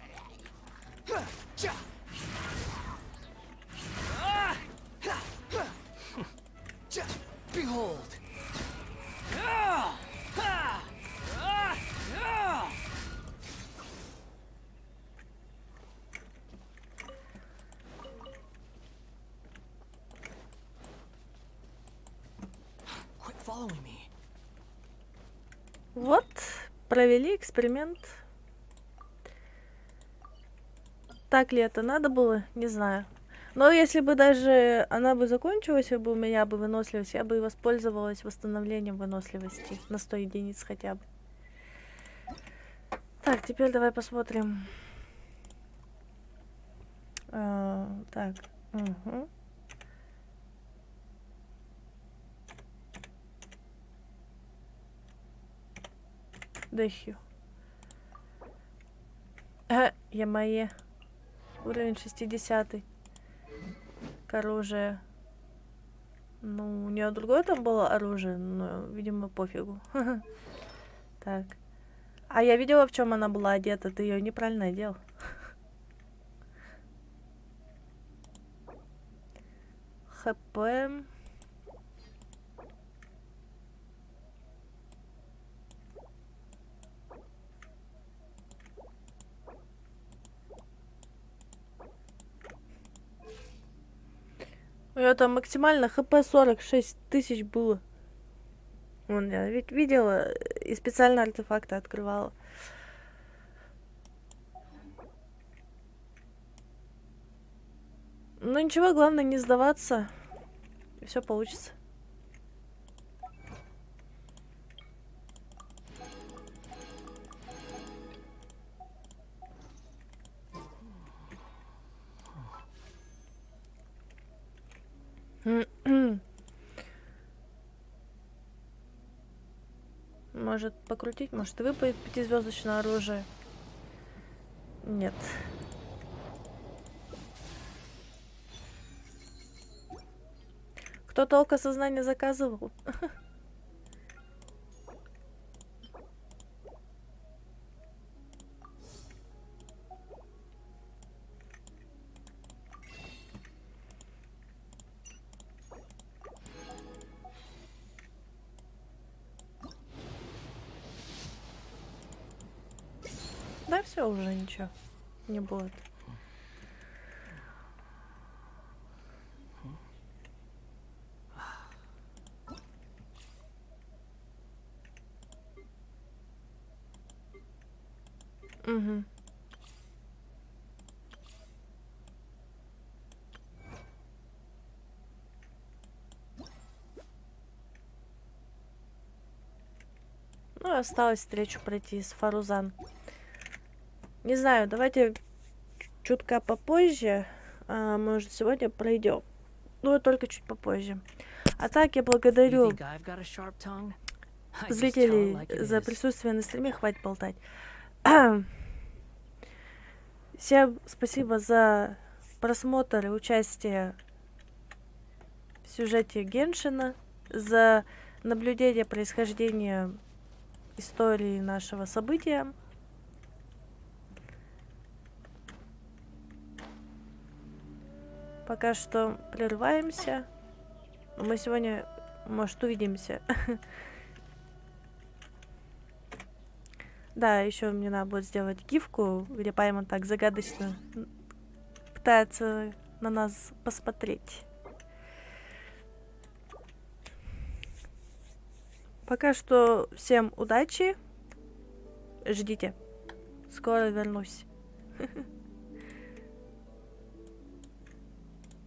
Behold. Quit following me. Вот, провели эксперимент. Так ли это надо было? Не знаю. Но если бы даже она бы закончилась, и бы у меня бы выносливость, я бы и воспользовалась восстановлением выносливости на 100 единиц хотя бы. Так, теперь давай посмотрим. Так. Угу. Дыхью. Я мои. Уровень 60. К оружию. Ну, у нее другое там было оружие, но, видимо, пофигу. Так. А я видела, в чем она была одета. Ты ее неправильно одел. ХП. У нее там максимально ХП 46 тысяч было. Вон, я ведь видела и специально артефакты открывала. Ну ничего, главное не сдаваться. И все получится. Может покрутить, может выпадет 5-звездочное оружие. Нет. Кто-то око сознания заказывал. Да, все уже ничего не будет. Угу. Ну, осталось встречу пройти с Фарузан. Не знаю, давайте чутка попозже. Может, сегодня пройдем. Ну, только чуть попозже. А так, я благодарю зрителей за присутствие на стриме. Хватит болтать. Всем спасибо за просмотр и участие в сюжете Геншина, за наблюдение происхождения истории нашего события. Пока что прерываемся. Мы сегодня, может, увидимся. Да, еще мне надо будет сделать гифку, где Паймон так загадочно пытается на нас посмотреть. Пока что всем удачи. Ждите. Скоро вернусь.